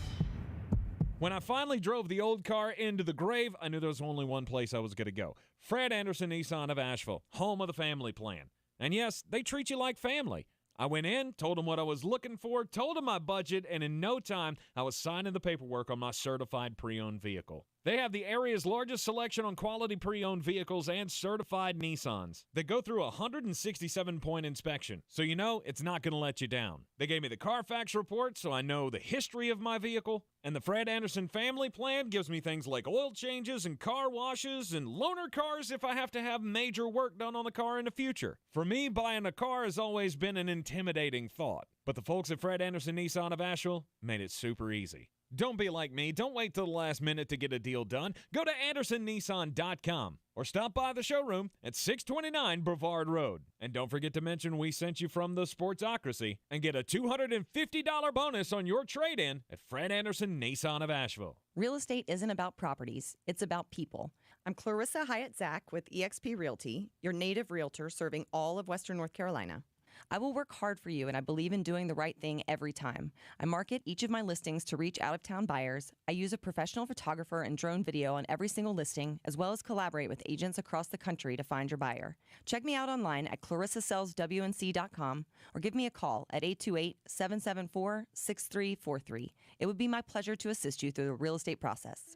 When I finally drove the old car into the grave, I knew there was only one place I was going to go. Fred Anderson Nissan of Asheville, home of the family plan. And yes, they treat you like family. I went in, told them what I was looking for, told them my budget, and in no time, I was signing the paperwork on my certified pre-owned vehicle. They have the area's largest selection on quality pre-owned vehicles and certified Nissans. They go through a 167-point inspection, so you know it's not going to let you down. They gave me the Carfax report, so I know the history of my vehicle. And the Fred Anderson family plan gives me things like oil changes and car washes and loaner cars if I have to have major work done on the car in the future. For me, buying a car has always been an intimidating thought. But the folks at Fred Anderson Nissan of Asheville made it super easy. Don't be like me. Don't wait till the last minute to get a deal done. Go to AndersonNissan.com or stop by the showroom at 629 Brevard Road. And don't forget to mention we sent you from the Sportsocracy and get a $250 bonus on your trade-in at Fred Anderson Nissan of Asheville. Real estate isn't about properties, it's about people. I'm Clarissa Hyatt-Zach with eXp Realty, your native realtor serving all of Western North Carolina. I will work hard for you, and I believe in doing the right thing every time. I market each of my listings to reach out-of-town buyers. I use a professional photographer and drone video on every single listing, as well as collaborate with agents across the country to find your buyer. Check me out online at clarissasellswnc.com or give me a call at 828-774-6343. It would be my pleasure to assist you through the real estate process.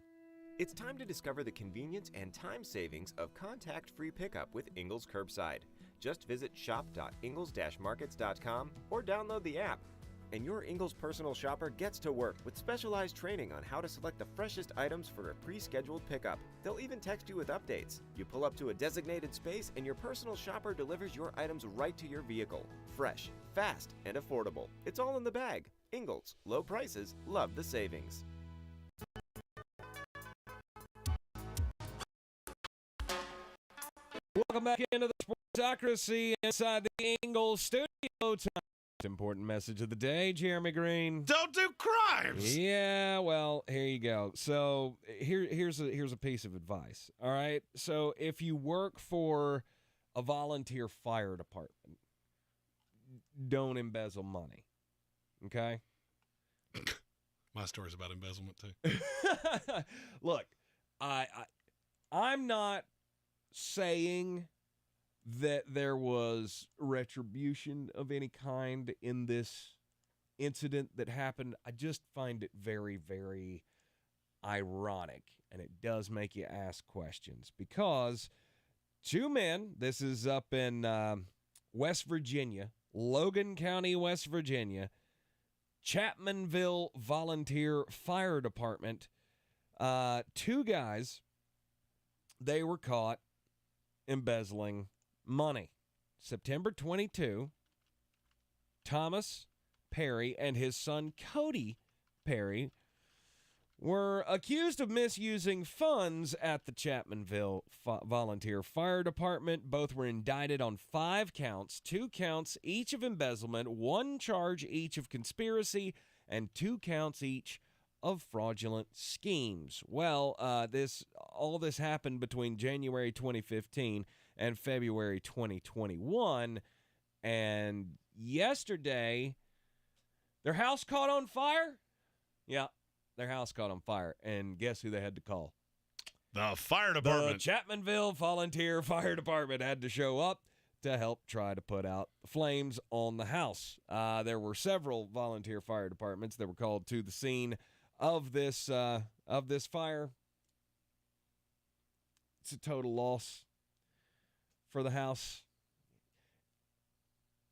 It's time to discover the convenience and time savings of contact-free pickup with Ingles Curbside. Just visit shop.ingles-markets.com or download the app. And your Ingles personal shopper gets to work with specialized training on how to select the freshest items for a pre-scheduled pickup. They'll even text you with updates. You pull up to a designated space and your personal shopper delivers your items right to your vehicle. Fresh, fast, and affordable. It's all in the bag. Ingles. Low prices. Love the savings. Welcome back into the Sportsocracy inside the Ingles Studio. Important message of the day, Jeremy Greene. Don't do crimes. Yeah, well, here you go. So here's a piece of advice. All right. So if you work for a volunteer fire department, don't embezzle money. Okay. My story's about embezzlement too. Look, I'm not saying that there was retribution of any kind in this incident that happened. I just find it very, very ironic, and it does make you ask questions because two men, this is up in West Virginia, Logan County, West Virginia, Chapmanville Volunteer Fire Department, two guys, they were caught embezzling money. September 22, Thomas Perry and his son Cody Perry were accused of misusing funds at the Chapmanville Volunteer Fire Department. Both were indicted on 5 counts, 2 counts each of embezzlement, 1 charge each of conspiracy, and 2 counts each of fraudulent schemes. Well, all this happened between January 2015 and February 2021, and yesterday, their house caught on fire? Yeah, their house caught on fire, and guess who they had to call? The fire department. The Chapmanville Volunteer Fire Department had to show up. to help try to put out the flames on the house. There were several volunteer fire departments that were called to the scene of this fire. It's a total loss for the house.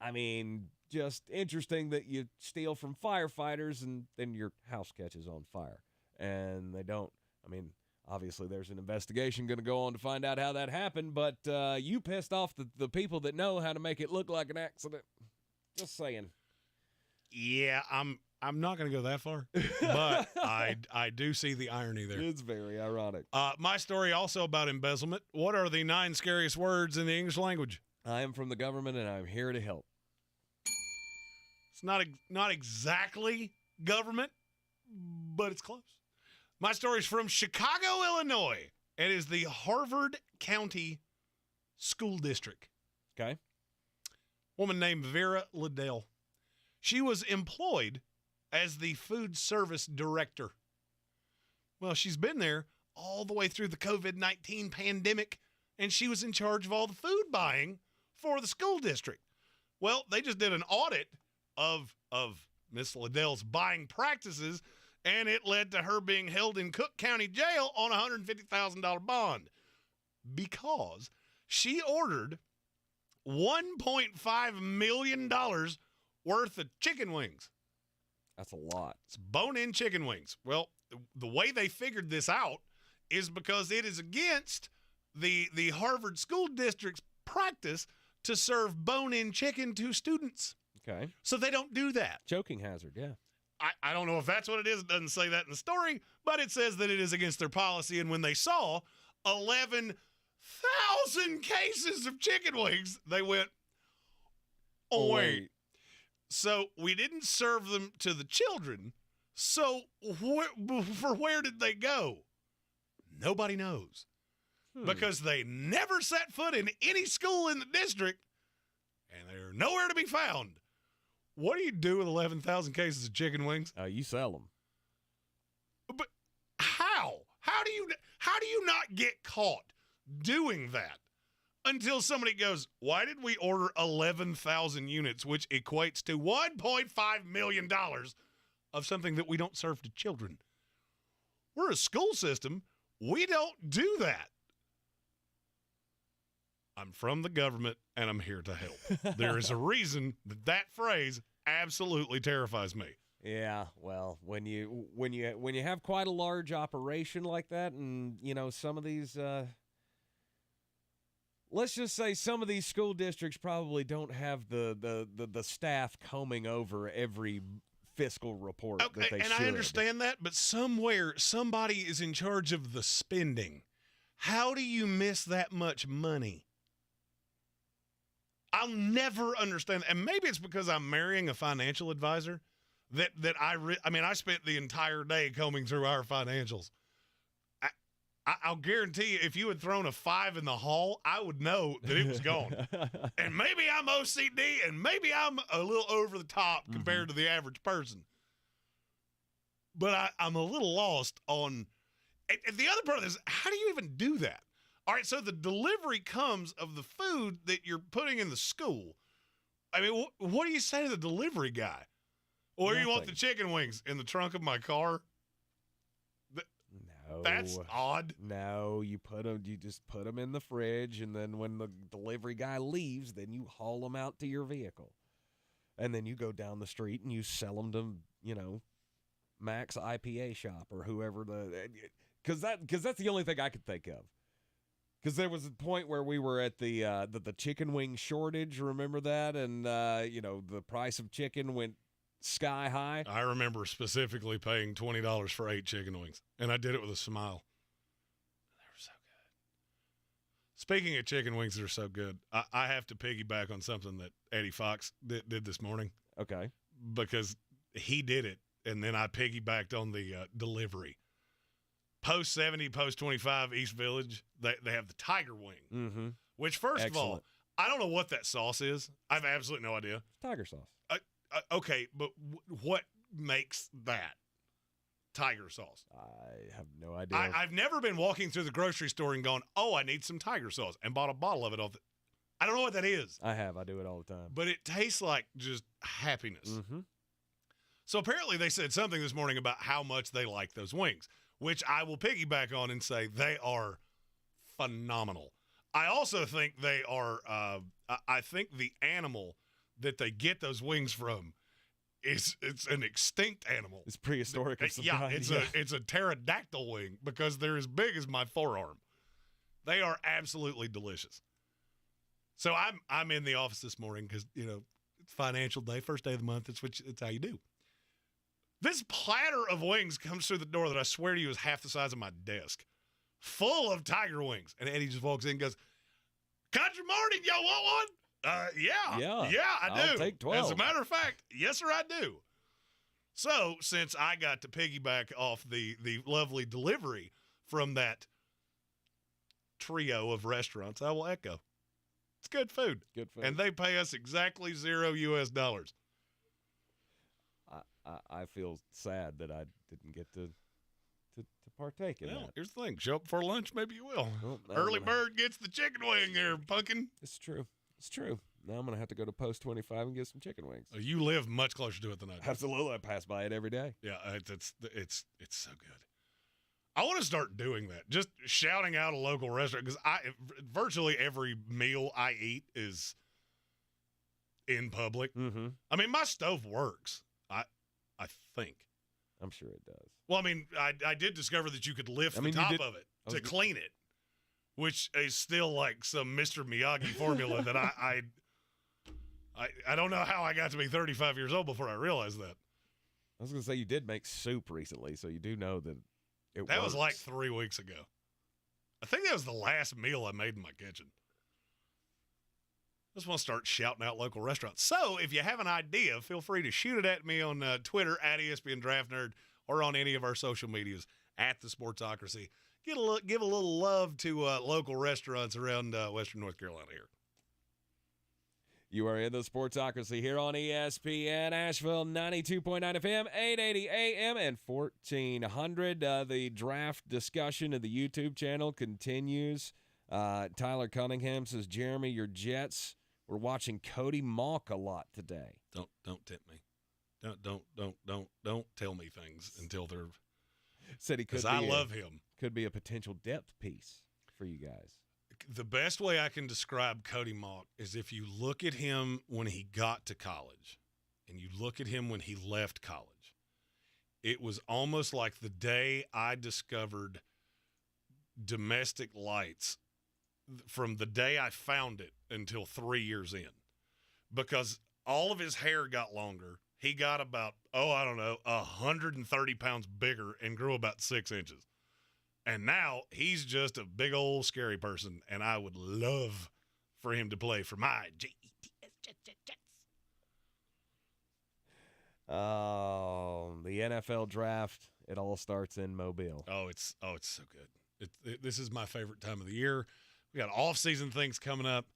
I mean, just interesting that you steal from firefighters and then your house catches on fire. And they don't. I mean, obviously there's an investigation going to go on to find out how that happened, but you pissed off the people that know how to make it look like an accident. Just saying. Yeah, I'm not going to go that far, but I do see the irony there. It's very ironic. My story also about embezzlement. What are the 9 scariest words in the English language? I am from the government, and I'm here to help. It's not exactly government, but it's close. My story is from Chicago, Illinois. It is the Harvard County School District. Okay. Woman named Vera Liddell. She was employed as the food service director. Well, she's been there all the way through the COVID-19 pandemic, and she was in charge of all the food buying for the school district. Well, they just did an audit of Miss Liddell's buying practices, and it led to her being held in Cook County Jail on a $150,000 bond because she ordered $1.5 million worth of chicken wings. That's a lot. It's bone-in chicken wings. Well, the way they figured this out is because it is against the Harvard School District's practice to serve bone-in chicken to students. Okay. So they don't do that. Choking hazard, yeah. I don't know if that's what it is. It doesn't say that in the story, but it says that it is against their policy. And when they saw 11,000 cases of chicken wings, they went, oh, wait. So we didn't serve them to the children. So where did they go? Nobody knows. Because they never set foot in any school in the district, and they're nowhere to be found. What do you do with 11,000 cases of chicken wings? You sell them. But how? How do you not get caught doing that until somebody goes, why did we order 11,000 units, which equates to $1.5 million of something that we don't serve to children? We're a school system. We don't do that. I'm from the government, and I'm here to help. There is a reason that phrase absolutely terrifies me. Yeah, well, when you have quite a large operation like that, and some of these, let's just say some of these school districts probably don't have the staff combing over every fiscal report that they should. I understand that, but somewhere somebody is in charge of the spending. How do you miss that much money? I'll never understand. And maybe it's because I'm marrying a financial advisor that I spent the entire day combing through our financials. I'll guarantee you, if you had thrown a 5 in the hall, I would know that it was gone. And maybe I'm OCD, and maybe I'm a little over the top compared to the average person. But I'm a little lost on – and the other part of this, how do you even do that? All right, so the delivery comes of the food that you're putting in the school. I mean, what do you say to the delivery guy? Or you want the chicken wings in the trunk of my car? No. That's odd. No, you just put them in the fridge, and then when the delivery guy leaves, then you haul them out to your vehicle. And then you go down the street and you sell them to, Max IPA shop or whoever because that's the only thing I could think of. Because there was a point where we were at the chicken wing shortage, remember that? And, the price of chicken went sky high. I remember specifically paying $20 for 8 chicken wings, and I did it with a smile. They were so good. Speaking of chicken wings that are so good, I have to piggyback on something that Eddie Fox did this morning. Okay. Because he did it, and then I piggybacked on the delivery. Post 70, post 25 East Village, they have the Tiger Wing, which first of all, I don't know what that sauce is. I have absolutely no idea. Tiger sauce. Okay, but what makes that tiger sauce? I have no idea. I've never been walking through the grocery store and gone, oh, I need some tiger sauce, and bought a bottle of it off I don't know what that is. I do it all the time. But it tastes like just happiness. Mm-hmm. So apparently they said something this morning about how much they like those wings, which I will piggyback on and say they are phenomenal. I also think they are I think the animal that they get those wings from it's an extinct animal. It's prehistoric of some yeah, kind. It's a pterodactyl wing because they're as big as my forearm. They are absolutely delicious. So I'm in the office this morning because, it's financial day, first day of the month. It's how you do. This platter of wings comes through the door that I swear to you is half the size of my desk, full of tiger wings. And Eddie just walks in and goes, "Country morning, y'all want one?" Yeah, I do. I'll take 12. As a matter of fact, yes, sir, I do. So since I got to piggyback off the lovely delivery from that trio of restaurants, I will echo. It's good food. Good food. And they pay us exactly $0. I feel sad that I didn't get to partake in that. Here's the thing. Show up for lunch, maybe you will. Well, Early bird gets the chicken wing there, pumpkin. It's true. Now I'm going to have to go to Post 25 and get some chicken wings. You live much closer to it than I do. Absolutely. I pass by it every day. Yeah, it's so good. I want to start doing that. Just shouting out a local restaurant because virtually every meal I eat is in public. Mm-hmm. I mean, my stove works. I think. I'm sure it does. Well, I mean, I did discover that you could lift the top of it to clean it, which is still like some Mr. Miyagi formula that I don't know how I got to be 35 years old before I realized that. I was going to say you did make soup recently, so you do know that it That works. was like 3 weeks ago. I think that was the last meal I made in my kitchen. I just want to start shouting out local restaurants. So if you have an idea, feel free to shoot it at me on Twitter at ESPN Draft Nerd or on any of our social medias at the Sportsocracy. Give a little love to local restaurants around Western North Carolina here. You are in the Sportsocracy here on ESPN Asheville, 92.9 FM, 880 AM, and 1400. The draft discussion of the YouTube channel continues. Tyler Cunningham says, Jeremy, your Jets. We're watching Cody Mauch a lot today. Don't tempt me. Don't tell me things until they're. Said he could. Because I love him. Could be a potential depth piece for you guys. The best way I can describe Cody Mauch is if you look at him when he got to college and you look at him when he left college. It was almost like the day I discovered domestic lights from the day I found it until 3 years in, because all of his hair got longer. He got about, 130 pounds bigger and grew about 6 inches. And now he's just a big old scary person, and I would love for him to play for my Jets. Oh, the NFL draft, it all starts in Mobile. Oh, it's so good. This is my favorite time of the year. We got off-season things coming up.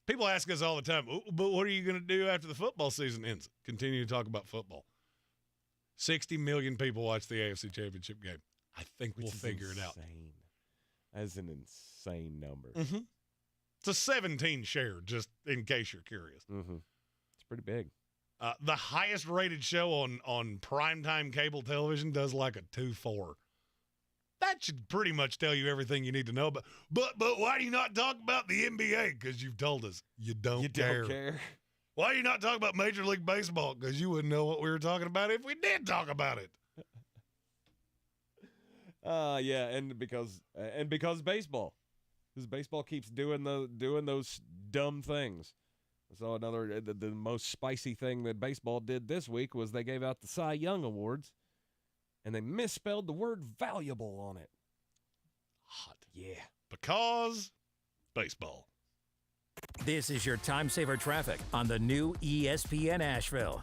People ask us all the time, but what are you going to do after the football season ends? Continue to talk about football. 60 million people watch the AFC Championship game. I think we'll figure it out. That is an insane number. Mm-hmm. It's a 17 share, just in case you're curious. Mm-hmm. It's pretty big. The highest rated show on primetime cable television does like a 2.4. That should pretty much tell you everything you need to know. But why do you not talk about the NBA? Because you've told us you don't care. Why do you not talk about Major League Baseball? Because you wouldn't know what we were talking about if we did talk about it. Yeah, and because baseball, because baseball keeps doing those dumb things. So the most spicy thing that baseball did this week was they gave out the Cy Young Awards, and they misspelled the word valuable on it. Hot. Yeah. Because baseball. This is your time saver traffic on the new ESPN Asheville.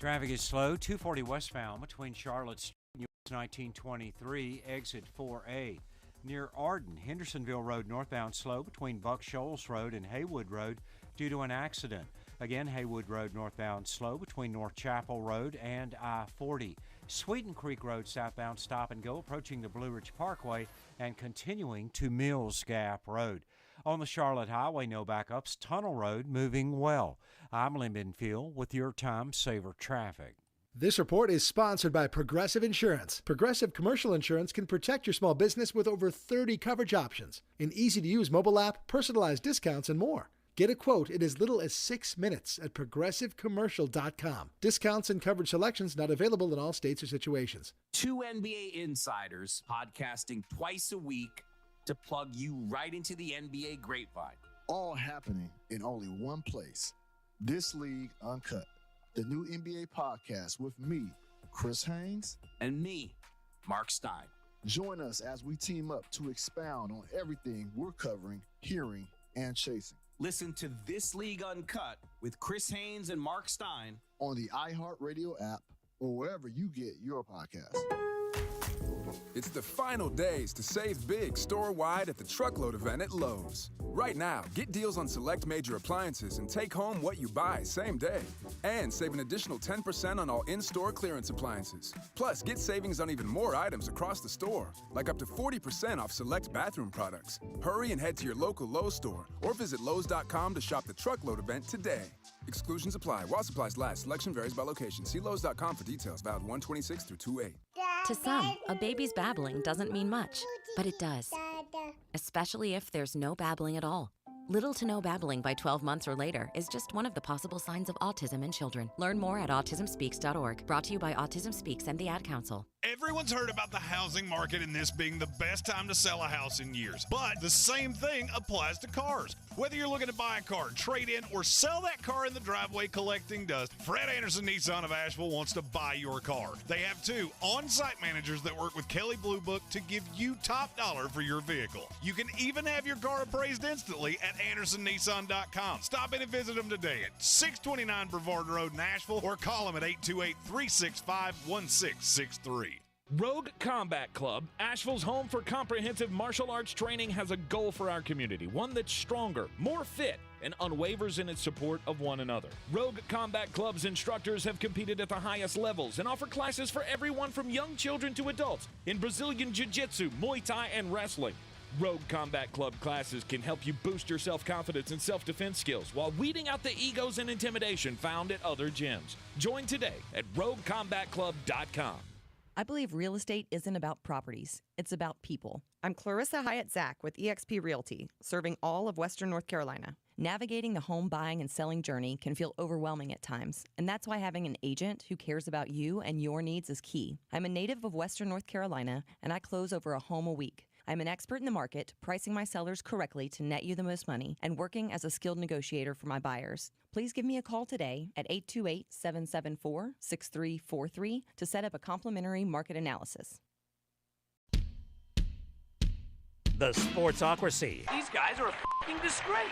Traffic is slow, 240 westbound between Charlotte Street and US 1923, exit 4A. Near Arden, Hendersonville Road northbound slow between Buck Shoals Road and Haywood Road due to an accident. Again, Haywood Road northbound slow between North Chapel Road and I-40. Sweeten Creek Road southbound stop and go approaching the Blue Ridge Parkway and continuing to Mills Gap Road. On the Charlotte Highway, no backups. Tunnel Road moving well. I'm Lynn Benfield with your Time Saver traffic. This report is sponsored by Progressive Insurance. Progressive Commercial Insurance can protect your small business with over 30 coverage options, an easy-to-use mobile app, personalized discounts, and more. Get a quote in as little as 6 minutes at progressivecommercial.com. Discounts and coverage selections not available in all states or situations. 2 NBA insiders podcasting twice a week to plug you right into the NBA grapevine. All happening in only one place. This League Uncut, the new NBA podcast with me, Chris Haynes, and me, Mark Stein. Join us as we team up to expound on everything we're covering, hearing, and chasing. Listen to This League Uncut with Chris Haynes and Mark Stein on the iHeartRadio app or wherever you get your podcasts. It's the final days to save big store-wide at the Truckload event at Lowe's. Right now, get deals on select major appliances and take home what you buy same day. And save an additional 10% on all in-store clearance appliances. Plus, get savings on even more items across the store, like up to 40% off select bathroom products. Hurry and head to your local Lowe's store or visit Lowes.com to shop the Truckload event today. Exclusions apply while supplies last. Selection varies by location. See Lowes.com for details. Valid 126 through 2/8. To some, a baby's babbling doesn't mean much, but it does. Especially if there's no babbling at all. Little to no babbling by 12 months or later is just one of the possible signs of autism in children. Learn more at autismspeaks.org. Brought to you by Autism Speaks and the Ad Council. Everyone's heard about the housing market and this being the best time to sell a house in years. But the same thing applies to cars. Whether you're looking to buy a car, trade in, or sell that car in the driveway collecting dust, Fred Anderson Nissan of Asheville wants to buy your car. They have 2 on-site managers that work with Kelley Blue Book to give you top dollar for your vehicle. You can even have your car appraised instantly at AndersonNissan.com. Stop in and visit them today at 629 Brevard Road in Asheville or call them at 828-365-1663. Rogue Combat Club, Asheville's home for comprehensive martial arts training, has a goal for our community, one that's stronger, more fit, and unwavers in its support of one another. Rogue Combat Club's instructors have competed at the highest levels and offer classes for everyone from young children to adults in Brazilian Jiu-Jitsu, Muay Thai, and wrestling. Rogue Combat Club classes can help you boost your self-confidence and self-defense skills while weeding out the egos and intimidation found at other gyms. Join today at RogueCombatClub.com. I believe real estate isn't about properties. It's about people. I'm Clarissa Hyatt Zach with eXp Realty, serving all of Western North Carolina. Navigating the home buying and selling journey can feel overwhelming at times, and that's why having an agent who cares about you and your needs is key. I'm a native of Western North Carolina, and I close over a home a week. I'm an expert in the market, pricing my sellers correctly to net you the most money, and working as a skilled negotiator for my buyers. Please give me a call today at 828-774-6343 to set up a complimentary market analysis. The Sportsocracy. These guys are a f***ing disgrace.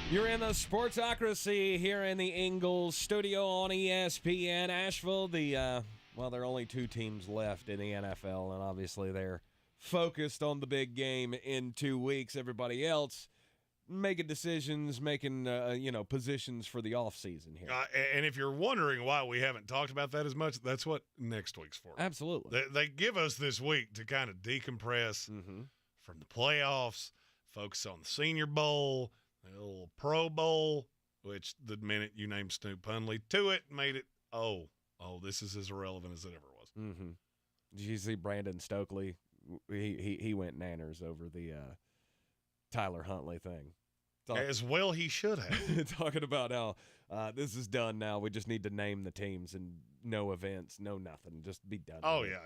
You're in the Sportsocracy here in the Ingles Studio on ESPN Asheville. There are only 2 teams left in the NFL, and obviously they're focused on the big game in 2 weeks. Everybody else making decisions, making positions for the offseason here. And if you're wondering why we haven't talked about that as much, that's what next week's for. Absolutely. They give us this week to kind of decompress from the playoffs, focus on the Senior Bowl, the little Pro Bowl, which the minute you named Snoop Hundley to it made it, this is as irrelevant as it ever was. Mm-hmm. Did you see Brandon Stokely? He went nanners over the Tyler Huntley thing. As well he should have. Talking about how this is done now. We just need to name the teams and no events, no nothing. Just be done. Oh, yeah.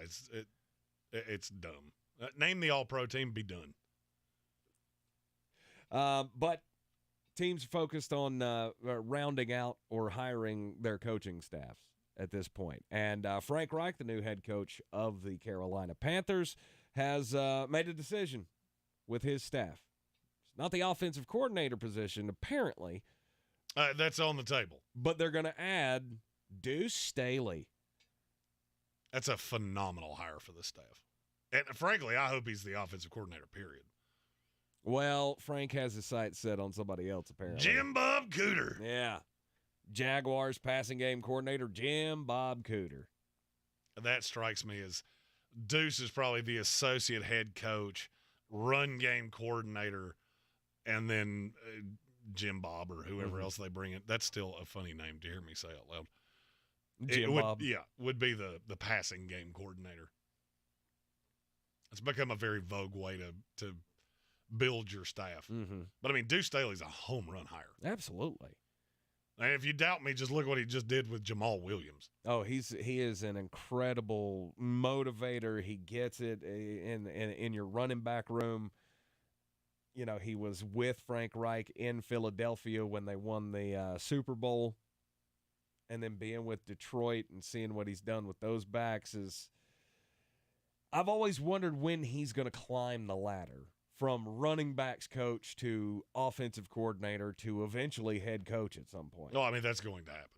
It's dumb. Name the All-Pro team, be done. But teams focused on rounding out or hiring their coaching staffs at this point. And Frank Reich, the new head coach of the Carolina Panthers, has made a decision with his staff. It's not the offensive coordinator position, apparently. That's on the table. But they're going to add Deuce Staley. That's a phenomenal hire for the staff. And frankly, I hope he's the offensive coordinator, period. Well, Frank has his sights set on somebody else, apparently. Jim Bob Cooter. Yeah. Jaguars passing game coordinator, Jim Bob Cooter. That strikes me as Deuce is probably the associate head coach run game coordinator, and then Jim Bob or whoever else they bring in. That's still a funny name to hear me say out loud. Jim Bob. Yeah, would be the passing game coordinator. It's become a very vogue way to build your staff. But, I mean, Deuce Staley's a home run hire. Absolutely. And if you doubt me, just look what he just did with Jamal Williams. Oh, he is an incredible motivator. He gets it in your running back room. You know, he was with Frank Reich in Philadelphia when they won the Super Bowl. And then being with Detroit and seeing what he's done with those backs is – I've always wondered when he's going to climb the ladder from running backs coach to offensive coordinator to eventually head coach at some point. Oh, I mean, that's going to happen.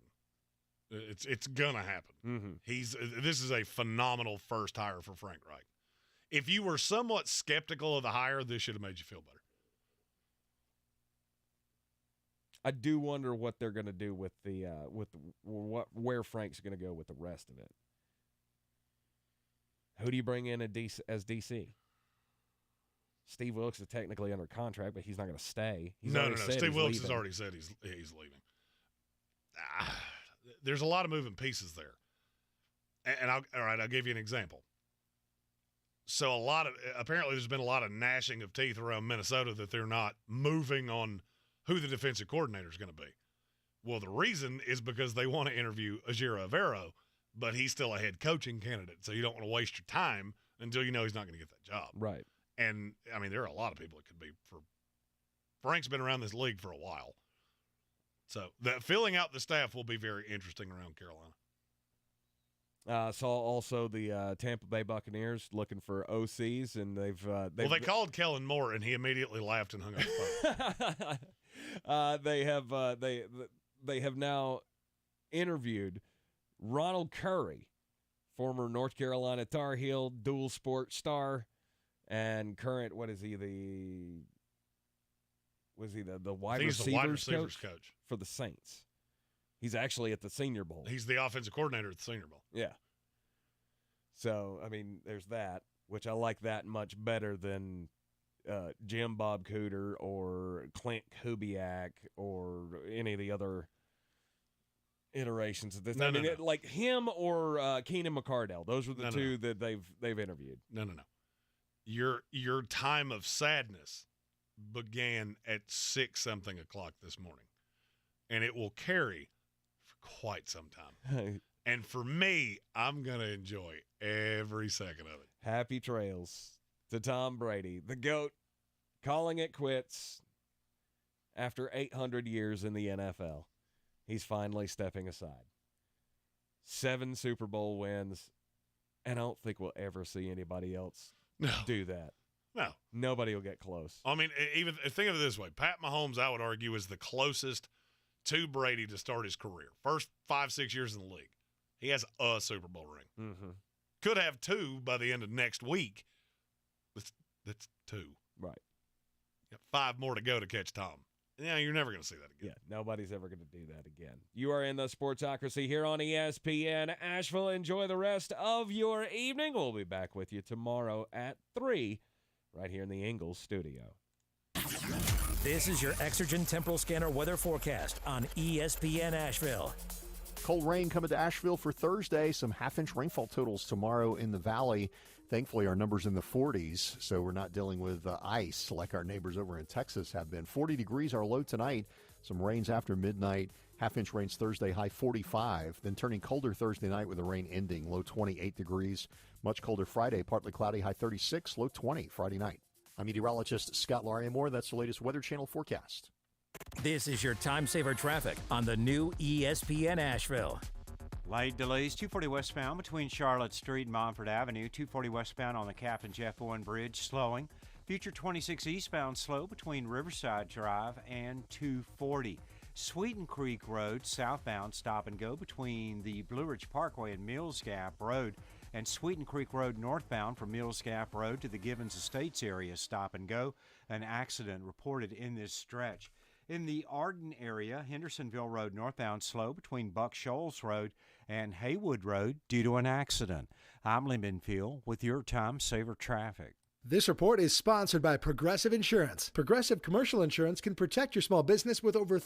It's going to happen. This is a phenomenal first hire for Frank Reich. If you were somewhat skeptical of the hire, this should have made you feel better. I do wonder what they're going to do with where Frank's going to go with the rest of it. Who do you bring in as DC? Steve Wilkes is technically under contract, but he's not going to stay. No. Steve Wilkes has already said he's leaving. There's a lot of moving pieces there. And I'll give you an example. So apparently there's been a lot of gnashing of teeth around Minnesota that they're not moving on who the defensive coordinator is going to be. Well, the reason is because they want to interview Ajiro Avero, but he's still a head coaching candidate, so you don't want to waste your time until you know he's not going to get that job. Right. And, I mean, there are a lot of people it could be for. Frank's been around this league for a while. So filling out the staff will be very interesting around Carolina. Saw also the Tampa Bay Buccaneers looking for OCs, and they called Kellen Moore, and he immediately laughed and hung up the phone. They have now interviewed Ronald Curry, former North Carolina Tar Heel, dual sport star, and current wide receivers coach for the Saints. He's actually at the Senior Bowl. He's the offensive coordinator at the Senior Bowl. Yeah. So, I mean, there's that, which I like that much better than Jim Bob Cooter or Clint Kubiak or any of the other iterations of this. No. Like him or Keenan McCardell. Those were the two that they've interviewed. No. Your time of sadness began at 6-something o'clock this morning, and it will carry for quite some time. And for me, I'm going to enjoy every second of it. Happy trails to Tom Brady, the GOAT, calling it quits after 800 years in the NFL. He's finally stepping aside. 7 Super Bowl wins, and I don't think we'll ever see anybody else do that. No. Nobody will get close. I mean, even think of it this way. Pat Mahomes, I would argue, is the closest to Brady to start his career. First 5-6 years in the league. He has a Super Bowl ring. Could have 2 by the end of next week. That's 2. Right. Got 5 more to go to catch Tom. Yeah, you're never going to see that again. Yeah, nobody's ever going to do that again. You are in the Sportsocracy here on ESPN Asheville. Enjoy the rest of your evening. We'll be back with you tomorrow at 3 right here in the Ingles Studio. This is your Exergen Temporal Scanner weather forecast on ESPN Asheville. Cold rain coming to Asheville for Thursday. Some half-inch rainfall totals tomorrow in the valley. Thankfully, our numbers in the 40s, so we're not dealing with ice like our neighbors over in Texas have been. 40 degrees our low tonight. Some rains after midnight. Half-inch rains Thursday, high 45. Then turning colder Thursday night with the rain ending. Low 28 degrees. Much colder Friday, partly cloudy, high 36. Low 20 Friday night. I'm meteorologist Scott Larimore. That's the latest Weather Channel forecast. This is your time saver traffic on the new ESPN Asheville. Light delays, 240 westbound between Charlotte Street and Montford Avenue. 240 westbound on the Captain Jeff Owen Bridge, slowing. Future 26 eastbound slow between Riverside Drive and 240. Sweeten Creek Road, southbound, stop and go between the Blue Ridge Parkway and Mills Gap Road. And Sweeten Creek Road northbound from Mills Gap Road to the Gibbons Estates area, stop and go. An accident reported in this stretch. In the Arden area, Hendersonville Road northbound slow between Buck Shoals Road and Haywood Road due to an accident. I'm Lee Minfield with your Time Saver Traffic. This report is sponsored by Progressive Insurance. Progressive Commercial Insurance can protect your small business with over